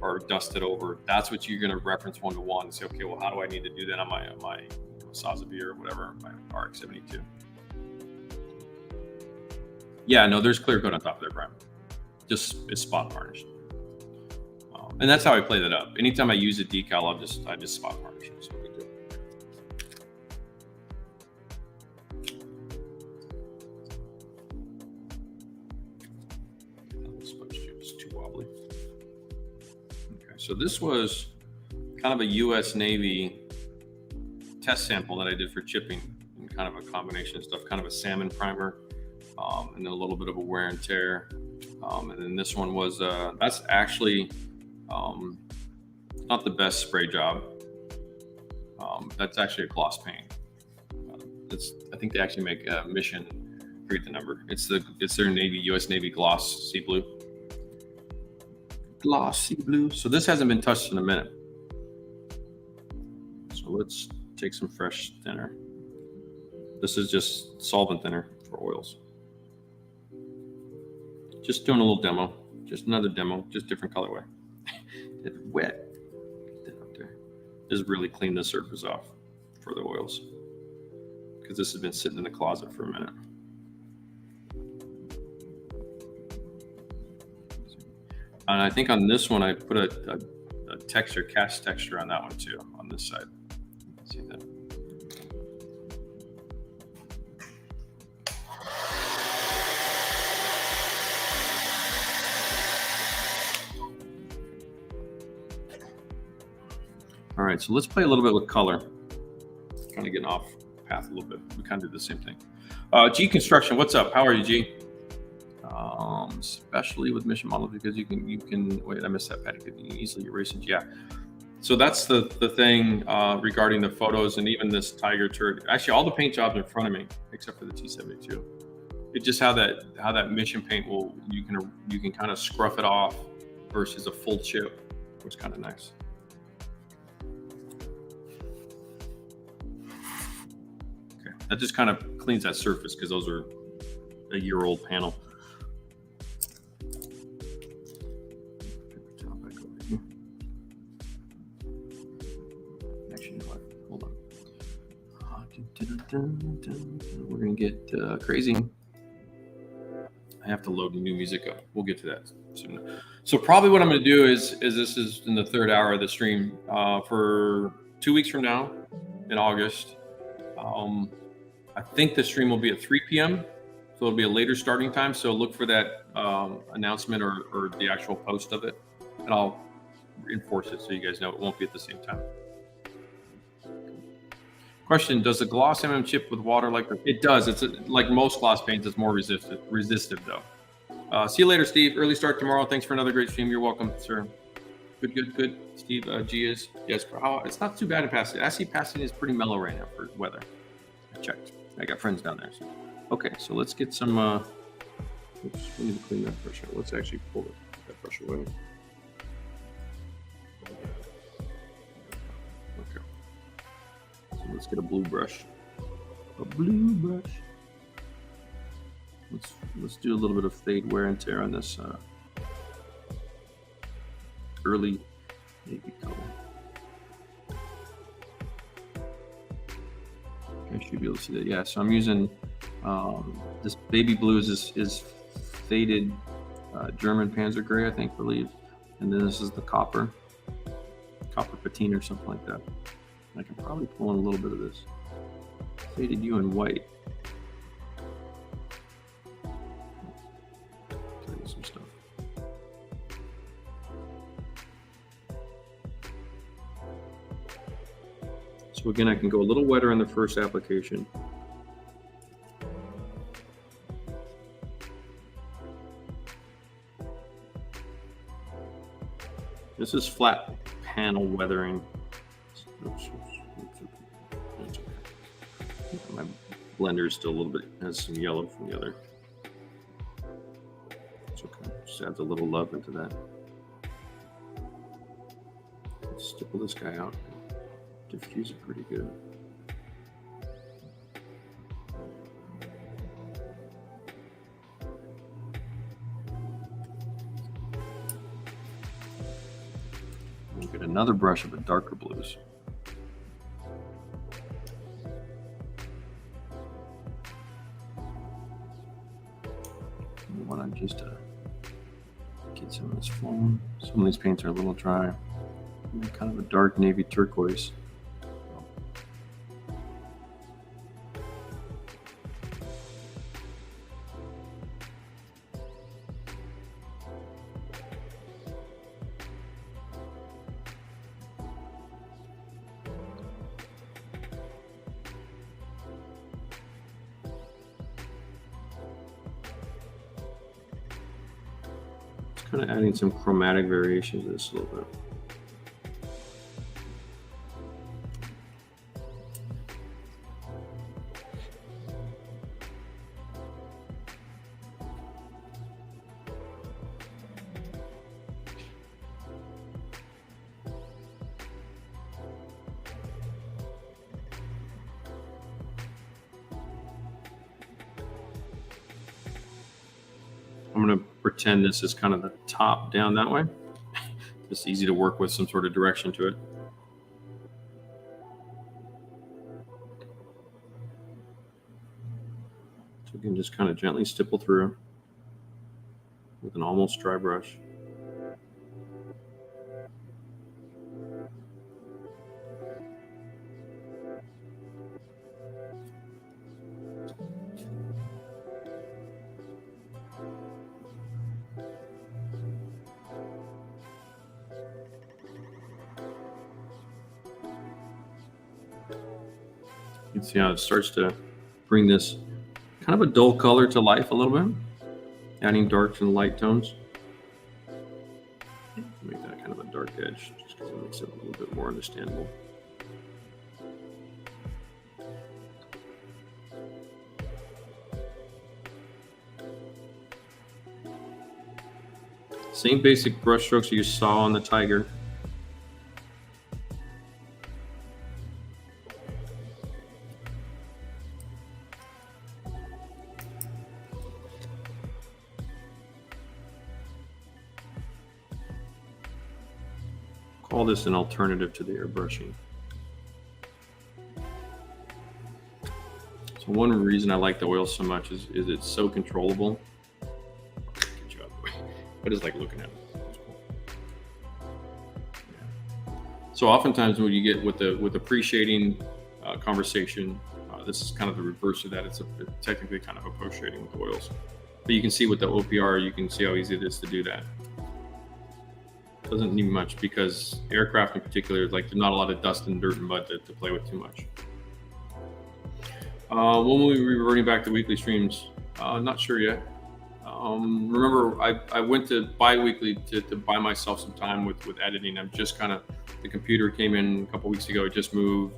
or dusted over, that's what you're going to reference one-to-one and say, okay, well, how do I need to do that on my Sazabir or whatever, my RX-72? Yeah, no, there's clear coat on top of there, Brian. Just it's spot varnished. And that's how I play that up. Anytime I use a decal, I just spot varnish it. So we do. This sponge tube is too wobbly. Okay, so this was kind of a U.S. Navy test sample that I did for chipping, and kind of a combination of stuff, kind of a salmon primer, and then a little bit of a wear and tear. And then this one was that's actually not the best spray job. That's actually a gloss paint. I think they actually make Mission. I forget the number. It's their U.S. Navy gloss sea blue. Gloss sea blue. So this hasn't been touched in a minute. So let's take some fresh thinner. This is just solvent thinner for oils. Just doing a little demo. Just another demo. Just different colorway. It's wet. Just really clean the surface off for the oils, because this has been sitting in the closet for a minute. And I think on this one I put a texture, cast texture on that one too, on this side. See that? All right, so let's play a little bit with color. Kind of getting off path a little bit. We kind of do the same thing. G Construction, what's up? How are you, G? Especially with mission models, because you can wait, I missed that, Patty. You can easily erase it. Yeah. So that's the thing regarding the photos, and even this Tiger turret. Actually, all the paint jobs in front of me, except for the T-72. It's just how that mission paint will, you can kind of scruff it off versus a full chip, which is kind of nice. Okay, that just kind of cleans that surface because those are a year-old panel. Actually, you know what? Hold on. We're gonna get crazy. I have to load the new music up. We'll get to that soon. So probably what I'm going to do is this is in the 3rd hour of the stream for 2 weeks from now in August. I think the stream will be at 3 p.m. So it'll be a later starting time. So look for that announcement or the actual post of it, and I'll enforce it so you guys know it won't be at the same time. Question: does the gloss chip with water like the? It does. It's like most gloss paints. It's more resistive though. See you later, Steve. Early start tomorrow. Thanks for another great stream. You're welcome, sir. Good. Steve G is yes. It's not too bad in Pasadena. I see Pasadena is pretty mellow right now for weather. I checked. I got friends down there. So. Okay, so let's get some. Oops, we need to clean that brush out. Let's actually pull that brush away. Let's get a blue brush. Let's do a little bit of fade wear and tear on this early navy color. I should be able to see that. Yeah, so I'm using this baby blue is faded German Panzer gray, I believe, and then this is the copper patina or something like that. I can probably pull in a little bit of this faded hue in white. Tell you some stuff. So again, I can go a little wetter in the first application. This is flat panel weathering. Oops. That's okay. My blender is still a little bit, has some yellow from the other. It's okay. Just adds a little love into that. Let's stipple this guy out. Diffuse it pretty good. We'll get another brush of the darker blues. We want to just get some of this flowing. Some of these paints are a little dry. Kind of a dark navy turquoise. Kind of adding some chromatic variation to this a little bit. I'm going to pretend this is kind of the top down that way. It's easy to work with some sort of direction to it. So we can just kind of gently stipple through with an almost dry brush. You can see how it starts to bring this kind of a dull color to life a little bit, adding darks and light tones. Make that kind of a dark edge, just because it makes it a little bit more understandable. Same basic brush strokes you saw on the Tiger. Call this an alternative to the airbrushing. So one reason I like the oil so much is it's so controllable. Get you out of the way. I just like looking at it. Yeah. So oftentimes when you get with the pre-shading conversation, this is kind of the reverse of that. It's technically kind of a post-shading with oils. But you can see with the OPR, you can see how easy it is to do that. Doesn't need much because aircraft in particular, like there's not a lot of dust and dirt and mud to play with too much. When will we be reverting back to weekly streams? Not sure yet. Remember, I went to bi-weekly to buy myself some time with editing. I'm just kind of, the computer came in a couple weeks ago, it just moved.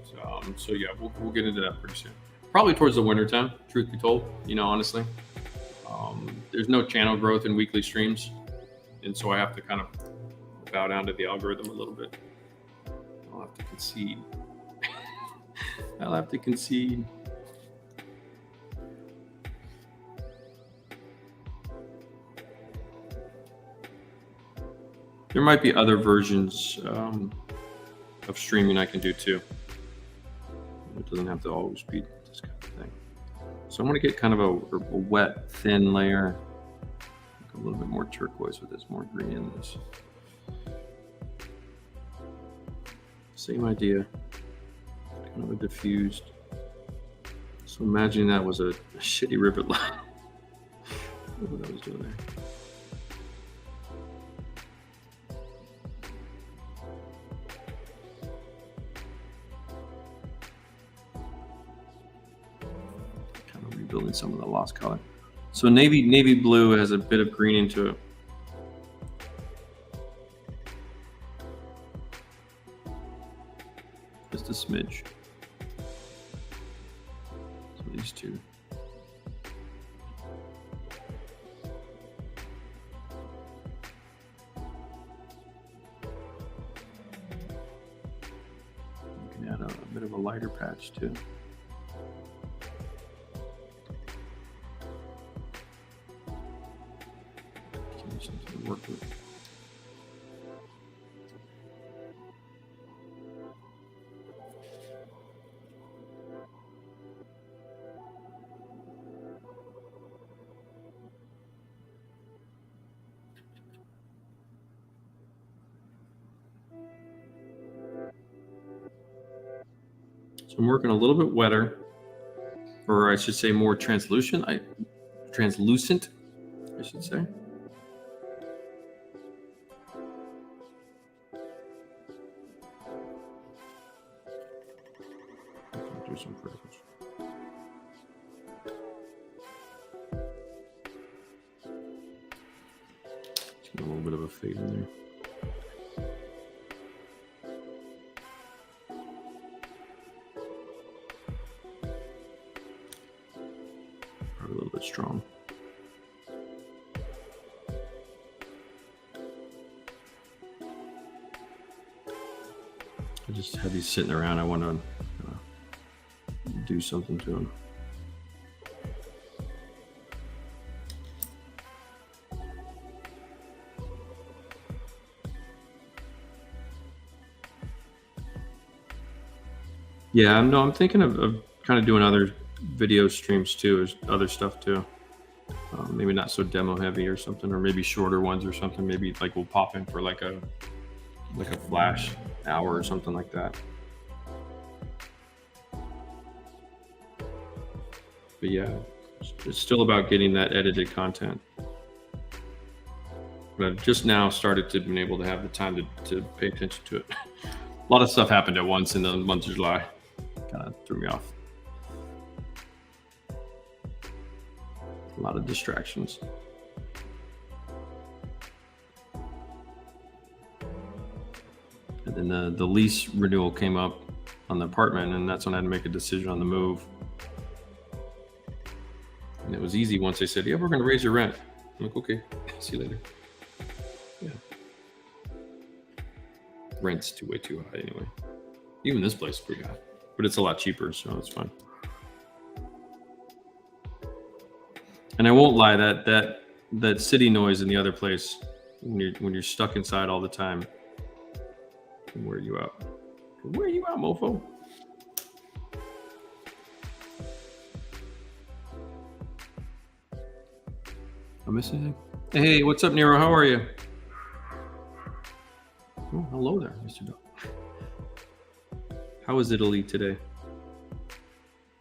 So yeah, we'll get into that pretty soon. Probably towards the winter time, truth be told, honestly. There's no channel growth in weekly streams. And so I have to kind of bow down to the algorithm a little bit. I'll have to concede. I'll have to concede. There might be other versions of streaming I can do too. It doesn't have to always be this kind of thing. So I'm going to get kind of a wet, thin layer. A little bit more turquoise with this, more green in this. Same idea, kind of a diffused. So imagine that was a shitty rivet line. What I was doing there. Kind of rebuilding some of the lost color. So navy blue has a bit of green into it. Just a smidge. So these two. You can add a bit of a lighter patch too. Give me something to work with. So I'm working a little bit wetter, or I should say more translucent, I should say. Do some freckles. A little bit of a fade in there. Probably a little bit strong. I just have these sitting around. I want to do something to them. Yeah, I'm thinking of kind of doing other video streams too, or other stuff too. Maybe not so demo heavy or something, or maybe shorter ones or something. Maybe like we'll pop in for like a flash hour or something like that. But yeah, it's still about getting that edited content. But I've just now started to be able to have the time to pay attention to it. A lot of stuff happened at once in the month of July. Kind of threw me off. A lot of distractions. And then the lease renewal came up on the apartment, and that's when I had to make a decision on the move. And it was easy once they said, yeah, we're going to raise your rent. I'm like, okay, see you later. Rent's way too high anyway. Even this place is pretty high, but it's a lot cheaper, so it's fine. And I won't lie, that city noise in the other place, when you're stuck inside all the time, can wear you out. Can wear you out, mofo. I miss anything? Hey, what's up, Nero? How are you? Oh, hello there, Mr. Dog. How is Italy today?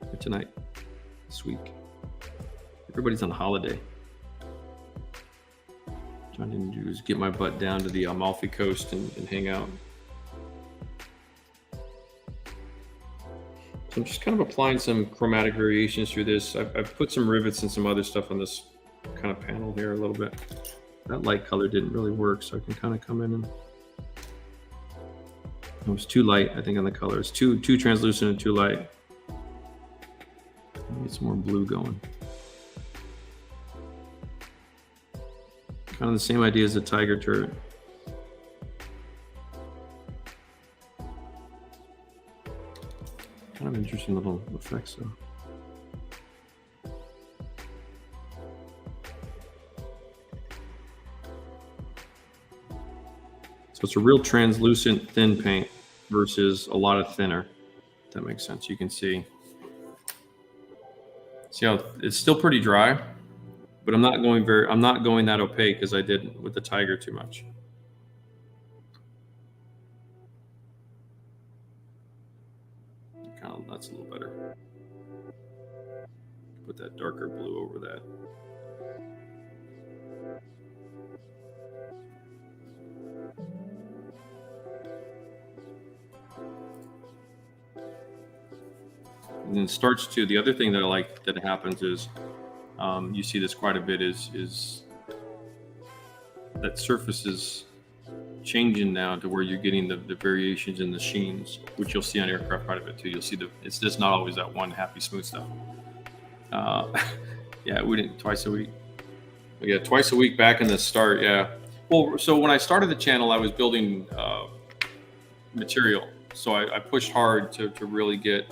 Or tonight? This week? Everybody's on holiday. Trying to do is get my butt down to the Amalfi Coast and hang out. So I'm just kind of applying some chromatic variations through this. I've put some rivets and some other stuff on this kind of panel here a little bit. That light color didn't really work, so I can kind of come in and it was too light, I think, on the color. It's too translucent and too light. Get some more blue going. Kind of the same idea as the tiger turret. Kind of interesting little effects though. So it's a real translucent thin paint versus a lot of thinner. If that makes sense. You can see how it's still pretty dry, but I'm not going that opaque as I did with the tiger too much. Kind of, that's a little better. Put that darker blue over that. And then starts to, the other thing that I like that happens is, you see this quite a bit is that surface is changing now to where you're getting the variations in the sheens, which you'll see on aircraft quite a bit too. You'll see it's just not always that one happy smooth stuff. Yeah, we didn't twice a week. Yeah, twice a week back in the start. Yeah. Well, so when I started the channel, I was building material. So I pushed hard to really get,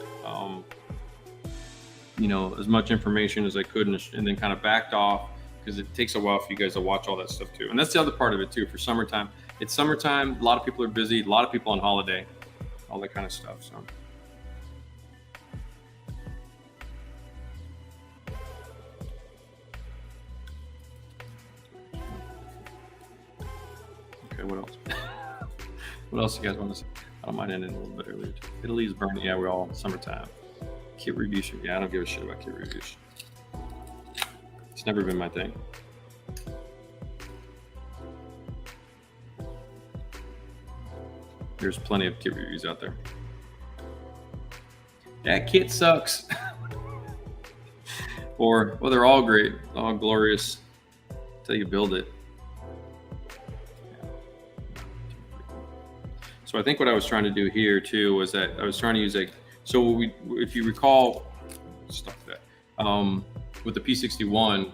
you know, as much information as I could, and then kind of backed off because it takes a while for you guys to watch all that stuff too. And that's the other part of it too. For summertime, it's summertime. A lot of people are busy. A lot of people on holiday, all that kind of stuff. So. Okay, what else? What else you guys want to say? I don't mind ending a little bit earlier. Italy's burning. Yeah, we're all summertime. Kit reviews. Yeah, I don't give a shit about kit reviews. It's never been my thing. There's plenty of kit reviews out there. That kit sucks. Or, well, they're all great, all glorious until you build it. So I think what I was trying to do here too was that I was trying to use if you recall, stuff that with the P61,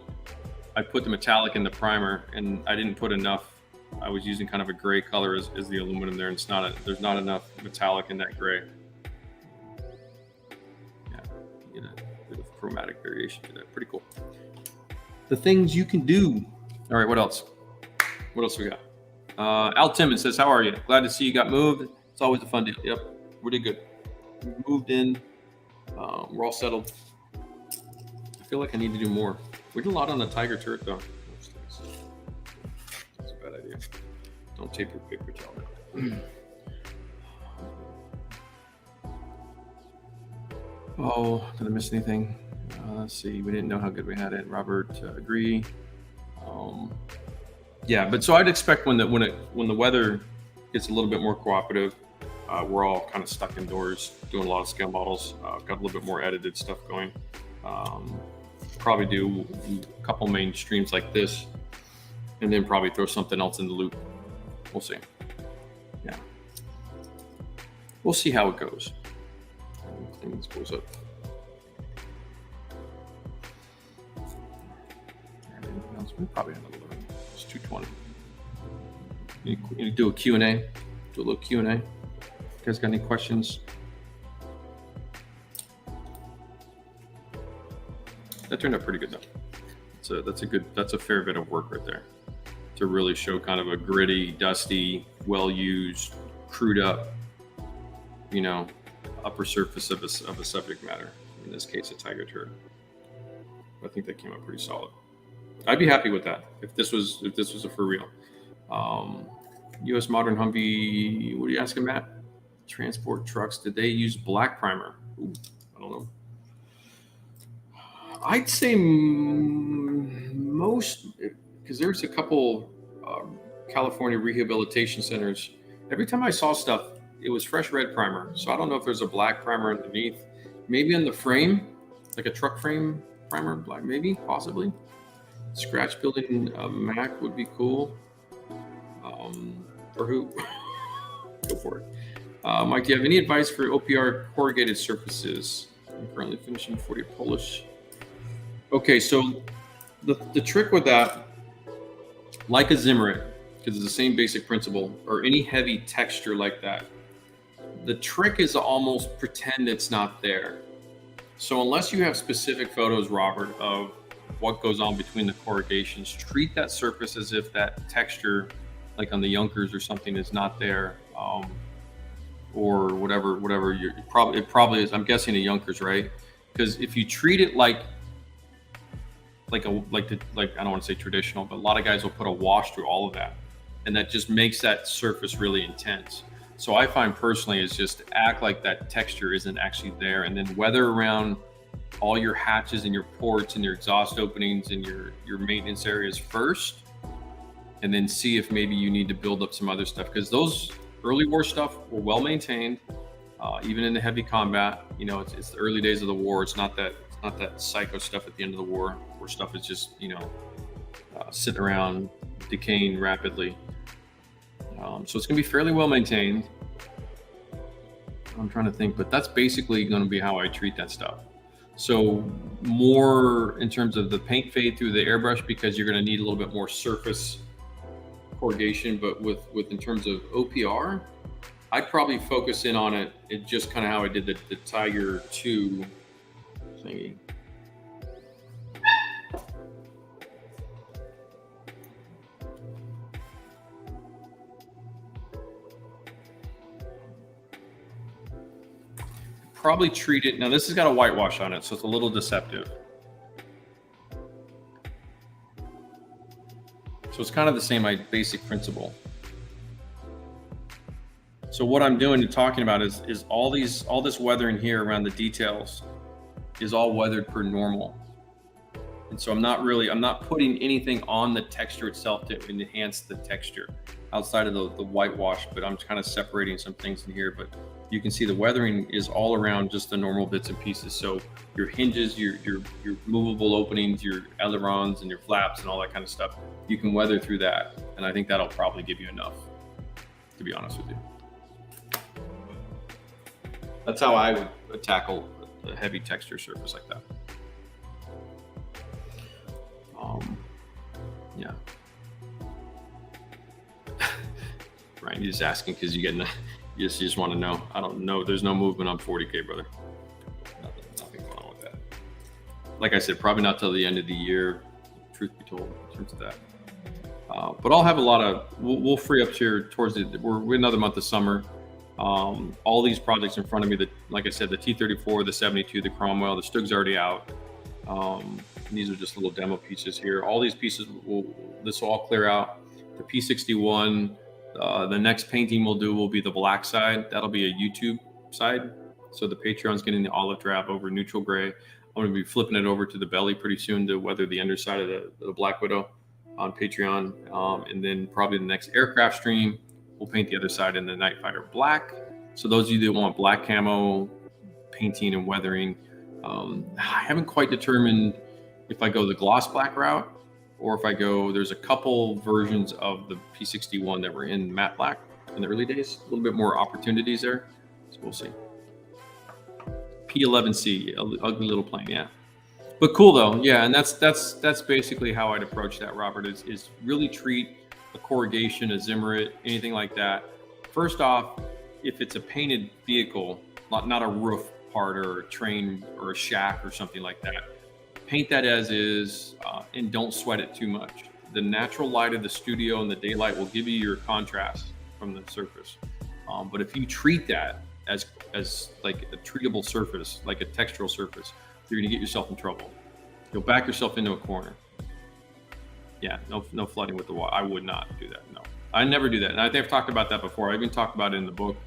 I put the metallic in the primer and I didn't put enough. I was using kind of a gray color as the aluminum there, and there's not enough metallic in that gray. Yeah, get a bit of chromatic variation to that. Pretty cool. The things you can do. All right, what else? What else we got? Al Timmons says, how are you? Glad to see you got moved. It's always a fun deal. Yep, we did good. We moved in. We're all settled. I feel like I need to do more. We did a lot on the tiger turret though. That's a bad idea. Don't tape your paper towel down. Oh, did I miss anything? Let's see. We didn't know how good we had it. Robert, agree. Yeah, but so I'd expect when the weather gets a little bit more cooperative, we're all kind of stuck indoors doing a lot of scale models. Got a little bit more edited stuff going. Probably do a couple main streams like this, and then probably throw something else in the loop. We'll see. Yeah, we'll see how it goes. Things goes up. Anything else? We probably have another. 220. You do a Q&A. Do do a little Q&A. You guys got any questions? That turned out pretty good though. So that's a fair bit of work right there to really show kind of a gritty, dusty, well-used, crude up, you know, upper surface of a subject matter. In this case, a tiger turd. I think that came out pretty solid. I'd be happy with that if this was a for real. U.S. modern Humvee. What are you asking, Matt? Transport trucks. Did they use black primer? Ooh, I don't know. I'd say most, because there's a couple California rehabilitation centers. Every time I saw stuff, it was fresh red primer. So I don't know if there's a black primer underneath. Maybe on the frame, like a truck frame primer, black, maybe, possibly. Scratch building Mac would be cool. Or who? Go for it. Mike, do you have any advice for OPR corrugated surfaces? I'm currently finishing 40 Polish. Okay, so the trick with that, like a Zimmerit, because it's the same basic principle, or any heavy texture like that, the trick is to almost pretend it's not there. So unless you have specific photos, Robert, of what goes on between the corrugations, treat that surface as if that texture, like on the Junkers or something, is not there, or whatever it probably is. I'm guessing a Junkers, right? Because if you treat it like I don't want to say traditional, but a lot of guys will put a wash through all of that, and that just makes that surface really intense. So I find personally is just act like that texture isn't actually there, and then weather around all your hatches and your ports and your exhaust openings and your maintenance areas first, and then see if maybe you need to build up some other stuff, because those early war stuff were well maintained, even in the heavy combat. You know, it's the early days of the war. It's not that psycho stuff at the end of the war, where stuff is just, you know, sitting around decaying rapidly. So it's going to be fairly well maintained. I'm trying to think, but that's basically going to be how I treat that stuff. So more in terms of the paint fade through the airbrush, because you're going to need a little bit more surface corrugation. But with in terms of OPR, I'd probably focus in on it just kind of how I did the Tiger 2 thingy. Probably treat it, now this has got a whitewash on it, so it's a little deceptive. So it's kind of the same basic principle. So what I'm doing and talking about is all this weathering here around the details is all weathered per normal. And so I'm not putting anything on the texture itself to enhance the texture outside of the whitewash, but I'm kind of separating some things in here. But you can see the weathering is all around just the normal bits and pieces. So your hinges, your movable openings, your ailerons and your flaps and all that kind of stuff, you can weather through that. And I think that'll probably give you enough, to be honest with you. That's how I would tackle a heavy texture surface like that. Yeah. Ryan, you're just asking because you just want to know. I don't know. There's no movement on 40K, brother. Nothing going on with that. Like I said, probably not till the end of the year, truth be told, in terms of that. But I'll have a lot of, we'll free up here towards we're another month of summer. All these projects in front of me, like I said, the T34, the 72, the Cromwell, the Stug's already out. These are just little demo pieces here. All these pieces, this will all clear out. The P61, the next painting we'll do will be the black side. That'll be a YouTube side. So the Patreon's getting the olive drab over neutral gray. I'm going to be flipping it over to the belly pretty soon to weather the underside of the Black Widow on Patreon. And then probably the next aircraft stream, we'll paint the other side in the Night Fighter black. So those of you that want black camo painting and weathering, I haven't quite determined if I go the gloss black route or if I go, there's a couple versions of the P61 that were in matte black in the early days, a little bit more opportunities there. So we'll see. P11C, ugly little plane, yeah. But cool though, yeah, and that's basically how I'd approach that, Robert, is really treat a corrugation, a Zimmerit, anything like that, first off, if it's a painted vehicle, not a roof part or a train or a shack or something like that, paint that as is, and don't sweat it too much. The natural light of the studio and the daylight will give you your contrast from the surface. But if you treat that as like a treatable surface, like a textural surface, you're gonna get yourself in trouble. You'll back yourself into a corner. Yeah, no flooding with the water. I would not do that. No, I never do that. And I think I've talked about that before. I even talked about it in the book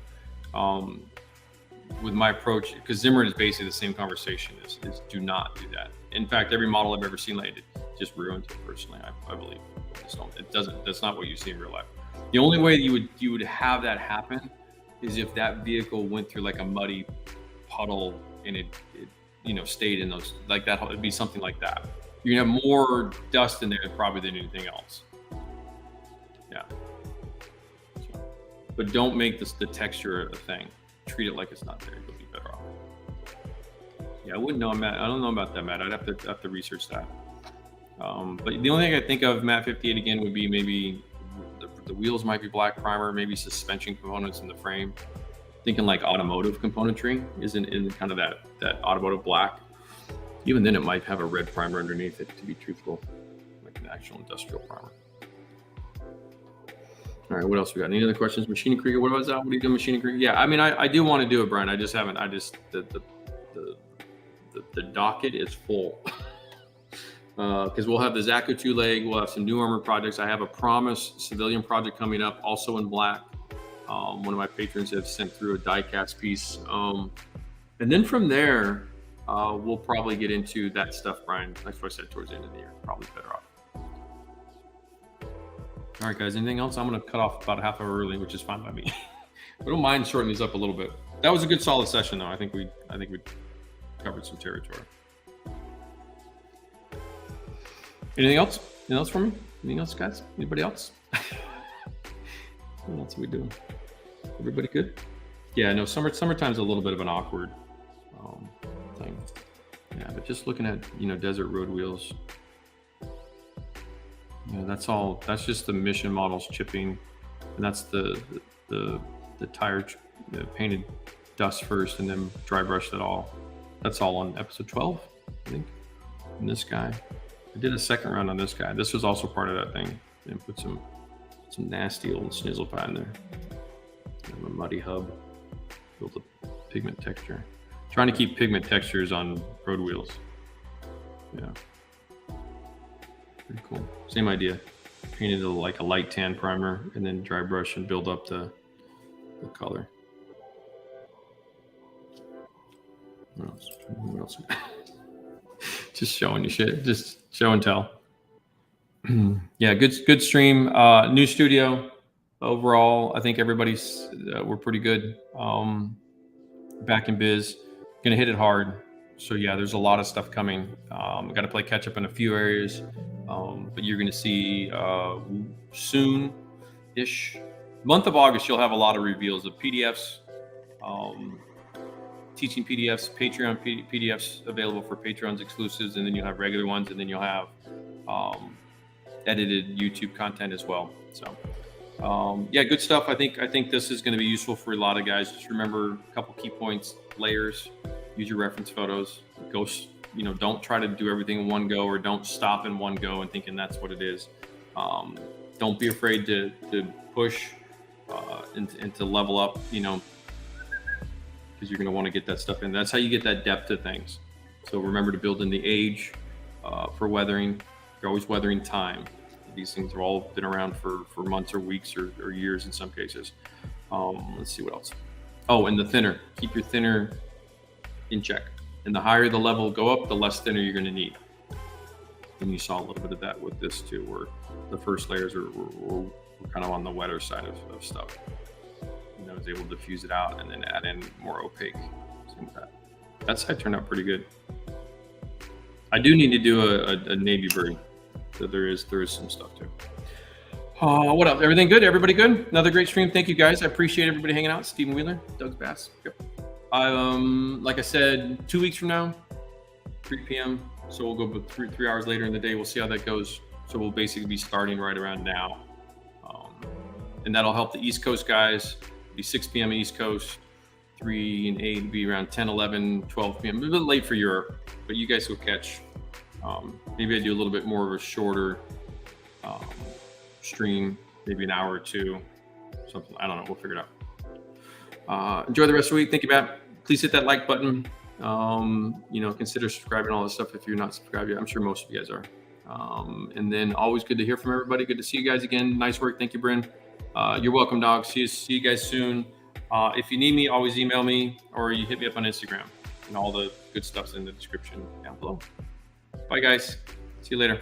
with my approach, because Zimmer is basically the same conversation. Is do not do that. In fact, every model I've ever seen like just ruins it. Personally, I believe. Just don't. It doesn't. That's not what you see in real life. The only way you would have that happen is if that vehicle went through like a muddy puddle and it stayed in those like that. It'd be something like that. You're gonna have more dust in there probably than anything else. Yeah. But don't make the texture a thing. Treat it like it's not there. You'll be better off. Yeah, I wouldn't know, Matt. I don't know about that, Matt. I'd have to research that. But the only thing I think of Matt 58 again would be maybe the wheels might be black primer, maybe suspension components in the frame. Thinking like automotive componentry isn't in kind of that automotive black. Even then, it might have a red primer underneath it, to be truthful, like an actual industrial primer. All right, what else we got? Any other questions? Machine Krieger, what about that? What are you doing, Machine Krieger? Yeah, I mean, I do want to do it, Brian. I just haven't. The docket is full because we'll have the Zaku 2 leg. We'll have some new armor projects. I have a Promise civilian project coming up, also in black. One of my patrons have sent through a die cast piece, and then from there. We'll probably get into that stuff, Brian. That's what I said towards the end of the year. Probably better off. All right, guys. Anything else? I'm going to cut off about a half hour early, which is fine by me. I don't mind shortening these up a little bit. That was a good, solid session, though. I think we covered some territory. Anything else? Anything else for me? Anything else, guys? Anybody else? What else are we doing? Everybody good? Yeah. No. Summertime's a little bit of an awkward. Thing. Yeah, but just looking at desert road wheels, that's all. That's just the mission models chipping, and that's the tire painted dust first, and then dry brush that all. That's all on episode 12, I think. And this guy, I did a second round on this guy. This was also part of that thing, and put some nasty old snizzle pad in there. And a muddy hub, built a pigment texture. Trying to keep pigment textures on road wheels. Yeah. Pretty cool. Same idea. Painted like a light tan primer and then dry brush and build up the color. What else? Just showing you shit. Just show and tell. Yeah, good stream. New studio. Overall, I think everybody's we're pretty good. Back in biz. Gonna hit it hard. So yeah, there's a lot of stuff coming. Got to play catch up in a few areas, but you're gonna see soon-ish. Month of August, you'll have a lot of reveals of PDFs, teaching PDFs, Patreon PDFs available for Patreon's exclusives, and then you'll have regular ones, and then you'll have edited YouTube content as well. So yeah, good stuff. I think this is going to be useful for a lot of guys. Just remember a couple key points: layers, use your reference photos, don't try to do everything in one go, or don't stop in one go and thinking that's what it is. Don't be afraid to push and to level up, because you're going to want to get that stuff in. That's how you get that depth to things. So remember to build in the age for weathering. You're always weathering time. These things have all been around for months or weeks or years in some cases. Let's see what else. Oh, and the thinner. Keep your thinner in check. And the higher the level go up, the less thinner you're going to need. And you saw a little bit of that with this too, where the first layers were kind of on the wetter side of stuff. I was able to diffuse it out and then add in more opaque. That side turned out pretty good. I do need to do a navy bird. So there is some stuff too. What else? Everything good? Everybody good? Another great stream. Thank you guys. I appreciate everybody hanging out. Stephen Wheeler, Doug's Bass. Yep. Like I said, 2 weeks from now, 3 p.m. So we'll go 3 hours later in the day. We'll see how that goes. So we'll basically be starting right around now. And that'll help the East Coast guys. be 6 p.m. East Coast, 3 and 8 would be around 10, 11, 12 p.m. A little late for Europe, but you guys will catch. Maybe I do a little bit more of a shorter stream, maybe an hour or two, something. I don't know. We'll figure it out. Enjoy the rest of the week. Thank you, Matt. Please hit that like button. Consider subscribing, all this stuff if you're not subscribed yet. I'm sure most of you guys are. And then always good to hear from everybody. Good to see you guys again. Nice work. Thank you, Bryn. You're welcome, dog. See you guys soon. If you need me, always email me or you hit me up on Instagram, and all the good stuff's in the description down below. Bye, guys. See you later.